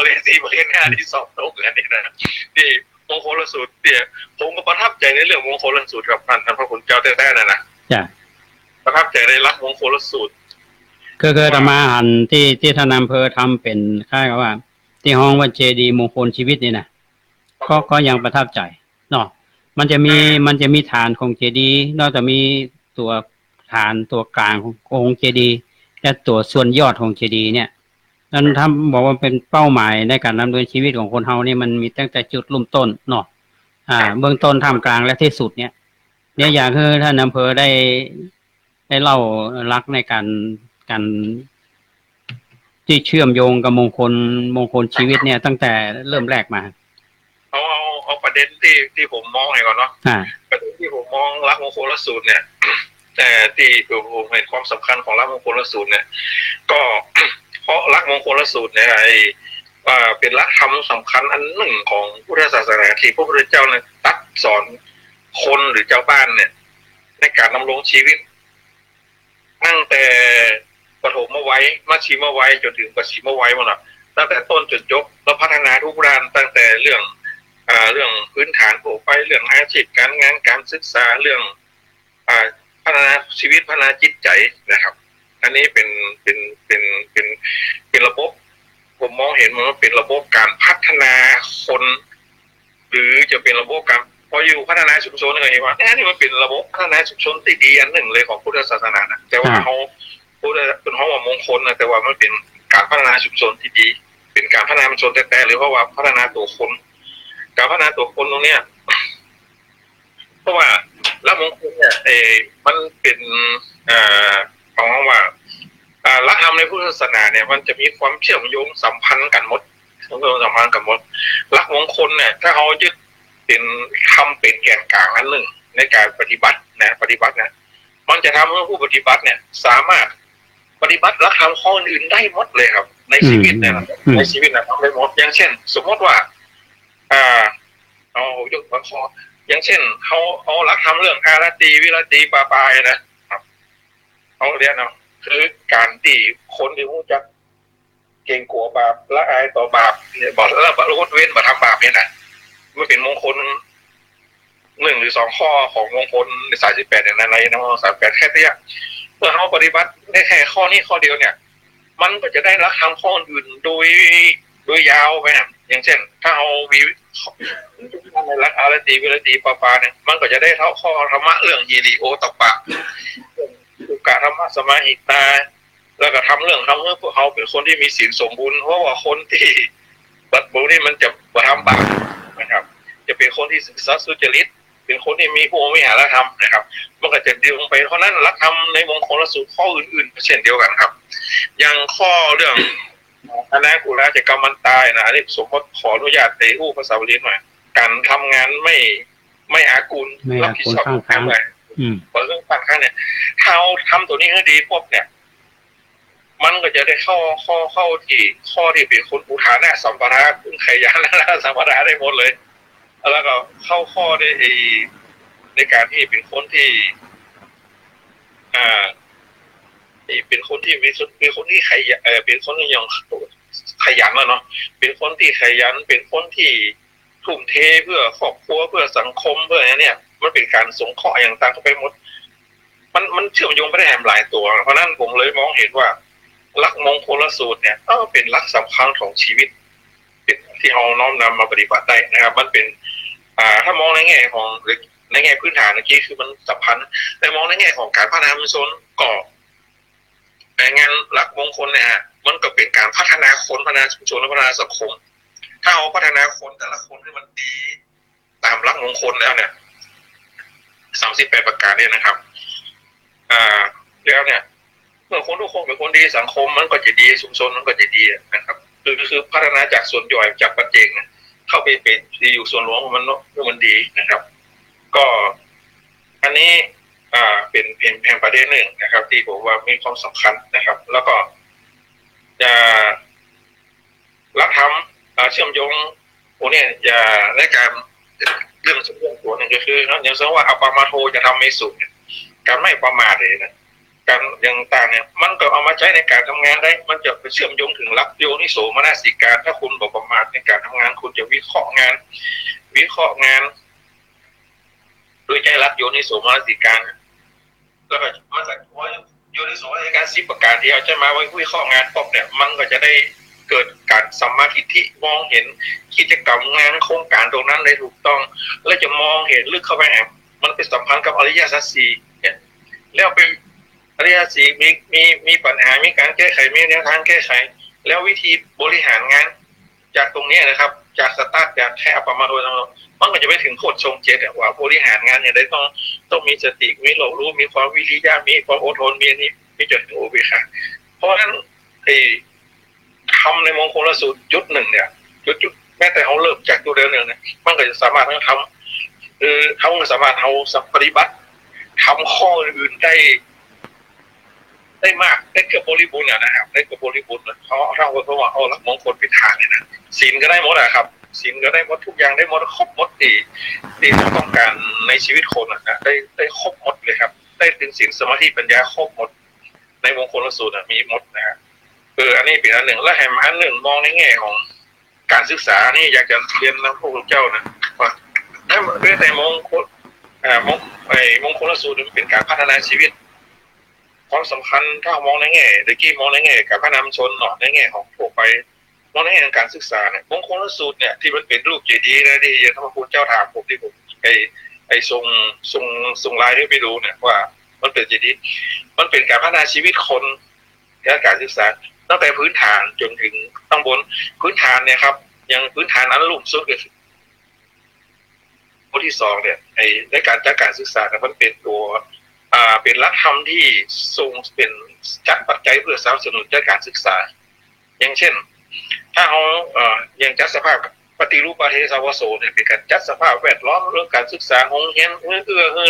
เรียน4 เรียน 5ที่สอบตกกันนี่นะที่มงคลสูตรเนี่ยผมก็ประทับใจในเรื่องมงคลสูตรกับท่านพระคุณเจ้าแท้ๆนั่นนะจ้ะประทับใจในรักมงคลสูตรคือธรรมะหันที่ท่านอำเภอทำเป็นค่ายกับว่าที่ห้องว่าเจดีย์มงคลชีวิตนี่นะก็ยังประทับใจเนาะมันจะมีฐานของเจดีย์นอกจากมีตัว ฐานตัวกลางขององค์เจดีย์และตัวส่วนยอดของเจดีย์เนี่ยนั่นทำบอกว่าเป็นเป้าหมายในการดำเนินชีวิตของคนเฮานี่มันมีตั้งแต่จุดเริ่มต้นเนาะเบื้องต้นท่ามกลางและที่สุดเนี่ยอยากให้ท่านอำเภอได้เล่าลักษณ์ในการที่เชื่อมโยงกับมงคลชีวิตเนี่ยตั้งแต่เริ่มแรกมาเอาประเด็นที่ผมมองให้ก่อนเนาะประเด็นที่ผมมองลักษณ์มงคลสูตรเนี่ยแต่ที่ผมเห็นความสำคัญของลักษณ์มงคลสูตรเนี่ยก็เพราะลักษณ์มงคลสูตรเนี่ยว่าเป็นหลักธรรมสำคัญอันหนึ่งของพุทธศาสนาที่พระพุทธเจ้าเนี่ยตัดสอนคนหรือเจ้าบ้านเนี่ยในการดำรงชีวิตตั้งแต่ปฐมวัยมัชชิมวัยจนถึงปัจฉิมวัยหมดนะตั้งแต่ต้นจนจบแล้วพัฒนาทุกด้านตั้งแต่เรื่องพื้นฐานโปรไฟล์เรื่องอาชีพการงานการศึกษาเรื่องพัฒนาชีวิตพัฒนาจิตใจนะครับอันนี้เป็นระบบผมมองเห็นมันว่าเป็นระบบการพัฒนาคนหรือจะเป็นระบบการพออยู่พัฒนาชุมชนอะไรว่านี่มันเป็นระบบพัฒนาชุมชนที่ดีอันหนึ่งเลยของพุทธศาสนานะแต่ว่าเขาพูดเป็นห้องว่ามงคลนะแต่ว่ามันเป็นการพัฒนาชุมชนที่ดีเป็นการพัฒนาชุมชนแต่หรือว่าพัฒนาตัวคนการพัฒนาตัวคนตรงเนี้ยเพราะว่าละมงคลเนี่ยมันเป็นของว่าละธรรมในพุทธศาสนาเนี่ยมันจะมีความเชื่อมโยงสัมพันธ์กันหมดลักมงคลเนี่ยถ้าเขายึดเป็นทำเป็นแกนกลางอันหนึ่งในการปฏิบัตินะมันจะทำให้ผู้ปฏิบัติเนี่ยสามารถปฏิบัติละธรรมข้ออื่นได้หมดเลยครับในชีวิตเนี่ยในชีวิตนะทำได้หมดอย่างเช่นสมมติว่าเอายกตัวข้ออย่างเช่นเขาละธรรมเรื่องอารตีวิรตีปาปายนะครับเขาเรียกเนาะคือการที่คนที่รู้จักเก่งกลัวบาปละอายต่อบาปเนี่ยบอกแล้วบาปลดเว้นบาปทำบาปเนี่ยนะมันเป็นมงคล1 หรือ 2ข้อของมงคลใน38อย่างนั้นในมงคล38แค่เนี้ยเมื่อเขาปฏิบัติได้แค่ข้อนี้ข้อเดียวเนี่ยมันก็จะได้ละธรรมข้ออื่นโดยยาวไปนะอย่างเช่นถ้าเอาวิในรักอารตีวิรตีปาปาเนี่ยมันก็จะได้เท่าข้อธรรมะเรื่องยีริโอตปะอุกะธรรมะสมาหิตาแล้วก็ทำเรื่องทำให้พวกเขาเป็นคนที่มีศีลสมบูรณ์เพราะว่าคนที่บัดบุนี่มันจะบ่ทำบาปนะครับจะเป็นคนที่ศึกษาสุจริตเป็นคนที่มีผู้วิหารธรรมนะครับมันก็จะดึงไปเพราะนั้นลักธรรมในมงคลสูตรข้ออื่นๆเช่นเดียวกันครับอย่างข้อเรื่องอนาคุระจะกรรมมันตายนะอันนี้สมมติขออนุญาตในภาษาบาลีหน่อยการทำงานไม่อากุลรับผิดชอบทุกอย่างเลยเพราะเรื่องปัญหาเนี่ยถ้าเราทำตัวนี้ให้ดีปุ๊บเนี่ยมันก็จะได้เข้าที่ข้อที่เป็นคนอุทานะสัมปทาคุณขยันและสัมปทาได้หมดเลยแล้วก็เข้าข้อในการที่เป็นคนที่เป็นคนที่เป็นคนที่เป็นคนที่ยังขยันแล้วเนาะเป็นคนที่ขยันเป็นคนที่ทุ่มเทเพื่อครอบครัวเพื่อสังคมเพื่ออะไรเนี่ยมันเป็นการสงเคราะห์อย่างต่างเข้าไปหมดมันเชื่อมโยงไปได้หลายตัวเพราะนั้นผมเลยมองเห็นว่าลักษณ์มงคลสูตรเนี่ยเป็นลักษณ์สำคัญของชีวิตที่เราน้อมนำมาปฏิบัติได้นะครับมันเป็นถ้ามองในแง่ของในแง่พื้นฐานเมื่อกี้คือมันสัมพันธ์แต่มองในแง่ของการพัฒนาชุมชนก็งานลักษณ์มงคลเนี่ยมันก็เป็นการพัฒนาคนพัฒนาชุมชนและพัฒนาสังคมถ้าเราพัฒนาคนแต่ละคนให้มันดีตามลักษณ์มงคลแล้วเนี่ย38ประการเนี่ยนะครับแล้วเนี่ยเมื่อคนทุกคนเป็นคนดีสังคมมันก็จะดีชุมชนมันก็จะดีนะครับคือพัฒนาจากส่วนย่อยจากปัจเจกเนี่ยเข้าไปเป็นที่อยู่ส่วนรวมมันดีนะครับก็อันนี้เป็นเพียงประเด็นหนึ่งนะครับที่ผมว่ามีความสำคัญนะครับแล้วก็จะรับทำเชื่อมโยงพวกนี้จะในการเรื่องเชื่อมโยงตัวหนึ่งก็คืออย่างเช่นว่าอัปปมาโทจะทำไม่สุดการไม่ประมาทเลยนะการอย่างต่างเนี่ยมันก็เอามาใช้ในการทำงานได้มันจะไปเชื่อมโยงถึงลักษณ์โยนิโสมนสิการถ้าคุณบอกประมาทในการทำงานคุณจะวิเคราะห์งานโดยใช้ลักษณ์โยนิโสมนสิการแล้วก็มาจากโยนิโสมนสิการ10ประการที่เอาจะมาไว้วิเคราะห์งานปุ๊บเนี่ยมันก็จะได้เกิดการสัมมาทิฏฐิมองเห็นกิจกรรมงานโครงการตรงนั้นได้ถูกต้องและจะมองเห็นลึกเข้าไปมันเป็นสัมพันธ์กับอริยสัจสี่เนี่ยแล้วไป อริยสีมีปัญหามีการแก้ไขมีแนวทางแก้ไขแล้ววิธีบริหารงานจากตรงนี้นะครับจากสตาร์ทจากแค่ประมาณโดยตลอดมันก็จะไปถึงโคตรทรงเจตว่าบริหารงานอย่างไรต้องมีสติมีหลงรู้มีความวิริยะมีความอดทนมีนี่มีจนถึงอุเบกขาเพราะฉะนั้นทำในมงคลสูตรจุดหนึ่งเนี่ยจุดแม้แต่เขาเริ่มจากตัวเดิมเนี่ยมันก็จะสามารถทำเขาสามารถเอาปฏิบัติทำข้ออื่นได้มากได้เกือบบริบูรณ์นะครับได้เกือบบริบูรณ์เพราะเราก็ว่าเอาหลักมงคลเป็นฐานเนี่ยนะศีลก็ได้หมดครับศีลก็ได้หมดทุกอย่างได้หมดครบหมดที่ต้องการในชีวิตคนนะได้ครบหมดเลยครับได้ถึงศีลสมาธิปัญญาครบหมดในมงคลสูตรมีหมดนะครับอันนี้เป็นอันหนึ่งแล้วแหมอันหนึ่งมองในแง่ของการศึกษานี่อยากจะเรียนนะพวกเจ้านะว่าแต่มงคลสูตรเป็นการพัฒนาชีวิตความสำคัญถ้ามองในแง่ตะกี้มองในแง่การพัฒนาชนเนาะในแง่ของพวกไปมองในแง่การศึกษาเนี่ยมงคลสูตรเนี่ยที่มันเป็นรูปเจดีย์นะที่ท่านพระคุณเจ้าถามผมที่ผมไอ้ทรงลายให้ไปดูเนี่ยว่ามันเป็นเจดีย์มันเป็นการพัฒนาชีวิตคนและการศึกษาตั้งแต่พื้นฐานจนถึงข้างบนพื้นฐานเนี่ยครับยังพื้นฐานอันลุ่มสุดก็คือบทที่2เนี่ยในการจัดการศึกษาเนี่ยมันเป็นตัวเป็นหลักธรรมที่ทรงเป็นจัดปัจจัยเพื่อสนับสนุนจัดการศึกษาอย่างเช่นถ้าเรายังจัดสภาพปฏิรูปประเทศสาวโสเนี่ยเป็นการจัดสภาพแวดล้อมเรื่องการศึกษาของเฮียน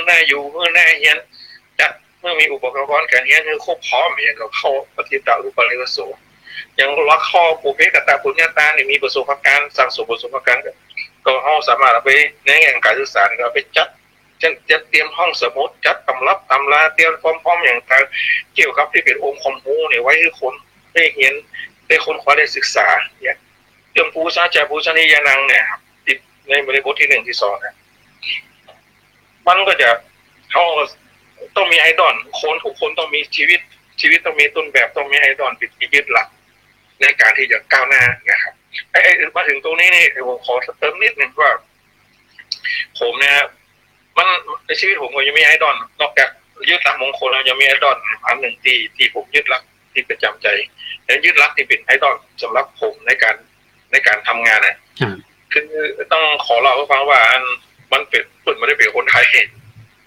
หน้าอยู่หน้าเฮียนจัดเมื่อมีอุปกรณ์การเฮียนครบพร้อมอย่างกับเข้าปฏิรูปประเทศโสอย่างลักข้อปุเพกตาปุญญาตาเนี่ยมีประสบการณ์สั่งสมประสบการณ์ก็เราสามารถเอาไปในแง่การศึกษาก็ไปจัดเช่นจะเตรียมห้องสมุดจัดตำรับตำราเตรียมพร้อมอย่างต่างเกี่ยวกับที่เป็นองค์ความรู้เนี่ยไว้ให้คนได้เห็นได้ค้นคว้าได้ศึกษาอย่างเรื่องปูชาจาปูชนียานังเนี่ยครับติดในบริบทที่1ที่2นะมันก็จะเขาต้องมีไอดอลคนทุกคนต้องมีชีวิตต้องมีต้นแบบต้องมีไอดอลเป็นยึดหลักในการที่จะก้าวหน้านะครับมาถึงตรงนี้นี่ผมขอเติมนิดนึงว่าผมเนี่ยมันในชีวิตผมก็ยังมีไอดอลนอกจากยึดหลักมงคลแล้วยังมีไอดอลอันหนึ่งที่ผมยึดหลักที่ประจำใจและยึดหลักที่เป็นไอดอลสำหรับผมในการทำงานน่ะคือต้องขอเล่าให้ฟังว่ามันเป็นไม่ได้เป็นคนไทย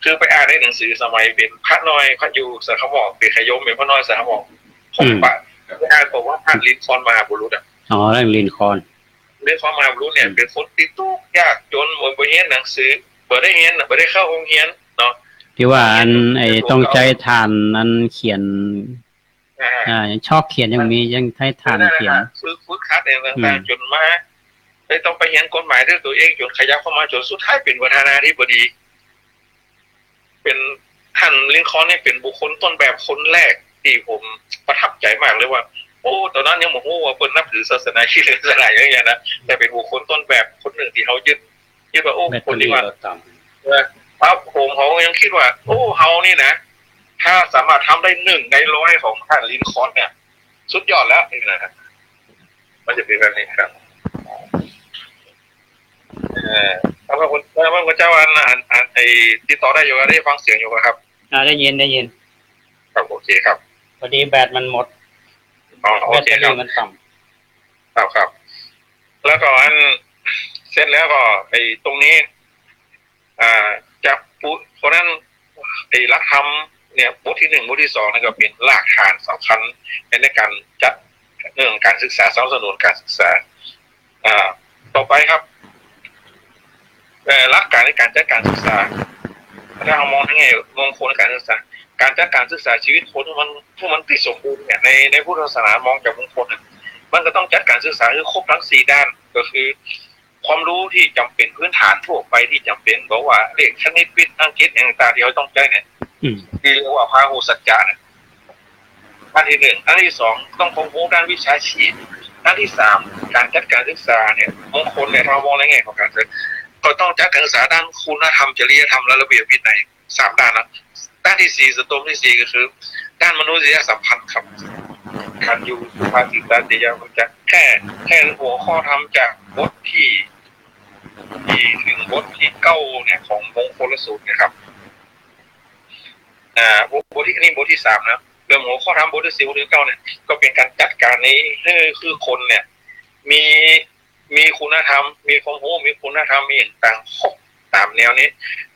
คือไปอ่านในหนังสือสมัยเป็นพระน้อยพระอยู่สาขบอกเป็นขยมเป็นพระน้อยสาขบอกผมไปอ่านบอกว่าพระลินคอนมหาบุรุษเรื่องลินคอนมหาบุรุษเนี่ยเป็นคนที่ทุกข์ยากจนบ่เรียนหนังสือบ่ได้เรียนบ่ได้เข้าโรงเรียนเนาะที่ว่าต้องใจทานนั้นเขียนชอบเขียนยังให้ทานเขียนฝึกหัดอะไรต่างๆจนมาต้องไปเรียนกฎหมายด้วยตัวเองจนขยับเข้ามาจนสุดท้ายเป็นประธานาธิบดีเป็นท่านลินคอล์นเนี่ยเป็นบุคคลต้นแบบคนแรกที่ผมประทับใจมากเลยว่าโอ้ตอนนั้นยังโมโหว่าคนนับถือศาสนาคริสต์อะไรอย่างเงี้ยนะแต่เป็นบุคคลต้นแบบคนหนึ่งที่เขายึดว่าโอ้คนนี้ว่าพระผมเขายังคิดว่าโอ้เฮานี่นะถ้าสามารถทำได้1 ใน 100ของท่านลินคอล์นเนี่ยสุดยอดแล้วนะครับมันจะเป็นแบบนี้ครับแล้วก็คุณเจ้าติดต่อได้อยู่ได้ฟังเสียงอยู่ครับได้ยินครับโอเคครับพอดีแบตมันหมดโอเคครับมันต่ำครับแล้วก็เสร็จแล้วก็ตรงนี้จะเพราะนั้นหลักธรรมเนี่ยบทที่1บทที่2นั่นก็เป็นรากฐานสำคัญในการจัดเรื่องการศึกษาสนับสนุนการศึกษาต่อไปครับหลักการในการจัดการศึกษาถ้าเรามองทั้งไงมองคนการศึกษาการจัดการศึกษาชีวิตคนมันที่สมบูรณ์เนี่ยในพุทธศาสนามองจากมงคลมันก็ต้องจัดการศึกษาให้ครบทั้ง4ด้านก็คือความรู้ที่จำเป็นพื้นฐานทั่วไปที่จำเป็นบอกว่าเลขคณิตวิทย์อังกฤษต่างๆที่เราต้องใช้เนี่ยที่เรียกว่าพาหุสัจจะเนี่ยอันที่1อันที่2ต้องความรู้ด้านวิชาชีพอันที่3การจัดการศึกษาเนี่ยมงคลเนี่ยเรามองในแง่ของการศึกษาก็ต้องจัดการศึกษาด้านคุณธรรมจริยธรรมและระเบียบวินัย3ด้านนะด้านที่4สตมที่4ก็คือด้านมนุษยสัมพันธ์ครับการอยู่ภาษีการเดียวมันจะแค่หัวข้อทำจากบทที่ถึงบทที่9เนี่ยของมงคลสูตรนะครับ บทที่นี่บทที่3นะเรื่องหัวข้อทำบทที่4บทที่9เนี่ยก็เป็นการจัดการนี้คือคนเนี่ยมีคุณธรรมมีความรู้มีคุณธรรมมีอย่างต่างตามแนวนี้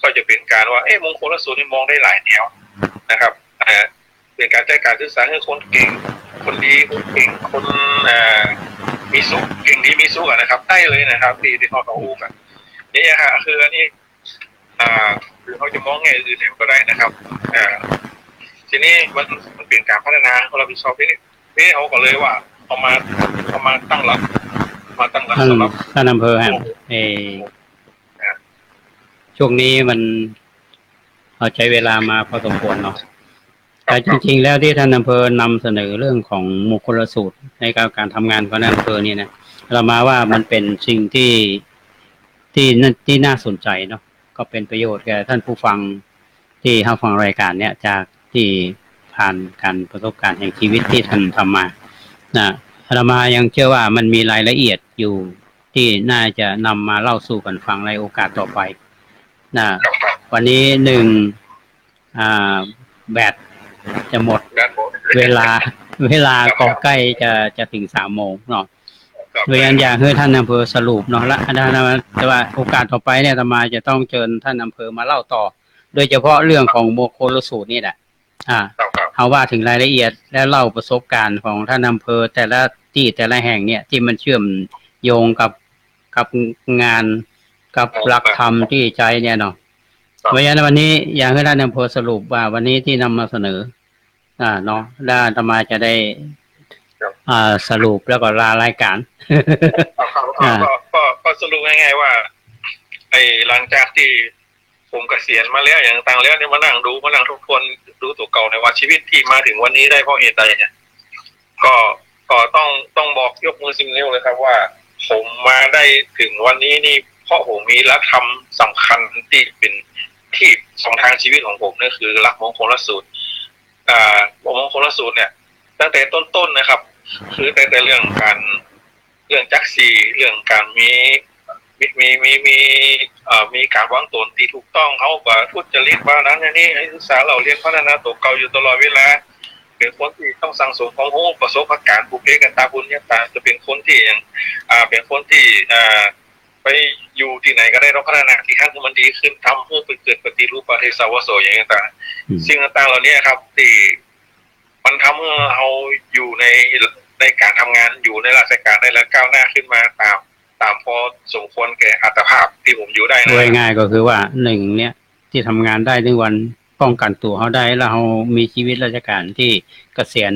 ก็จะเป็นการว่ามงคลสูตรนี่มองได้หลายแนวนะครับเป็นการจัดการศึกษาให้คนเก่งคนดีคนเก่งคนมีสุขเก่งดีมีสุขนะครับได้เลยนะครับที่เขาต้องรู้กันนี่ฮะคืออันนี้หรือเขาจะมองไงอื่นเนี่ยก็ได้นะครับทีนี้มันเป็นการพัฒนาของเราพิชอบนี่เขาก็เลยว่าเอามาตั้งรับสำหรับท่านอำเภอฮะช่วงนี้มันเอาใช้เวลามาพอสมควรเนาะแต่จริงๆแล้วที่ท่านอำเภอนำเสนอเรื่องของมงคลสูตรในการทำงานของอำเภอนี่นะเรามาว่ามันเป็นสิ่งที่น่าสนใจเนาะก็เป็นประโยชน์แก่ท่านผู้ฟังที่รับฟังรายการเนี้ยจากที่ผ่านการประสบการณ์แห่งชีวิตที่ท่านทำมานะเรามายังเชื่อว่ามันมีรายละเอียดอยู่ที่น่าจะนำมาเล่าสู่กันฟังในโอกาสต่อไปนะวันนี้แบตจะหมดเวลาก็ใกล้จะถึง3 โมงเนาะโดยอยากให้ท่านอำเภอสรุปเนาะและแต่ว่าโอกาสต่อไปเนี่ยอาตมาจะต้องเชิญท่านอำเภอมาเล่าต่อโดยเฉพาะเรื่องของมงคลสูตรนี่แหละเอาว่าถึงรายละเอียดและเล่าประสบการณ์ของท่านอำเภอแต่ละที่แต่ละแห่งเนี่ยที่มันเชื่อมโยงกับงานกับหลักธรรมที่ใจเนี่ยเนาะเพราะฉะนั้นวันนี้อยากให้ท่านอำเภอสรุปว่าวันนี้ที่นำมาเสนอเนาะด้านอาตมาจะได้สรุปแล้วก็ลารายการก็สรุปง่ายๆว่าหลังจากที่ผมเกษียณมาแล้วอย่างต่างแล้วเนี่ยมานั่งทุกคนดูตัวเก่าในว่าชีวิตที่มาถึงวันนี้ได้เพราะเหตุใดเนี่ยก็ต้องบอกยกมือซิมนิ้วเลยครับว่าผมมาได้ถึงวันนี้นี่เพราะผมมีหลักธรรมสำคัญที่เป็นที่สองทางชีวิตของผมนั่นคือหลักมงคลสูตรมงคลสูตรเนี่ยตั้งแต่ต้นๆนะครับคือตั้งแต่เรื่องจักรีเรื่องการมีการวางตนที่ถูกต้องเขาก็ทุจริตว่านั้นนี่ให้ศึกษาเราเรียนพัฒนาตัวเก่าอยู่ตลอดเวลาเป็นคนที่ต้องสั่งสมของรู้ประสบการณ์บุพเพกันตาบุญญาตาจะเป็นคนที่อย่างเป็นคนที่ไปอยู่ที่ไหนก็ได้รับพัฒนาที่ขั้นมันดีขึ้นทำให้เกิดปฏิรูปประเทศสาวโสอย่างต่างๆสิ่งต่างๆเหล่านี้ครับที่มันทำให้เราอยู่ในการทำงานอยู่ในราชการได้แล้วก้าวหน้าขึ้นมาตามพอสมควรแก่อัตภาพที่ผมอยู่ได้นะง่ายๆก็คือว่า1เนี่ยที่ทำงานได้ในวันป้องกันตัวเขาได้แล้วเรามีชีวิตราชการที่เกษียณ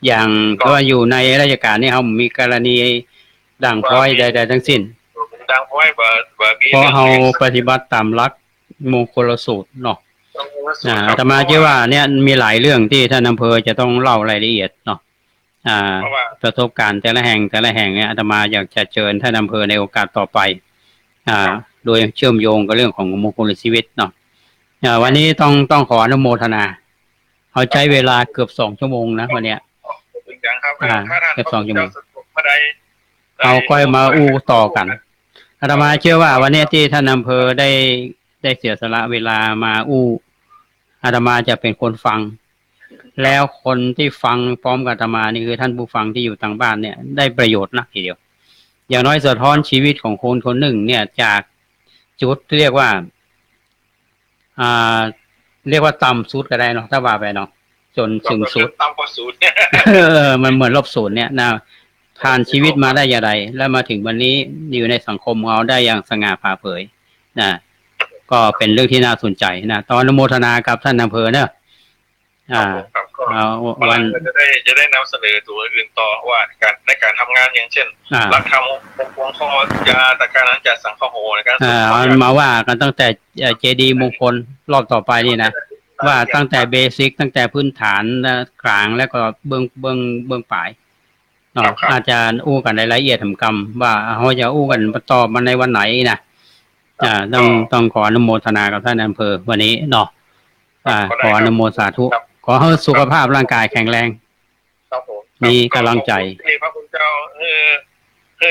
อย่างก็อยู่ในราชการนี่เขามีกรณีด่างพร้อยใดๆทั้งสิ้นด่างพร้อยเพราะเขาปฏิบัติตามหลักมงคลสูตรเนาะอาตมาเชื่อว่าเนี่ยมีหลายเรื่องที่ท่านอำเภอจะต้องเล่ารายละเอียดเนาะประสบการณ์แต่ละแห่งเนี่ยอาตมาอยากจะเชิญท่านอำเภอในโอกาสต่อไปโดยเชื่อมโยงกับเรื่องของมงคลชีวิตเนาะวันนี้ต้องขออนุโมทนาเขาใช้เวลาเกือบ2 ชั่วโมงนะวันเนี้ยเกือบ2 ชั่วโมงเอาค่อยมาอู้ต่อกันอาตมาเชื่อว่าวันนี้ที่ท่านอำเภอได้เสียสละเวลามาอู้อาตมาจะเป็นคนฟังแล้วคนที่ฟังพร้อมกับอาตมานี่คือท่านผู้ฟังที่อยู่ทางบ้านเนี่ยได้ประโยชน์นักทีเดียวอย่างน้อยสะท้อนชีวิตของคนคนหนึ่งเนี่ยจากจุดเรียกว่าต่ำสุดก็ได้เนาะถ้าว่าไปเนาะจนถึงสุดต่ำกว่าศูนย์เนี่ยมันเหมือนลบศูนย์เนี่ยนะผ่านชีวิตมาได้อย่างไรแล้วมาถึงวันนี้อยู่ในสังคมเราได้อย่างสง่าผ่าเผยนะก็เป็นเรื่องที่น่าสนใจนะตอนอนุโมทนากับท่านอำเภอเนี่ยวันจะได้นำเสนอตัวอื่นต่อว่าในการทำงานอย่างเช่นหลักธรรมของข้อยาตะการนั้นจะสังฆโหในการมาว่ากันตั้งแต่เจดีมงคลรอบต่อไปนี่นะว่าตั้งแต่เบสิกตั้งแต่พื้นฐานกลางแล้วก็เบื้องปลายอาจารย์อู้กันในรายละเอียดทำกรรมว่าเขาจะอู้กันต่อมาในวันไหนนะต้องขออนุโมทนากับท่านอำเภอวันนี้เนาะขออนุโมทนาสาธุขอให้สุขภาพร่างกายแข็งแรงมีกำลังใจพระคุณเจ้า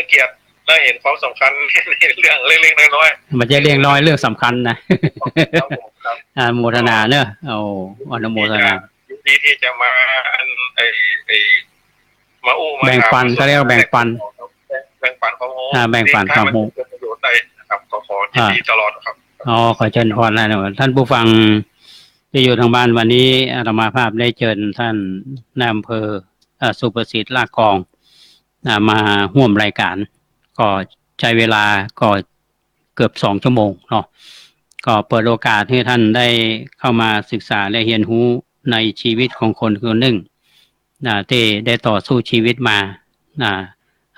เกียรติได้เห็นความสำคัญในเรื่องเล็กๆน้อยๆมันจะเรื่องน้อยเรื่องสำคัญนะ อนุโมทนาเนอะโอ้อนุโมทนา ยินดีที่จะมาไอไอมาอู้มา แบ่งปันก็เรียกว่าแบ่งปัน แบ่งปันความรู้ แบ่งปันความรู้ เกิดประโยชน์ได้นะครับขอยินดีตลอดครับ อ๋อขอเชิญพรนะท่านผู้ฟังที่อยู่ทางบ้านวันนี้อาตมาภาพได้เชิญท่านนายอำเภอสุประสิทธิ์ลากกองมาร่วมรายการก็ใช้เวลาก็เกือบ2 ชั่วโมงเนาะก็เปิดโอกาสให้ท่านได้เข้ามาศึกษาและเรียนรู้ในชีวิตของคนคนหนึ่งที่ได้ต่อสู้ชีวิตมา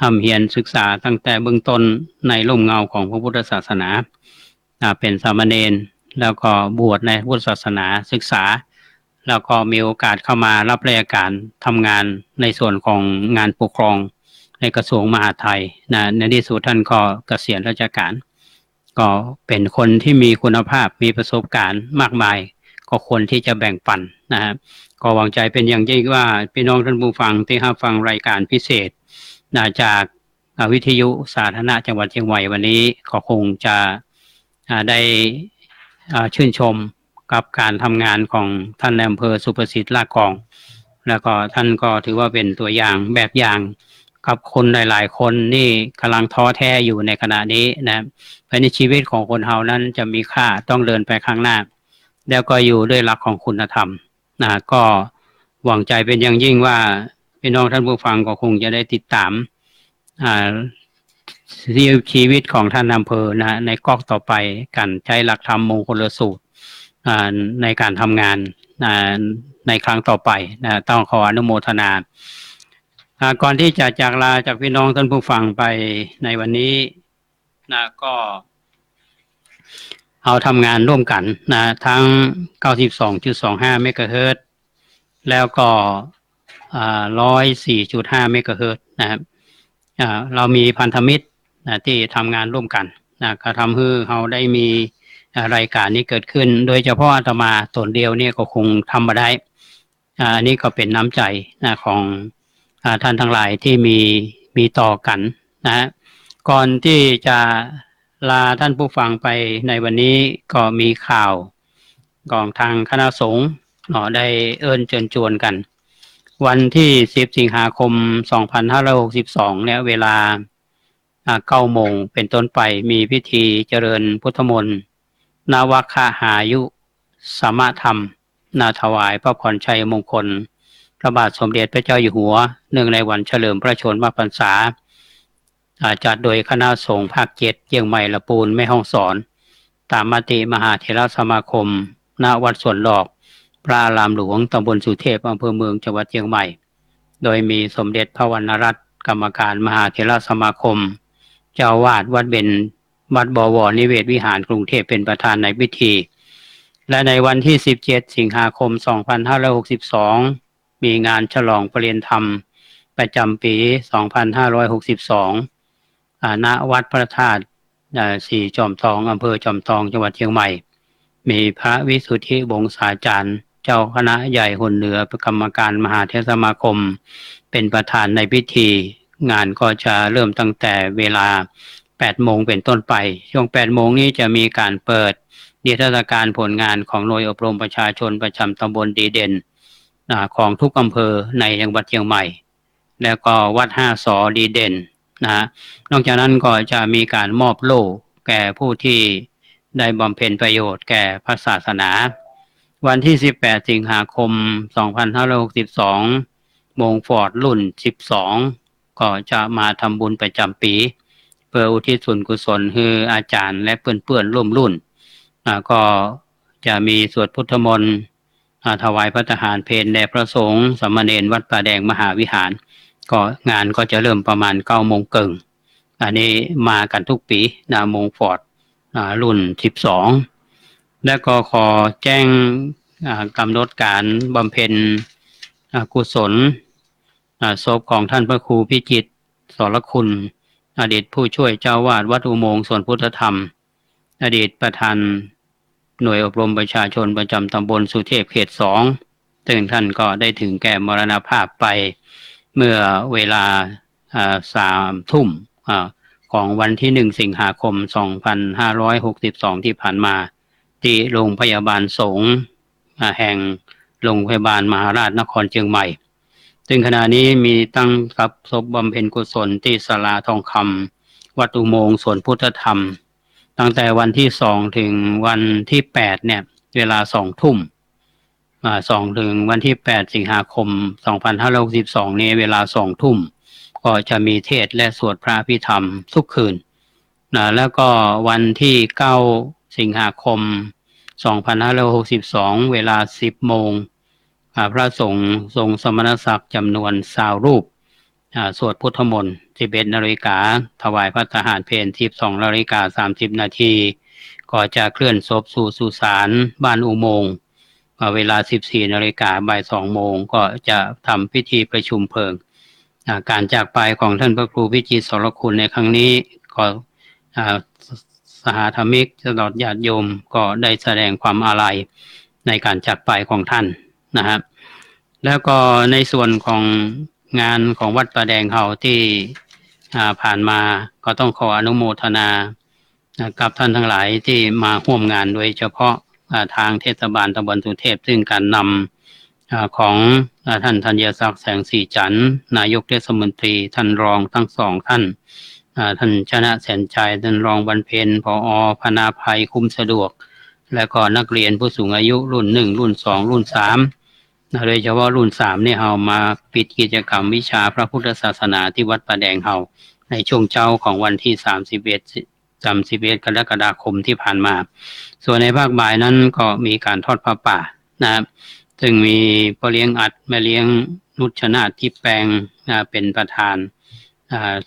ห้ำเรียนศึกษาตั้งแต่เบื้องต้นในร่มเงาของพระพุทธศาสนาเป็นสามเณรแล้วก็บวชในพุทธศาสนาศึกษาแล้วก็มีโอกาสเข้ามารับราชการทำงานในส่วนของงานปกครองในกระทรวงมหาดไทยในที่สุดท่านก็เกษียณราชการก็เป็นคนที่มีคุณภาพมีประสบการณ์มากมายก็ควรที่จะแบ่งปันนะครับก็หวังใจเป็นอย่างยิ่งว่าพี่น้องท่านผู้ฟังที่รับฟังรายการพิเศษจากวิทยุสาธารณะจังหวัดเชียงใหม่วันนี้ก็คงจะได้ชื่นชมกับการทำงานของท่านนายอำเภอสุประสิทธิ์ลากกองแล้วก็ท่านก็ถือว่าเป็นตัวอย่างแบบอย่างกับคนหลายๆคนนี่กำลังท้อแท้อยู่ในขณะนี้นะภายในชีวิตของคนเฮานั้นจะมีค่าต้องเดินไปข้างหน้าแล้วก็อยู่ด้วยหลักของคุณธรรมก็หวังใจเป็นอย่างยิ่งว่าพี่น้องท่านผู้ฟังก็คงจะได้ติดตามชีวิตของท่านอำเภอในก๊อกต่อไปการใช้หลักธรรมมงคลสูตรในการทำงานในครั้งต่อไปต้องขออนุโมทนาก่อนที่จะจากลาจากพี่น้องท่านผู้ฟังไปในวันนี้ก็เอาทำงานร่วมกันทั้ง 92.25 เมกะเฮิรตซ์แล้วก็104.5 เมกะเฮิรตซ์นะครับเรามีพันธมิตรที่ทำงานร่วมกันก็ทำให้เราได้มีรายการนี้เกิดขึ้นโดยเฉพาะอาตมาตนเดียวเนี่ยก็คงทำมาได้อันนี้ก็เป็นน้ำใจของท่านทั้งหลายที่มีต่อกันก่อนที่จะลาท่านผู้ฟังไปในวันนี้ก็มีข่าวของทางคณะสงฆ์ได้เอิ้นเชิญชวนกันวันที่10 สิงหาคม 2562เนี่ยเวลา9 โมงเป็นต้นไปมีพิธีเจริญพุทธมนต์นวคหายุสมธรรมถวายพระพรชัยมงคลพระบาทสมเด็จพระเจ้าอยู่หัวเนื่องในวันเฉลิมพระชนมพรรษาจัดโดยคณะสงฆ์ภาค7เชียงใหม่ละปูนแม่ฮ่องสอนตามมติมหาเถรสมาคมณวัดสวนหลอกพระอารามหลวงตำบลสุเทพอำเภอเมืองจังหวัดเชียงใหม่โดยมีสมเด็จพระวรรณรัตน์กรรมการมหาเถรสมาคมเจ้าวาดวัดเบญวัดบวรนิเวศวิหารกรุงเทพเป็นประธานในพิธีและในวันที่17 สิงหาคม 2562มีงานฉลองปริญญาธรรมประจำปี 2562ณวัดพระธาตุสีจอมทองอำเภอจอมทองจังหวัดเชียงใหม่มีพระวิสุทธิวงศาจารย์เจ้าคณะใหญ่หนเหนือกรรมการมหาเถรสมาคมเป็นประธานในพิธีงานก็จะเริ่มตั้งแต่เวลา8 โมงเป็นต้นไปช่วง8 โมงนี้จะมีการเปิดนิทรรศการผลงานของหน่วยอบรมประชาชนประจำตำบลดีเด่นของทุกอำเภอในจังหวัดเชียงใหม่แล้วก็วัด5 สอดีเด่นนอกจากนั้นก็จะมีการมอบโล่แก่ผู้ที่ได้บำเพ็ญประโยชน์แก่พระศาสนาวันที่18 สิงหาคม 2562 วงฟอร์ดรุ่น12ก็จะมาทำบุญประจำปีเพื่ออุทิศส่วนกุศลให้อาจารย์และเพื่อนๆร่วมรุ่นก็จะมีสวดพุทธมนต์ถวายพระทหารเพลแด่พระสงฆ์สามเณรวัดป่าแดงมหาวิหารก็งานก็จะเริ่มประมาณ 9 โมงครึ่งอันนี้มากันทุกปีวงฟอร์ดรุ่น12และก็ขอแจ้งกำหนดการบำเพ็ญกุศลศพของท่านพระครูพิจิตรสรคุณอดีตผู้ช่วยเจ้าวาดวัดอุโมงค์สวนพุทธธรรมอดีตประธานหน่วยอบรมประชาชนประจำตำบลสุเทพเขต2ซึ่งท่านก็ได้ถึงแก่มรณภาพไปเมื่อเวลา3 ทุ่มของวันที่1 สิงหาคม 2562ที่ผ่านมา ที่โรงพยาบาลสงฆ์แห่งโรงพยาบาลมหาราชนครเชียงใหม่ซึ่งขณะนี้มีตั้งกับศพบำเพ็ญกุศลที่ศาลาทองคำวัดอุโมงค์สวนพุทธธรรมตั้งแต่วันที่2ถึงวันที่8เนี่ยเวลา2 ทุ่ม2ถึงวันที่8สิงหาคม2562นี้เวลา2 ทุ่มก็จะมีเทศน์และสวดพระอภิธรรมทุกคืนแล้วก็วันที่9สิงหาคม2562เวลา10 โมงพระสงฆ์ทรงสมณศักดิ์จำนวน20 รูปสวดพุทธมนต์ 11 นาฬิกาถวายพระทหารเพล 12 นาฬิกา 30 นาทีก็จะเคลื่อนศพสู่สุสานบ้านอุโมงค์เวลา 14 นาฬิกาบ่าย 2 โมงก็จะทำพิธีประชุมเพลิงการจากไปของท่านพระครูวิจิตรสรคุณในครั้งนี้ก็สหธรรมิกตลอดญาติโยมก็ได้แสดงความอาลัยในการจากไปของท่านนะครับแล้วก็ในส่วนของงานของวัดป่าแดงเขาที่ผ่านมาก็ต้องขออนุโมทนากับท่านทั้งหลายที่มาร่วมงานโดยเฉพาะทางเทศบาลตำบลสุเทพซึ่งการนำของท่านธัญศักดิ์แสงสีจันทร์นายกเทศมนตรีท่านรองทั้ง2 ท่านท่านชนะแสนใจท่านรองบรรเพ็ญผอ.พนาภัยคุ้มสะดวกและก็นักเรียนผู้สูงอายุรุ่น1รุ่น2รุ่น3โดยเฉพาะรุ่น3เนี่ยเอามาปิดกิจกรรมวิชาพระพุทธศาสนาที่วัดป่าแดงเฮาในช่วงเช้าของวันที่31 กรกฎาคมที่ผ่านมาส่วนในภาคบ่ายนั้นก็มีการทอดผ้าป่านะครับซึ่งมีพ่อเลี้ยงอัดแม่เลี้ยงนุชนาถที่แปลงเป็นประธาน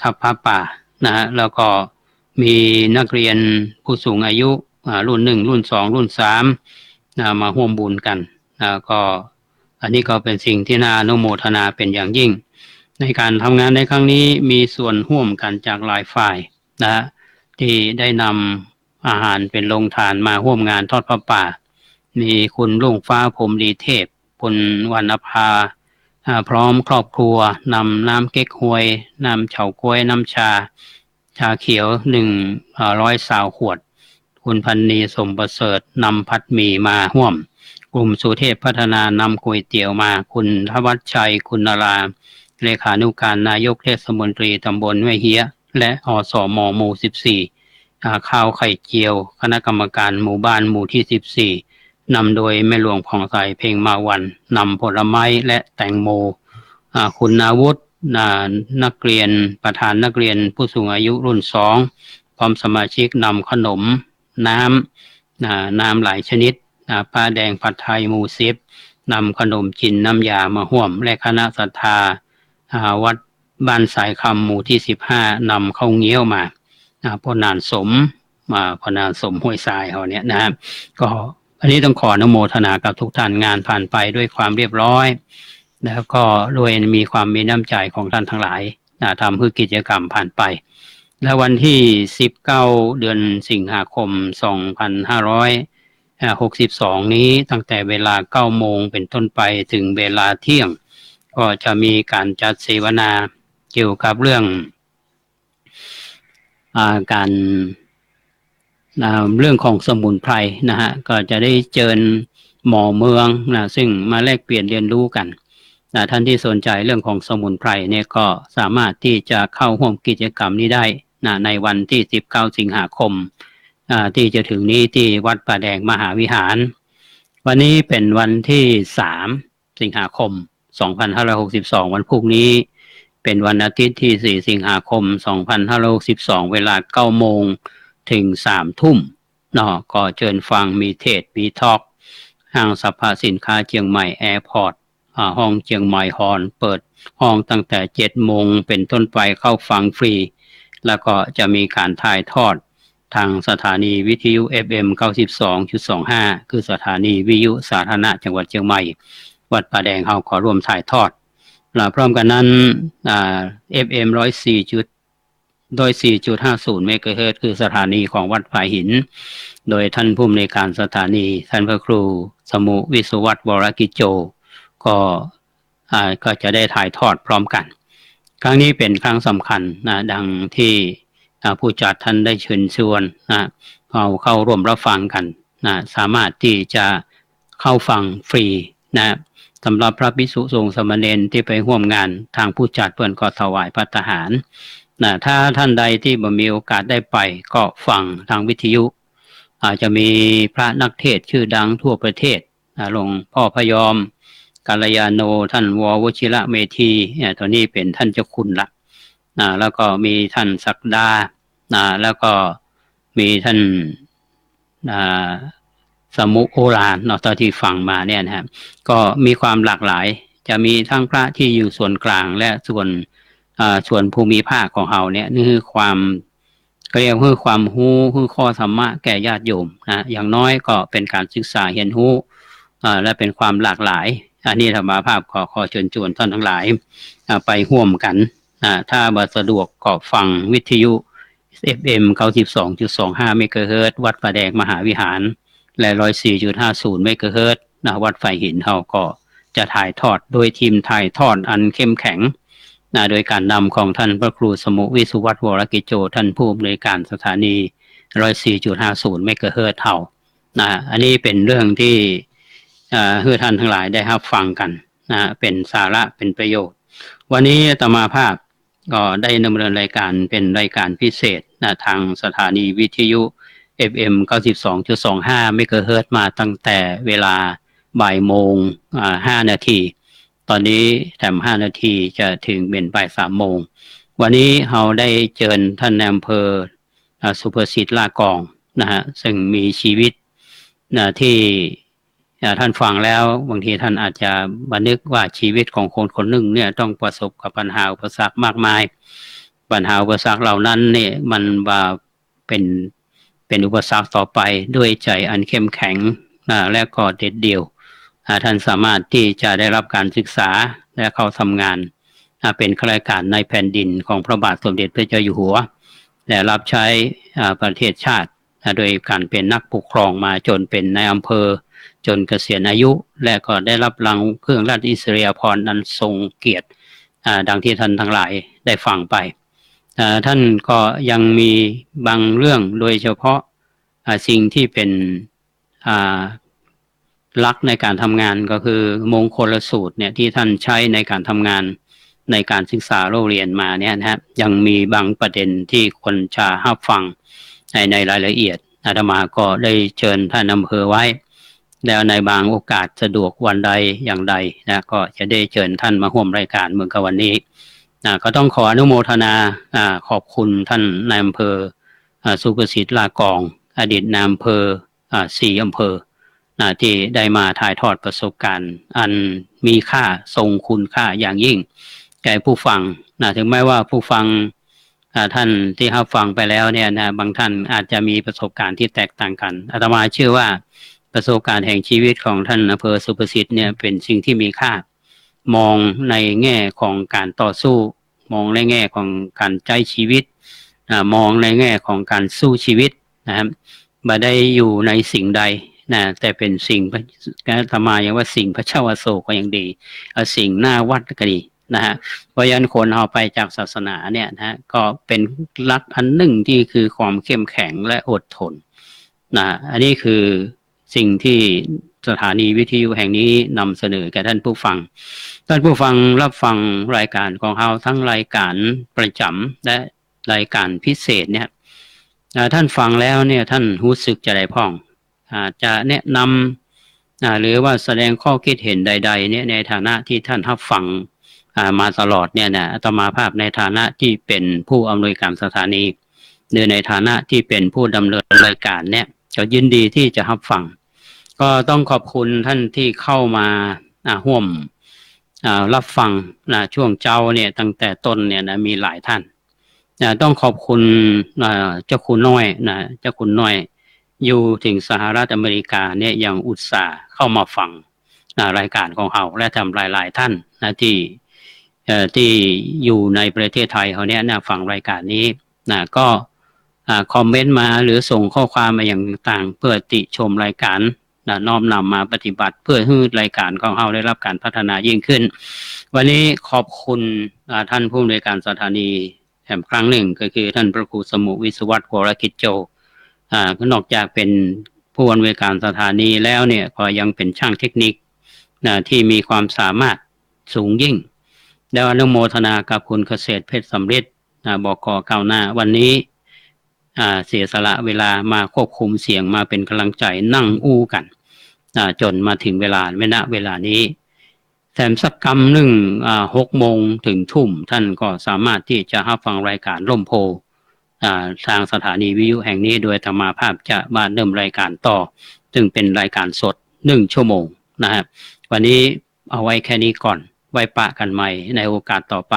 ทัพผ้าป่านะแล้วก็มีนักเรียนผู้สูงอายุรุ่น1รุ่น2รุ่น3มาร่วมบุญกันก็อันนี้ก็เป็นสิ่งที่น่าอนุโมทนาเป็นอย่างยิ่งในการทำงานในครั้งนี้มีส่วนร่วมกันจากหลายฝ่ายนะที่ได้นำอาหารเป็นโรงทานมาร่วมงานทอดผ้าป่ามีคุณรุ่งฟ้าพรหมดีเทพคุณวรรณภาพร้อมครอบครัวนำน้ำเก๊กฮวยน้ำเฉาก๊วยน้ำชาเขียว100 ขวดคุณพันนีสมประเสริฐนำผัดหมี่มาร่วมกลุ่มสุเทพพัฒนานำก๋วยเตี๋ยวมาคุณทวัชชัยคุณนาราเลขานุการนายกเทศมนตรีตำบลห้วยเฮียและอสมหมู่14ข้าวไข่เจียวคณะกรรมการหมู่บ้านหมู่ที่14นำโดยแม่หลวงผ่องใสเพ่งมาวันนำผลไม้และแตงโมคุณนาวุฒินักเรียนประธานนักเรียนผู้สูงอายุรุ่น2พร้อมสมาชิกนำขนมน้ำหลายชนิดปลาแดงผัดไทยหมู่10นำขนมจีนน้ำยามาร่วมและคณะศรัทธาวัดบ้านสายคำหมู่ที่15นำข้าวเงี้ยวมาพ่อนานสมห้วยทรายเขาเนี่ยนะครับก็อันนี้ต้องขออนุโมทนากับทุกท่านงานผ่านไปด้วยความเรียบร้อยแล้วก็ด้วยมีความมีน้ำใจของท่านทั้งหลายทำเพื่อกิจกรรมผ่านไปและวันที่19เดือนสิงหาคม2562นี้ตั้งแต่เวลา 9 โมงเป็นต้นไปถึงเวลาเที่ยงก็จะมีการจัดเสวนาเกี่ยวกับเรื่องเรื่องของสมุนไพรนะฮะก็จะได้เชิญหมอเมืองซึ่งมาแลกเปลี่ยนเรียนรู้กันท่านที่สนใจเรื่องของสมุนไพรเนี่ยก็สามารถที่จะเข้าร่วมกิจกรรมนี้ได้ในวันที่19สิงหาคมที่จะถึงนี้ที่วัดป่าแดงมหาวิหารวันนี้เป็นวันที่3สิงหาคม2562วันพรุ่งนี้เป็นวันอาทิตย์ที่4สิงหาคม2562เวลา 9 โมงถึง 3 ทุ่มก็เชิญฟังมีเทศมีทอล์กห้างสรรพสินค้าเชียงใหม่แอร์พอร์ตห้องเชียงใหม่ฮอลล์เปิดห้องตั้งแต่ 7 โมงเป็นต้นไปเข้าฟังฟรีแล้วก็จะมีการถ่ายทอดทางสถานีวิทยุ FM 92.25 คือสถานีวิทยุสาธารณะจังหวัดเชียงใหม่วัดป่าแดงเฮาขอร่วมถ่ายทอดพร้อมกันนั้นFM 104.50 เมกะเฮิรตซ์คือสถานีของวัดผาหินโดยท่านผู้อำนวยการสถานีท่านพระครูสมุวิสุวัฒน์วรกิจโจก็จะได้ถ่ายทอดพร้อมกันครั้งนี้เป็นครั้งสำคัญดังที่ผู้จัดท่านได้เชิญชวนเข้าร่วมรับฟังกัน สามารถที่จะเข้าฟังฟรีนะสำหรับพระภิกษุสงฆ์สามเณรที่ไปร่วมงานทางผู้จัดเพื่อนก็ถวายภัตตาหารถ้าท่านใดที่บ่มีโอกาสได้ไปก็ฟังทางวิทยุอาจจะมีพระนักเทศน์ชื่อดังทั่วประเทศหลวงพ่อพยอมกัลยาโนท่านววชิระเมธีตัวนี้เป็นท่านเจ้าคุณละแล้วก็มีท่านศักดาแล้วก็มีท่านสมุโอฬารตอนที่ฟังมาเนี่ยนะครับก็มีความหลากหลายจะมีทั้งพระที่อยู่ส่วนกลางและส่วนภูมิภาคของเราเนี่ยนี่คือความก็เรียกว่าความรู้คือข้อธรรมะแก่ญาติโยมอย่างน้อยก็เป็นการศึกษาเรียนรู้และเป็นความหลากหลายอันนี้ธรรมภาพขอเชิญชวนท่านทั้งหลายไปร่วมกันถ้าบ่สะดวกก็ฟังวิทยุ FM 92.25 เมกะเฮิรตซ์วัดป่าแดงมหาวิหารและ 104.50 เมกะเฮิรตซ์วัดไฟหินเฮาก็จะถ่ายทอดโดยทีมถ่ายทอดอันเข้มแข็งโดยการนำของท่านพระครูสมุวิสุวัฒน์วรกิจโจท่านผู้อำนวยการสถานี 104.50 เมกะเฮิรตซ์เฮาอันนี้เป็นเรื่องที่ให้ท่านทั้งหลายได้รับฟังกันเป็นสาระเป็นประโยชน์วันนี้อาตมาภาพก็ได้ดำเนินรายการเป็นรายการพิเศษทางสถานีวิทยุ FM 92.25 เมกะเฮิรตซ์มาตั้งแต่เวลาบ่ายโมง5 นาทีตอนนี้แถม5 นาทีจะถึงเป็นบ่าย3 โมงวันนี้เราได้เชิญท่านนายอำเภอสุภสิทธิ์ลากองซึ่งมีชีวิตที่ท่านฟังแล้วบางทีท่านอาจจะบันทึกว่าชีวิตของคนคนหนึ่งเนี่ยต้องประสบกับปัญหาอุปสรรคมากมายปัญหาอุปสรรคเหล่านั้นเนี่ยมันว่าเป็นอุปสรรคต่อไปด้วยใจอันเข้มแข็งและก็เด็ดเดี่ยวท่านสามารถที่จะได้รับการศึกษาและเข้าทำงานเป็นข้าราชการในแผ่นดินของพระบาทสมเด็จพระเจ้าอยู่หัวและรับใช้ประเทศชาติโดยการเป็นนักปกครองมาจนเป็นนายอำเภอจนเกษียณอายุและก็ได้รับรางเครื่องราชอิสริยาภรณ์อันทรงเกียรติดังที่ท่านทั้งหลายได้ฟังไปท่านก็ยังมีบางเรื่องโดยเฉพาะสิ่งที่เป็นหลักในการทำงานก็คือมงคลสูตรเนี่ยที่ท่านใช้ในการทำงานในการศึกษาโรงเรียนมาเนี่ยนะครับยังมีบางประเด็นที่คนจะรับฟังในรายละเอียดอาตมาก็ได้เชิญท่านอำเภอไว้แล้วในบางโอกาสสะดวกวันใดอย่างใดก็จะได้เชิญท่านมาร่วมรายการเหมือนกับวันนี้ก็ต้องขออนุโมทนาขอบคุณท่านนายอำเภอสุภสิทธิ์ลากองอดีตนายอำเภอ4 อำเภอที่ได้มาถ่ายทอดประสบการณ์อันมีค่าทรงคุณค่าอย่างยิ่งแก่ผู้ฟังถึงแม้ว่าผู้ฟังท่านที่รับฟังไปแล้วเนี่ยบางท่านอาจจะมีประสบการณ์ที่แตกต่างกันอาตมาเชื่อว่าประสบการณ์แห่งชีวิตของท่านอำเภอสุภสิทธิ์เนี่ยเป็นสิ่งที่มีค่ามองในแง่ของการต่อสู้มองในแง่ของการใช้ชีวิตมองในแง่ของการสู้ชีวิตนะครับบ่ได้อยู่ในสิ่งใดแต่เป็นสิ่งการธรรมาอย่างว่าสิ่งพระเจ้าอโศกก็ยังดีสิ่งหน้าวัดก็ดีเพราะฉะนั้นคนเอาไปจากศาสนาเนี่ยก็เป็นหลักอันหนึ่งที่คือความเข้มแข็งและอดทนอันนี้คือสิ่งที่สถานีวิทยุแห่งนี้นำเสนอแก่ท่านผู้ฟังรับฟังรายการของเราทั้งรายการประจำและรายการพิเศษเนี่ยท่านฟังแล้วเนี่ยท่านรู้สึกจะได้พ้องจะแนะนำหรือว่าแสดงข้อคิดเห็นใดๆเนี่ยในฐานะที่ท่านรับฟังมาตลอดเนี่ยอาตมาภาพในฐานะที่เป็นผู้อำนวยการสถานีหรือในฐานะที่เป็นผู้ดำเนินรายการเนี่ยก็ยินดีที่จะรับฟังก็ต้องขอบคุณท่านที่เข้ามาร่วมรับฟังช่วงเจ้าเนี่ยตั้งแต่ต้นเนี่ยมีหลายท่านต้องขอบคุณเจ้าคุณน้อยเจ้าคุณน้อยอยู่ถึงสหรัฐอเมริกาเนี่ยยังอุตส่าห์เข้ามาฟังรายการของเราและทำหลายท่านที่อยู่ในประเทศไทยเขาเนี่ยฟังรายการนี้ก็คอมเมนต์มาหรือส่งข้อความมาอย่างต่างเพื่อติชมรายการน้อมนำมาปฏิบัติเพื่อให้รายการของเราได้รับการพัฒนายิ่งขึ้นวันนี้ขอบคุณท่านผู้อำนวยการสถานีแห่งครั้งหนึ่งก็คือท่านพระครูสมุวิสุวัฒน์วรกิจโจนอกจากเป็นผู้ ผู้อำนวยการสถานีแล้วเนี่ยก็ยังเป็นช่างเทคนิคที่มีความสามารถสูงยิ่งและอนุโมทนากับคุณเกษตรเพชรสำเร็จบก.ก้าวหน้าวันนี้เสียสละเวลามาควบคุมเสียงมาเป็นกำลังใจนั่งอู้กันจนมาถึงเวลานี้แถมสักกรรมหนึ่ง6 โมงถึงทุ่มท่านก็สามารถที่จะรับฟังรายการร่มโพทางสถานีวิทยุแห่งนี้โดยธรรมาภาพจะมาเริ่มรายการต่อซึ่งเป็นรายการสด1 ชั่วโมงนะครับวันนี้เอาไว้แค่นี้ก่อนไว้ปะกันใหม่ในโอกาสต่อไป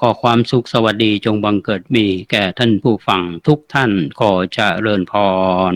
ขอความสุขสวัสดีจงบังเกิดมีแก่ท่านผู้ฟังทุกท่านขอเจริญพร